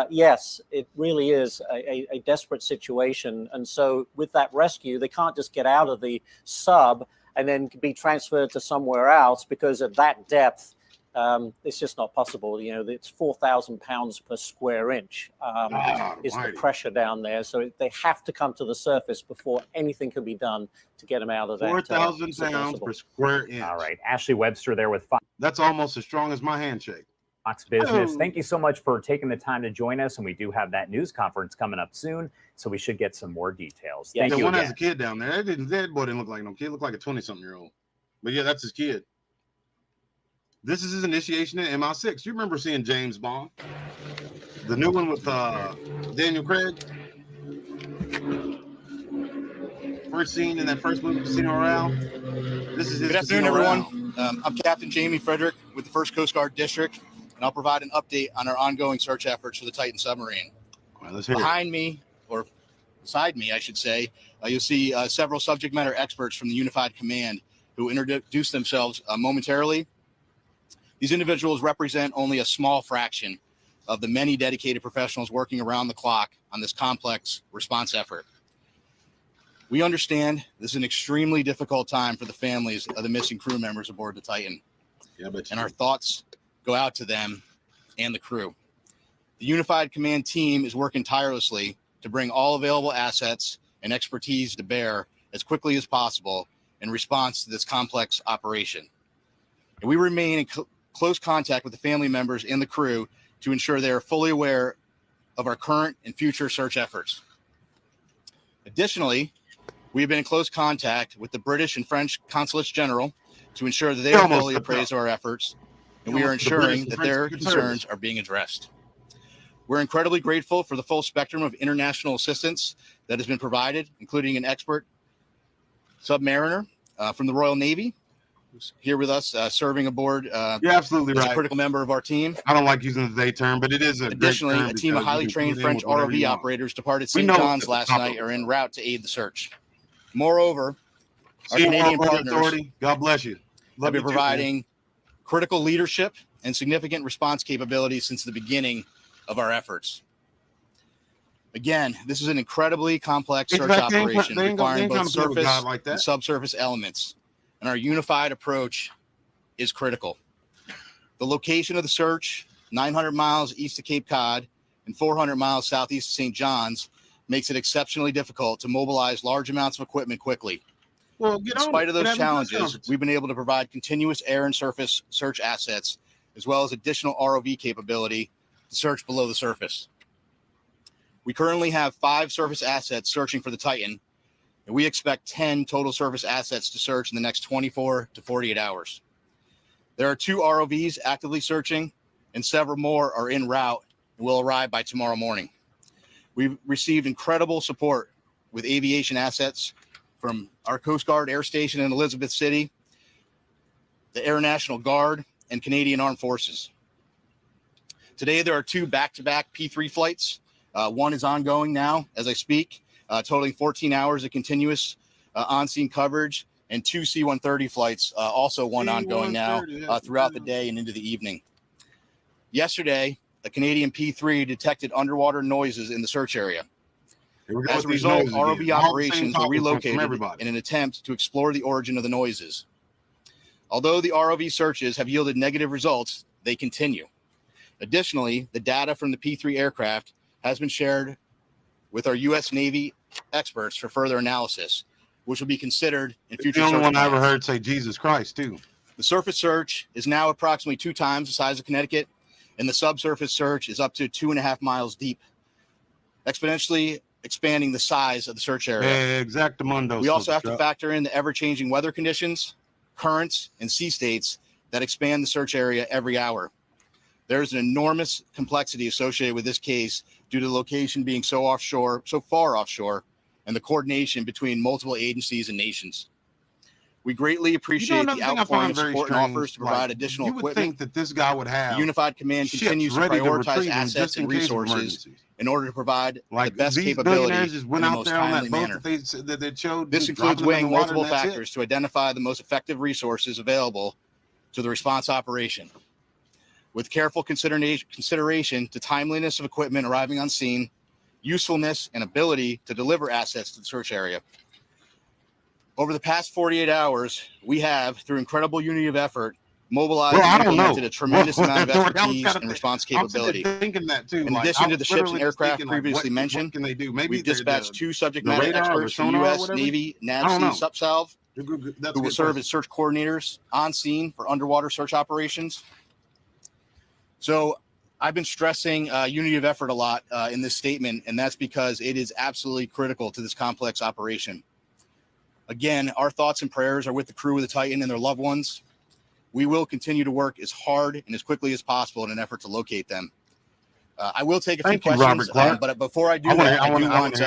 yes, it really is a desperate situation. And so with that rescue, they can't just get out of the sub and then be transferred to somewhere else, because at that depth, it's just not possible. You know, it's 4,000 pounds per square inch is the pressure down there. So they have to come to the surface before anything can be done to get them out of that. 4,000 pounds per square inch. All right. Ashley Webster there with Fox. That's almost as strong as my handshake. Fox Business. Thank you so much for taking the time to join us. And we do have that news conference coming up soon, so we should get some more details. Yeah, Thank you one again. has a kid down there. That boy didn't look like no kid. Looked like a 20-something-year-old. But yeah, that's his kid. This is his initiation in MI6. You remember seeing James Bond? The new one with Daniel Craig? First scene in that first movie, Casino Royale. This is his Good afternoon, Casino everyone. I'm Captain Jamie Frederick with the 1st Coast Guard District, and I'll provide an update on our ongoing search efforts for the Titan submarine. All right, let's hear Behind me, or beside me, I should say, you'll see several subject matter experts from the Unified Command who introduce themselves momentarily. These individuals represent only a small fraction of the many dedicated professionals working around the clock on this complex response effort. We understand this is an extremely difficult time for the families of the missing crew members aboard the Titan. Yeah, and our thoughts go out to them and the crew. The Unified Command team is working tirelessly to bring all available assets and expertise to bear as quickly as possible in response to this complex operation. And we remain in close contact with the family members and the crew to ensure they are fully aware of our current and future search efforts. Additionally, we have been in close contact with the British and French Consulates General to ensure that they are fully appraised of our efforts, and we are ensuring that their concerns are being addressed. We're incredibly grateful for the full spectrum of international assistance that has been provided, including an expert submariner from the Royal Navy, who's here with us, serving aboard. You're absolutely as right. a critical member of our team. I don't like using the they term, but it is a Additionally, great term a team of highly trained French ROV operators departed St. John's last night are en route to aid the search. Moreover, our Canadian partners, God bless you, have been providing critical leadership and significant response capabilities since the beginning of our efforts. Again, this is an incredibly complex search operation requiring both surface and subsurface elements, and our unified approach is critical. The location of the search, 900 miles east of Cape Cod and 400 miles southeast of St. John's, makes it exceptionally difficult to mobilize large amounts of equipment quickly. Well, in spite of those challenges, we've been able to provide continuous air and surface search assets, as well as additional ROV capability to search below the surface. We currently have 5 surface assets searching for the Titan, and we expect 10 total surface assets to search in the next 24 to 48 hours. There are 2 ROVs actively searching, and several more are en route and will arrive by tomorrow morning. We've received incredible support with aviation assets from our Coast Guard Air Station in Elizabeth City, the Air National Guard, and Canadian Armed Forces. Today, there are 2 back-to-back P3 flights. One is ongoing now as I speak, totaling 14 hours of continuous on-scene coverage, and 2 C-130 flights, also one ongoing now throughout the day and into the evening. Yesterday, a Canadian P3 detected underwater noises in the search area. As a result, ROV operations were relocated in an attempt to explore the origin of the noises. Although the ROV searches have yielded negative results, they continue. Additionally, the data from the P3 aircraft has been shared with our U.S. Navy experts for further analysis, which will be considered in future search plans. The only one I ever heard say Jesus Christ, too. The surface search is now approximately 2 times the size of Connecticut, and the subsurface search is up to 2.5 miles deep, exponentially expanding the size of the search area. Exactamundo. We also have to factor in the ever-changing weather conditions, currents, and sea states that expand the search area every hour. There's an enormous complexity associated with this case due to the location being so far offshore, and the coordination between multiple agencies and nations. We greatly appreciate the outpouring of support and offers to provide additional equipment. You would think that this guy would have. The Unified Command continues to prioritize assets and resources in order to provide the best capability in the most timely manner. This includes weighing multiple factors to identify the most effective resources available to the response operation. With careful consideration to timeliness of equipment arriving on scene, usefulness, and ability to deliver assets to the search area. Over the past 48 hours, we have, through incredible unity of effort, mobilized and implemented a tremendous amount of expertise and response capability. In addition to the ships and aircraft previously mentioned, we've dispatched 2 subject matter experts from the U.S. Navy NAVSEA Subsalv, who will serve as search coordinators on scene for underwater search operations. So I've been stressing unity of effort a lot in this statement, and that's because it is absolutely critical to this complex operation. Again, our thoughts and prayers are with the crew of the Titan and their loved ones. We will continue to work as hard and as quickly as possible in an effort to locate them. I will take a few questions, but before I do I'm going to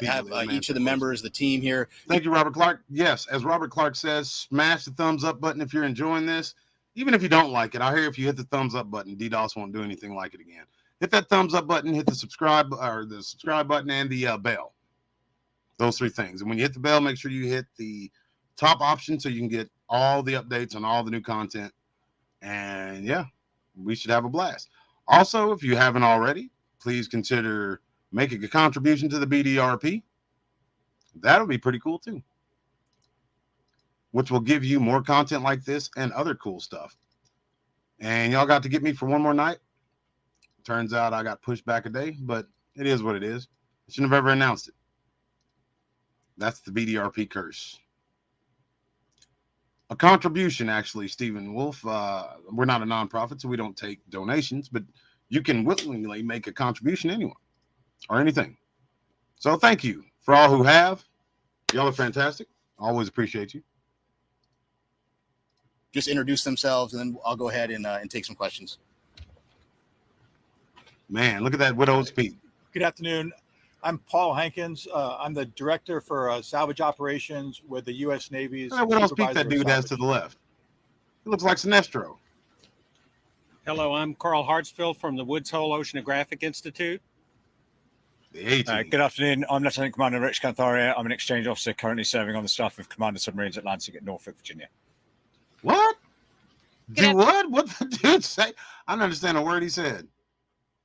have each of the members of the team here. Thank you, Robert Clark. Yes, as Robert Clark says, smash the thumbs up button if you're enjoying this. Even if you don't like it, I hear if you hit the thumbs up button, DDoS won't do anything like it again. Hit that thumbs up button, hit the subscribe button, and the bell. Those 3 things. And when you hit the bell, make sure you hit the top option so you can get all the updates on all the new content. And yeah, we should have a blast. Also, if you haven't already, please consider making a contribution to the BDRP. That'll be pretty cool too, which will give you more content like this and other cool stuff. And y'all got to get me for one more night. Turns out I got pushed back a day, but it is what it is. I shouldn't have ever announced it. That's the BDRP curse. A contribution, actually, Stephen Wolf. We're not a nonprofit, so we don't take donations, but you can willingly make a contribution anywhere or anything. So thank you for all who have. Y'all are fantastic. Always appreciate you. Just introduce themselves, and then I'll go ahead and take some questions. Man, look at that widow's peak. Good afternoon. I'm Paul Hankins. I'm the director for salvage operations with the U.S. Navy's. What else peak that dude has to the left? It looks like Sinestro. Hello, I'm Carl Hartsfield from the Woods Hole Oceanographic Institute. Good afternoon. I'm Lieutenant Commander Rich Cantharia. I'm an exchange officer currently serving on the staff of Commander Submarines Atlantic at Norfolk, Virginia. What? Do what? What the dude say? I don't understand a word he said.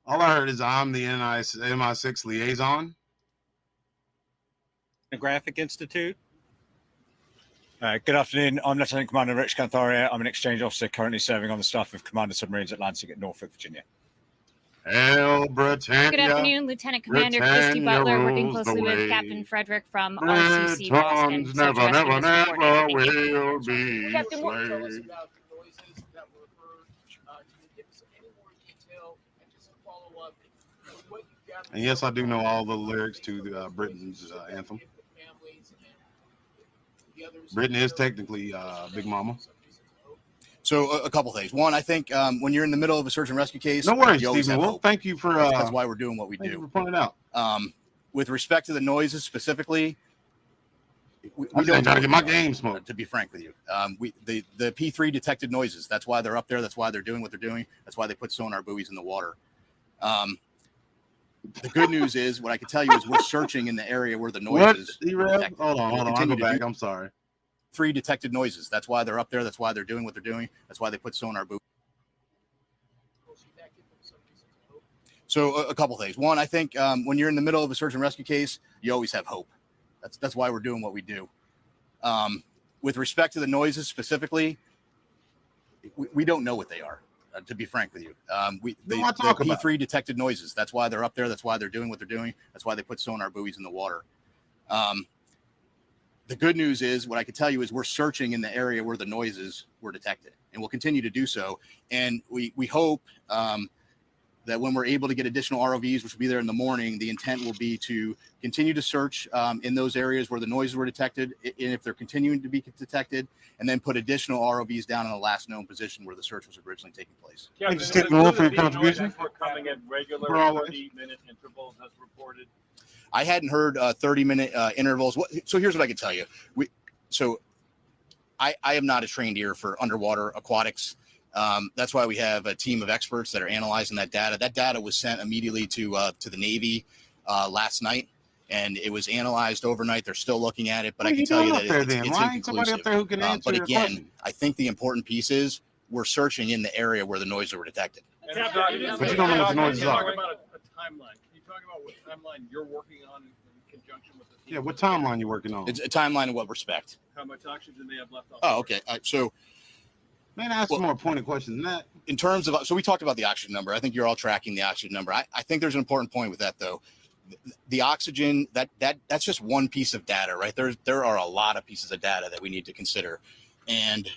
All I heard is I'm the MI6 liaison. Graphic Institute. Good afternoon. I'm Lieutenant Commander Rich Cantharia. I'm an exchange officer currently serving on the staff of Commander Submarines Atlantic at Norfolk, Virginia. Hail Britannia. Good afternoon, Lieutenant Commander Christy Butler, working closely with Captain Frederick from RCC Boston. Never, never, never will be slaves. And yes, I do know all the lyrics to the Britain's anthem. Britain is technically Big Mama. So a couple things. One, I think when you're in the middle of a search and rescue case, no worries, Stephen. Well, thank you for that's why we're doing what we do. For pointing out. With respect to the noises specifically, we don't try to get my game smoked. To be frank with you, the P3 detected noises. That's why they're up there. That's why they're doing what they're doing. That's why they put sonar buoys in the water. The good news is, what I can tell you is, we're searching in the area where the noises. Hold on. I'll go back. I'm sorry. 3 detected noises. That's why they're up there. That's why they're doing what they're doing. That's why they put sonar buoys. So a couple things. One, I think when you're in the middle of a search and rescue case, you always have hope. That's why we're doing what we do. With respect to the noises specifically, we don't know what they are. To be frank with you, the P3 detected noises. That's why they're up there. That's why they're doing what they're doing. That's why they put sonar buoys in the water. The good news is, what I can tell you is, we're searching in the area where the noises were detected, and we'll continue to do so. And we hope that when we're able to get additional ROVs, which will be there in the morning, the intent will be to continue to search in those areas where the noises were detected, and if they're continuing to be detected, and then put additional ROVs down in the last known position where the search was originally taking place. Yeah, just take the for your contribution. We're coming at regular 30-minute intervals as reported. I hadn't heard 30-minute intervals. So here's what I can tell you. I am not a trained ear for underwater aquatics. That's why we have a team of experts that are analyzing that data. That data was sent immediately to the Navy last night, and it was analyzed overnight. They're still looking at it, but I can tell you that it's inconclusive. But again, I think the important piece is, we're searching in the area where the noises were detected. But you don't know what the noises are. Talk about a timeline. Can you talk about what timeline you're working on in conjunction with the team? Yeah, what timeline you working on? It's a timeline in what respect? How much oxygen they have left on? Oh, okay. So, man, ask more pointed questions than that. In terms of, so we talked about the oxygen number. I think you're all tracking the oxygen number. I think there's an important point with that, though. The oxygen, that's just one piece of data, right? There are a lot of pieces of data that we need to consider, and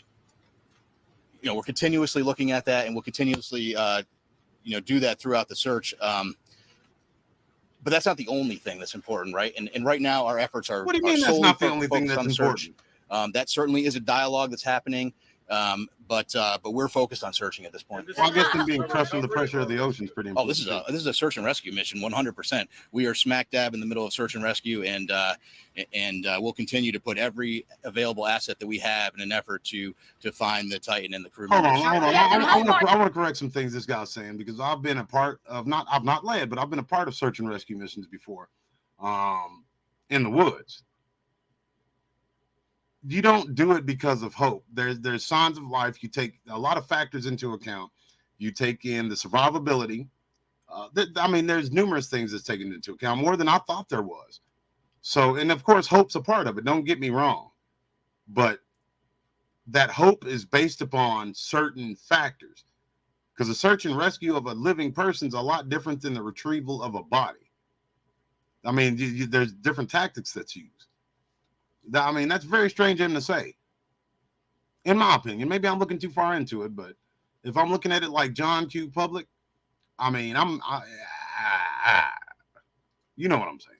we're continuously looking at that, and we'll continuously do that throughout the search. But that's not the only thing that's important, right? And right now our efforts are. What do you mean that's not the only thing that's important? That certainly is a dialogue that's happening. But we're focused on searching at this point. Well, I guess them being crushed under the pressure of the ocean is pretty important. This is a search and rescue mission, 100%. We are smack dab in the middle of search and rescue, and we'll continue to put every available asset that we have in an effort to find the Titan and the crew members. Hold on. I want to correct some things this guy's saying, because I've been a part of I've not led, but I've been a part of search and rescue missions before, in the woods. You don't do it because of hope. There's signs of life. You take a lot of factors into account. You take in the survivability. There's numerous things that's taken into account, more than I thought there was. So, and of course, hope's a part of it. Don't get me wrong. But that hope is based upon certain factors. Because the search and rescue of a living person is a lot different than the retrieval of a body. There's different tactics that's used. That's very strange of him to say, in my opinion. Maybe I'm looking too far into it, but if I'm looking at it like John Q. Public, you know what I'm saying.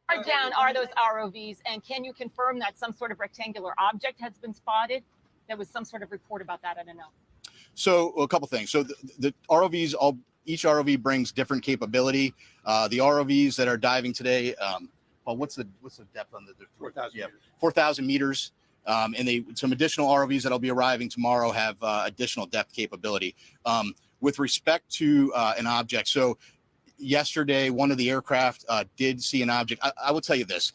How far down are those ROVs, and can you confirm that some sort of rectangular object has been spotted? There was some sort of report about that. I don't know. So a couple things. So the ROVs, each ROV brings different capability. The ROVs that are diving today. Well, what's the depth on the 4,000? Yeah, 4,000 meters. And some additional ROVs that'll be arriving tomorrow have additional depth capability. With respect to an object, so yesterday one of the aircraft did see an object. I will tell you this: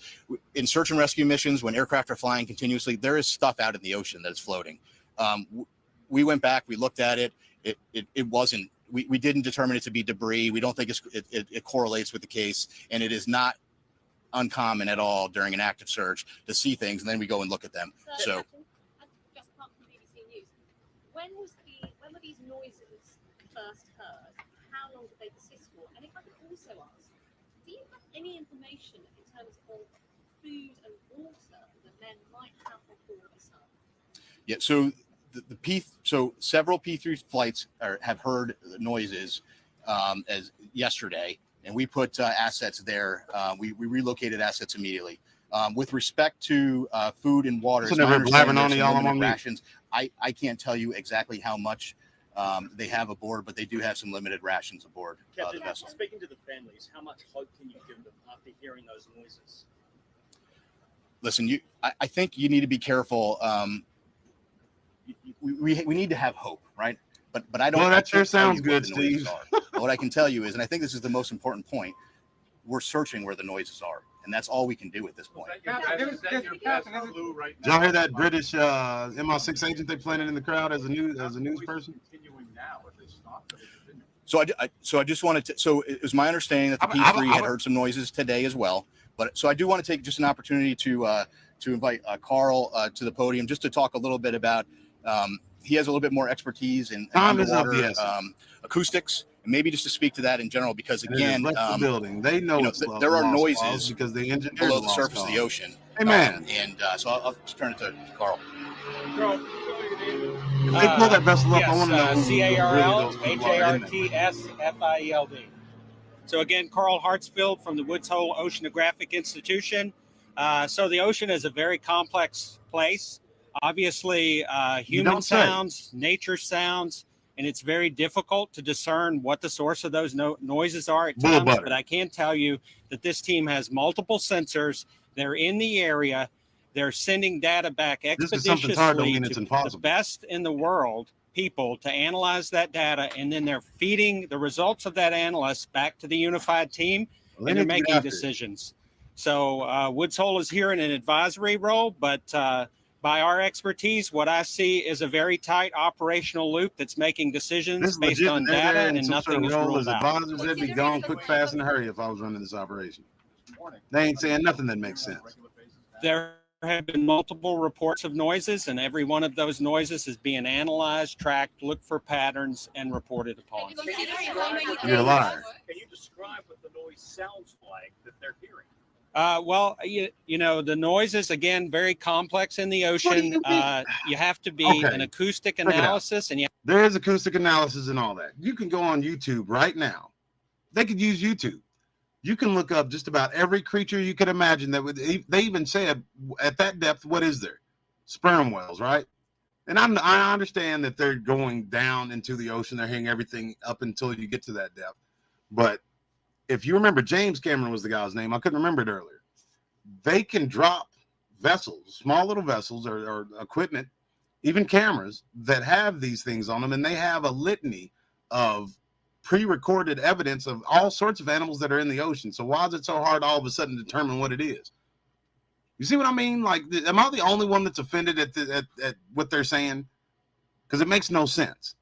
in search and rescue missions, when aircraft are flying continuously, there is stuff out in the ocean that is floating. We went back, we looked at it. It wasn't we didn't determine it to be debris. We don't think it correlates with the case, and it is not uncommon at all during an active search to see things, and then we go and look at them. So just apart from BBC News, when were these noises first heard? How long did they persist for? And if I could also ask, do you have any information in terms of food and water that men might have on board the sub? yeah, so so several P3 flights have heard noises as yesterday, and we put assets there. We relocated assets immediately. With respect to food and water, rations. I can't tell you exactly how much they have aboard, but they do have some limited rations aboard the vessel. Speaking to the families, how much hope can you give them after hearing those noises? Listen, I think you need to be careful. We need to have hope, right? But I don't. Well, that sure sounds good, Steve. What I can tell you is, and I think this is the most important point, we're searching where the noises are, and that's all we can do at this point. Did y'all hear that British MI6 agent they planted in the crowd as a news person? So I just wanted to. So it was my understanding that the P3 had heard some noises today as well. But so I do want to take just an opportunity to invite Carl to the podium just to talk a little bit about. He has a little bit more expertise in underwater acoustics, and maybe just to speak to that in general, because again, building they know, there are noises because they engineered below the surface of the ocean. Amen. So I'll just turn it to Carl. If they pull that vessel up, I want to know CARL-HARTSFIELD. So again, Carl Hartsfield from the Woods Hole Oceanographic Institution. So the ocean is a very complex place. Obviously, human sounds, nature sounds, and it's very difficult to discern what the source of those noises are at times. But I can tell you that this team has multiple sensors. They're in the area. They're sending data back expeditiously to the best in the world people to analyze that data, and then they're feeding the results of that analysis back to the unified team, and they're making decisions. So Woods Hole is here in an advisory role, but by our expertise, what I see is a very tight operational loop that's making decisions based on data, and nothing is ruled out. Advisors, they'd be gone quick, fast, and hurry if I was running this operation. They ain't saying nothing that makes sense. There have been multiple reports of noises, and every one of those noises is being analyzed, tracked, looked for patterns, and reported upon. You're a liar. Can you describe what the noise sounds like that they're hearing? Well, you know, the noises, again, very complex in the ocean. You have to be an acoustic analysis. And there is acoustic analysis and all that. You can go on YouTube right now. They could use YouTube. You can look up just about every creature you could imagine that would. They even said at that depth, what is there? Sperm whales, right? And I understand that they're going down into the ocean. They're hearing everything up until you get to that depth. But if you remember, James Cameron was the guy's name. I couldn't remember it earlier. They can drop vessels, small little vessels or equipment, even cameras that have these things on them. And they have a litany of pre-recorded evidence of all sorts of animals that are in the ocean. So why is it so hard all of a sudden to determine what it is? You see what I mean? Like, am I the only one that's offended at what they're saying? Because it makes no sense.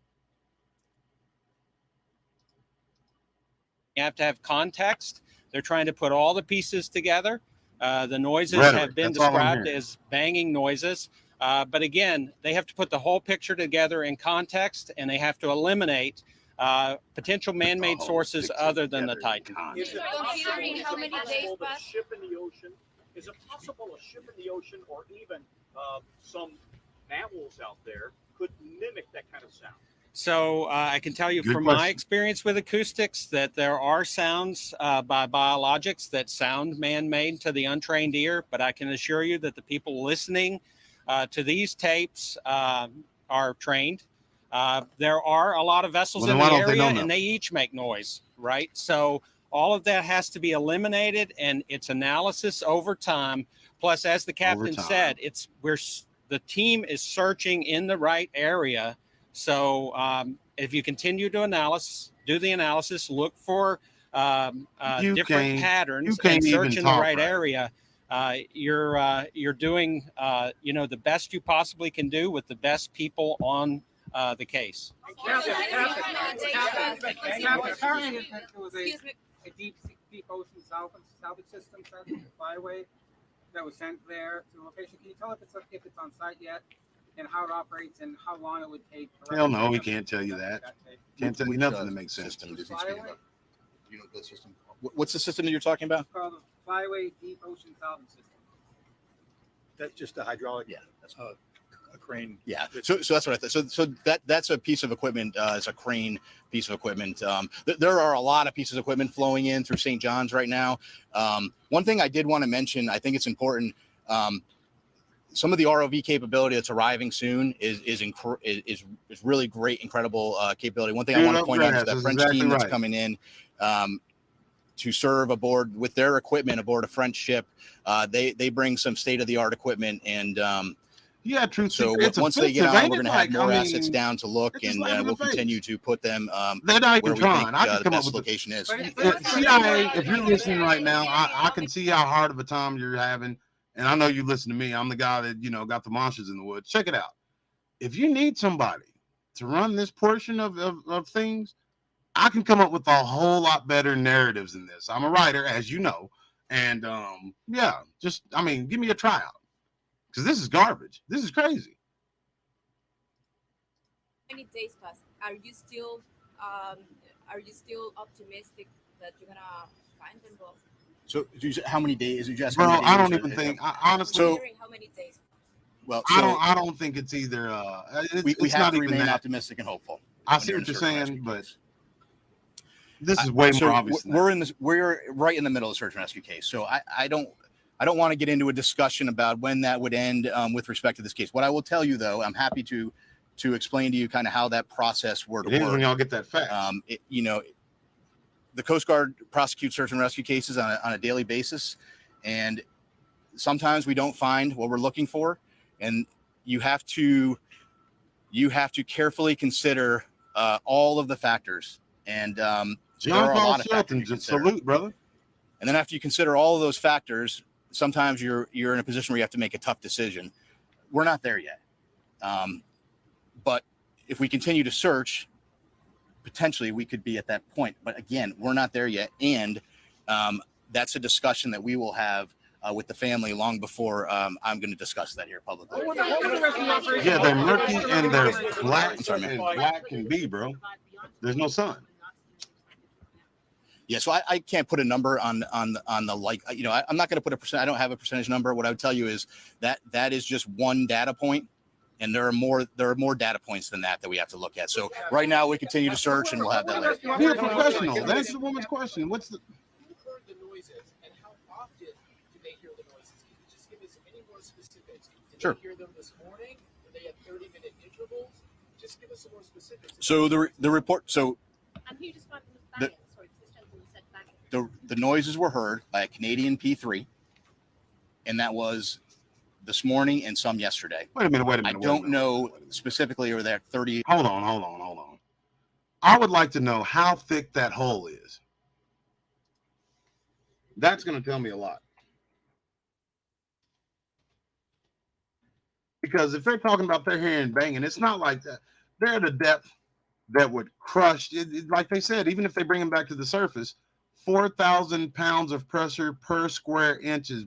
You have to have context. They're trying to put all the pieces together. The noises have been described as banging noises. But again, they have to put the whole picture together in context, and they have to eliminate potential man-made sources other than the Titan. Is it possible how many days a ship in the ocean? Is it possible a ship in the ocean, or even some mammals out there, could mimic that kind of sound? So I can tell you from my experience with acoustics that there are sounds by biologics that sound man-made to the untrained ear, but I can assure you that the people listening to these tapes are trained. There are a lot of vessels in the area, and they each make noise, right? So all of that has to be eliminated, and it's analysis over time. Plus, as the captain said, the team is searching in the right area. So if you continue to do the analysis, look for different patterns, and search in the right area, you're doing the best you possibly can do with the best people on the case. Apparently, it was a deep ocean salvage system flyway that was sent there to the location. Can you tell if it's on site yet, and how it operates, and how long it would take? Hell no, we can't tell you that. Can't tell you nothing that makes sense. You know the system. What's the system that you're talking about? It's called the Flyway Deep Ocean Salvage System. That's just a hydraulic. Yeah, that's a crane. Yeah, so that's what I thought. So that's a piece of equipment. It's a crane piece of equipment. There are a lot of pieces of equipment flowing in through St. John's right now. One thing I did want to mention, I think it's important. Some of the ROV capability that's arriving soon is really great, incredible capability. One thing I want to point out is that French team that's coming in to serve aboard with their equipment aboard a French ship. They bring some state-of-the-art equipment, and yeah, true. So once they get on, we're going to have more assets down to look, and we'll continue to put them they're not even where we trying. think I can the come up best with location is. CIA, if you're listening right now, I can see how hard of a time you're having, and I know you listen to me. I'm the guy that got the monsters in the woods. Check it out. If you need somebody to run this portion of things, I can come up with a whole lot better narratives than this. I'm a writer, as you know, and yeah, give me a tryout. Because this is garbage. This is crazy. Many days pass. Are you still optimistic that you're gonna find them both? So how many days? Bro, I don't even think. Honestly, How many days? Well, I don't think it's either. We have to remain optimistic and hopeful. I see what you're saying, but this is way more obvious. We're right in the middle of the search and rescue case. So I don't want to get into a discussion about when that would end with respect to this case. What I will tell you, though, I'm happy to explain to you kind of how that process works. When y'all get that fact. The Coast Guard prosecutes search and rescue cases on a daily basis, and sometimes we don't find what we're looking for, and you have to carefully consider all of the factors. And John Paul Shelton, just salute, brother. And then after you consider all of those factors, sometimes you're in a position where you have to make a tough decision. We're not there yet. But if we continue to search, potentially we could be at that point. But again, we're not there yet. And that's a discussion that we will have with the family long before I'm going to discuss that here publicly. Yeah, they're murky and they're black. Black can be, bro. There's no sun. Yeah, so I can't put a number on the like. I'm not going to put a percent. I don't have a percentage number. What I would tell you is that is just one data point, and there are more data points than that we have to look at. So right now we continue to search, and we'll have that later. Be a professional. That's the woman's question. What's the? Who heard the noises, and how often do they hear the noises? Can you just give us any more specifics? Did Sure. they hear them this morning? Did they have 30-minute intervals? Just give us some more specifics. So the report. So And who described them as banging? Sorry, because this gentleman said banging. the noises were heard by a Canadian P3, and that was this morning and some yesterday. Wait a minute. I don't know specifically, or that 30. Hold on. I would like to know how thick that hole is. That's going to tell me a lot. Because if they're talking about their hearing banging, it's not like that. They're at a depth that would crush it. Like they said, even if they bring them back to the surface, 4,000 pounds of pressure per square inch is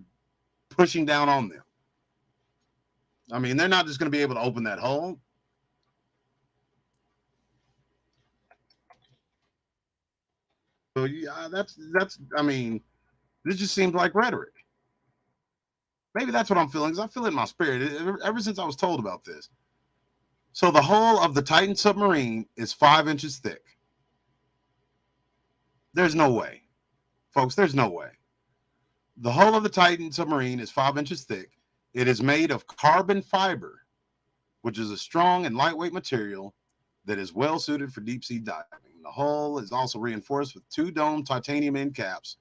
pushing down on them. I mean, they're not just going to be able to open that hole. So yeah, that's. I mean, this just seems like rhetoric. Maybe that's what I'm feeling, because I feel it in my spirit ever since I was told about this. So the hull of the Titan submarine is 5 inches thick. There's no way, folks. There's no way. The hull of the Titan submarine is 5 inches thick. It is made of carbon fiber, which is a strong and lightweight material that is well suited for deep sea diving. The hull is also reinforced with 2 domed titanium end caps.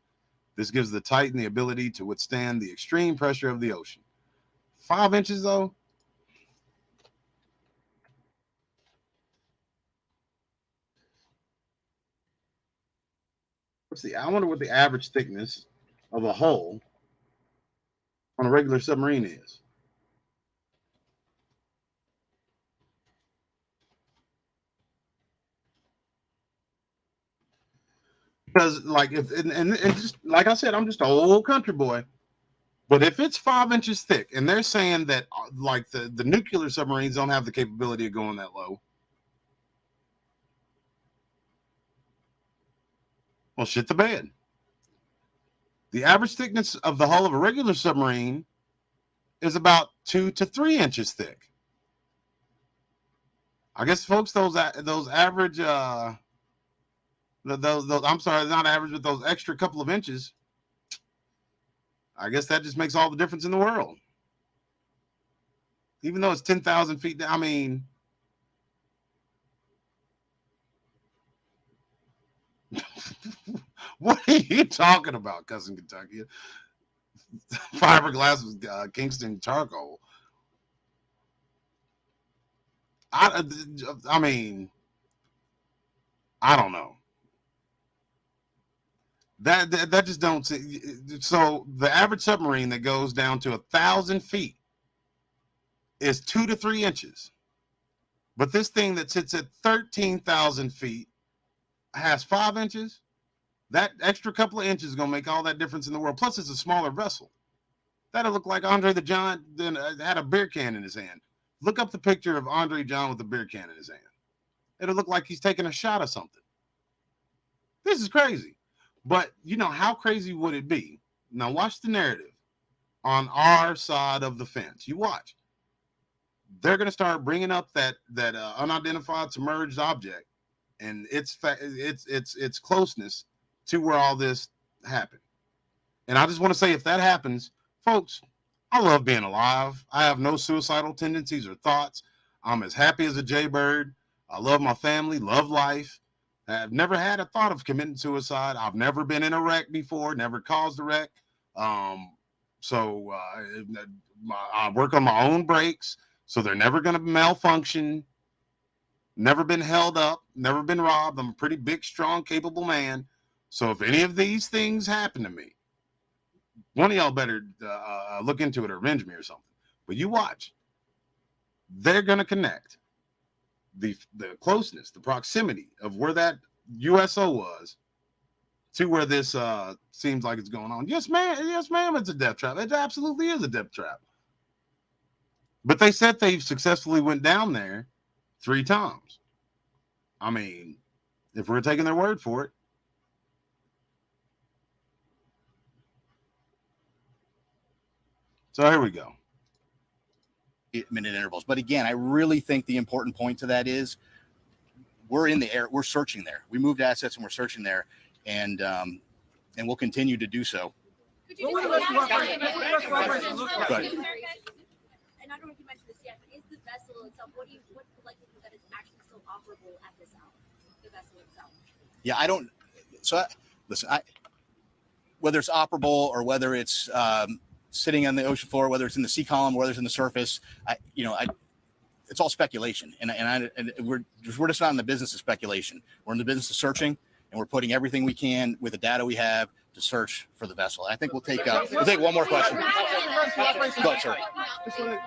This gives the Titan the ability to withstand the extreme pressure of the ocean. 5 inches, though? Let's see. I wonder what the average thickness of a hull on a regular submarine is. Because like if and just like I said, I'm just an old country boy. But if it's 5 inches thick, and they're saying that like the nuclear submarines don't have the capability of going that low, well, shit the bed. The average thickness of the hull of a regular submarine is about 2 to 3 inches thick. I guess, folks, those average those I'm sorry, not average, but those extra couple of inches, I guess that just makes all the difference in the world. Even though it's 10,000 feet down, I mean, what are you talking about, cousin Kentucky? Fiberglass was Kingston charcoal. I mean, I don't know. That just don't see. So the average submarine that goes down to 1,000 feet is 2 to 3 inches. But this thing that sits at 13,000 feet has 5 inches. That extra couple of inches is going to make all that difference in the world. Plus, it's a smaller vessel. That'll look like Andre the Giant then had a beer can in his hand. Look up the picture of Andre John with a beer can in his hand. It'll look like he's taking a shot of something. This is crazy. But, you know, how crazy would it be? Now, watch the narrative on our side of the fence. You watch. They're going to start bringing up that unidentified submerged object and its closeness to where all this happened. And I just want to say, if that happens, folks, I love being alive. I have no suicidal tendencies or thoughts. I'm as happy as a jaybird. I love my family, love life. I've never had a thought of committing suicide. I've never been in a wreck before, never caused a wreck. So I work on my own brakes, so they're never going to malfunction. Never been held up, never been robbed. I'm a pretty big, strong, capable man. So if any of these things happen to me, one of y'all better look into it or avenge me or something. But you watch. They're going to connect. The closeness, the proximity of where that USO was to where this seems like it's going on. Yes, ma'am. Yes, ma'am. It's a death trap. It absolutely is a death trap. But they said they successfully went down there 3 times. I mean, if we're taking their word for it. So here we go. Minute intervals. But again, I really think the important point to that is we're in the air. We're searching there. We moved assets and we're searching there, and we'll continue to do so. And I don't know if you mentioned this yet, but is the vessel itself, what likelihood that it's actually still operable at this hour, the vessel itself? Yeah, I don't. So listen, whether it's operable or whether it's sitting on the ocean floor, whether it's in the sea column, whether it's in the surface, it's all speculation. And we're just not in the business of speculation. We're in the business of searching, and we're putting everything we can with the data we have to search for the vessel. I think we'll take one more question. Go ahead, sir. Just want to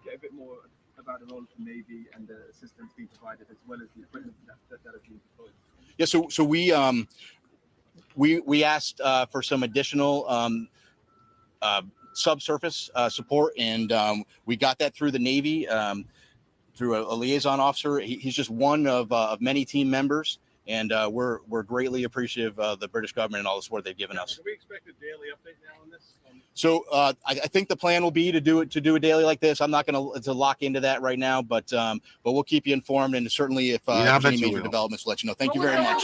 get a bit more about the role of the Navy and the assistance being provided, as well as the equipment that has been deployed. Yeah, so we asked for some additional subsurface support, and we got that through the Navy, through a liaison officer. He's just one of many team members, and we're greatly appreciative of the British government and all the support they've given us. Can we expect a daily update now on this? So I think the plan will be to do a daily like this. I'm not going to lock into that right now, but we'll keep you informed, and certainly if any major developments, we'll let you know. Thank you very much.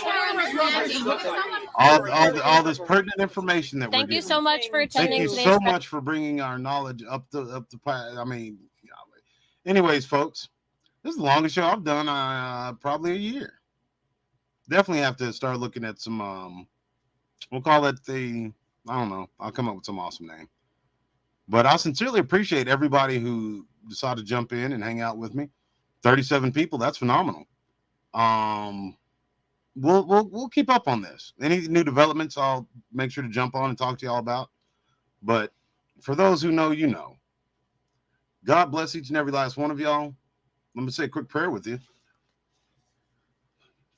All this pertinent information that Thank we're you so much for attending. Thank you so much for bringing our knowledge up to. I mean, anyways, folks, this is the longest show I've done probably a year. Definitely have to start looking at some. We'll call it I don't know. I'll come up with some awesome name. But I sincerely appreciate everybody who decided to jump in and hang out with me. 37 people. That's phenomenal. We'll keep up on this. Any new developments, I'll make sure to jump on and talk to y'all about. But for those who know, you know. God bless each and every last one of y'all. Let me say a quick prayer with you.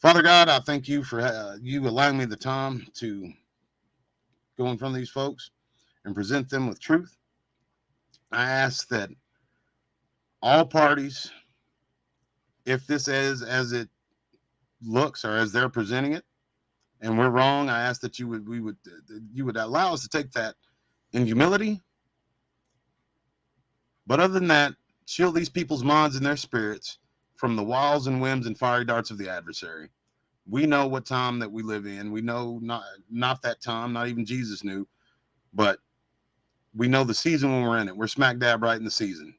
Father God, I thank you for you allowing me the time to go in front of these folks and present them with truth. I ask that all parties, if this is as it looks or as they're presenting it, and we're wrong, I ask that you would allow us to take that in humility. But other than that, shield these people's minds and their spirits from the wiles and whims and fiery darts of the adversary. We know what time that we live in. We know not that time, not even Jesus knew, but we know the season when we're in it. We're smack dab right in the season.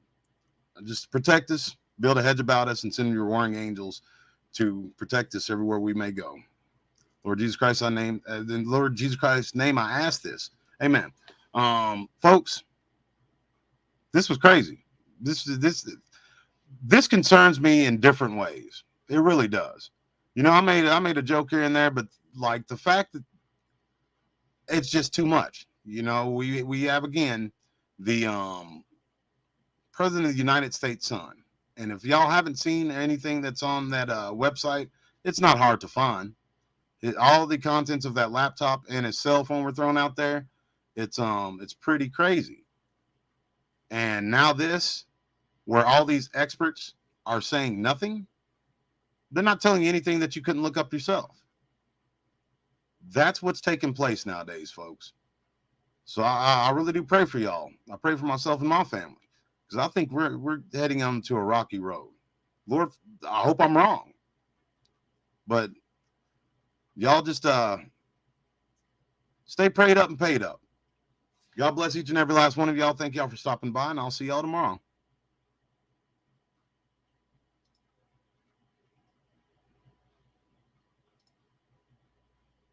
Just protect us, build a hedge about us, and send your warring angels to protect us everywhere we may go. Lord Jesus Christ, in Lord Jesus Christ's name, I ask this. Amen. Folks, this was crazy. This concerns me in different ways. It really does. You know, I made a joke here and there, but like the fact that it's just too much. You know, we have again the President of the United States son. And if y'all haven't seen anything that's on that website, it's not hard to find. All the contents of that laptop and his cell phone were thrown out there. It's pretty crazy. And now this, where all these experts are saying nothing, they're not telling you anything that you couldn't look up yourself. That's what's taking place nowadays, folks. So I really do pray for y'all. I pray for myself and my family, because I think we're heading onto a rocky road. Lord, I hope I'm wrong. But y'all just stay prayed up and paid up. God bless each and every last one of y'all. Thank y'all for stopping by, and I'll see y'all tomorrow.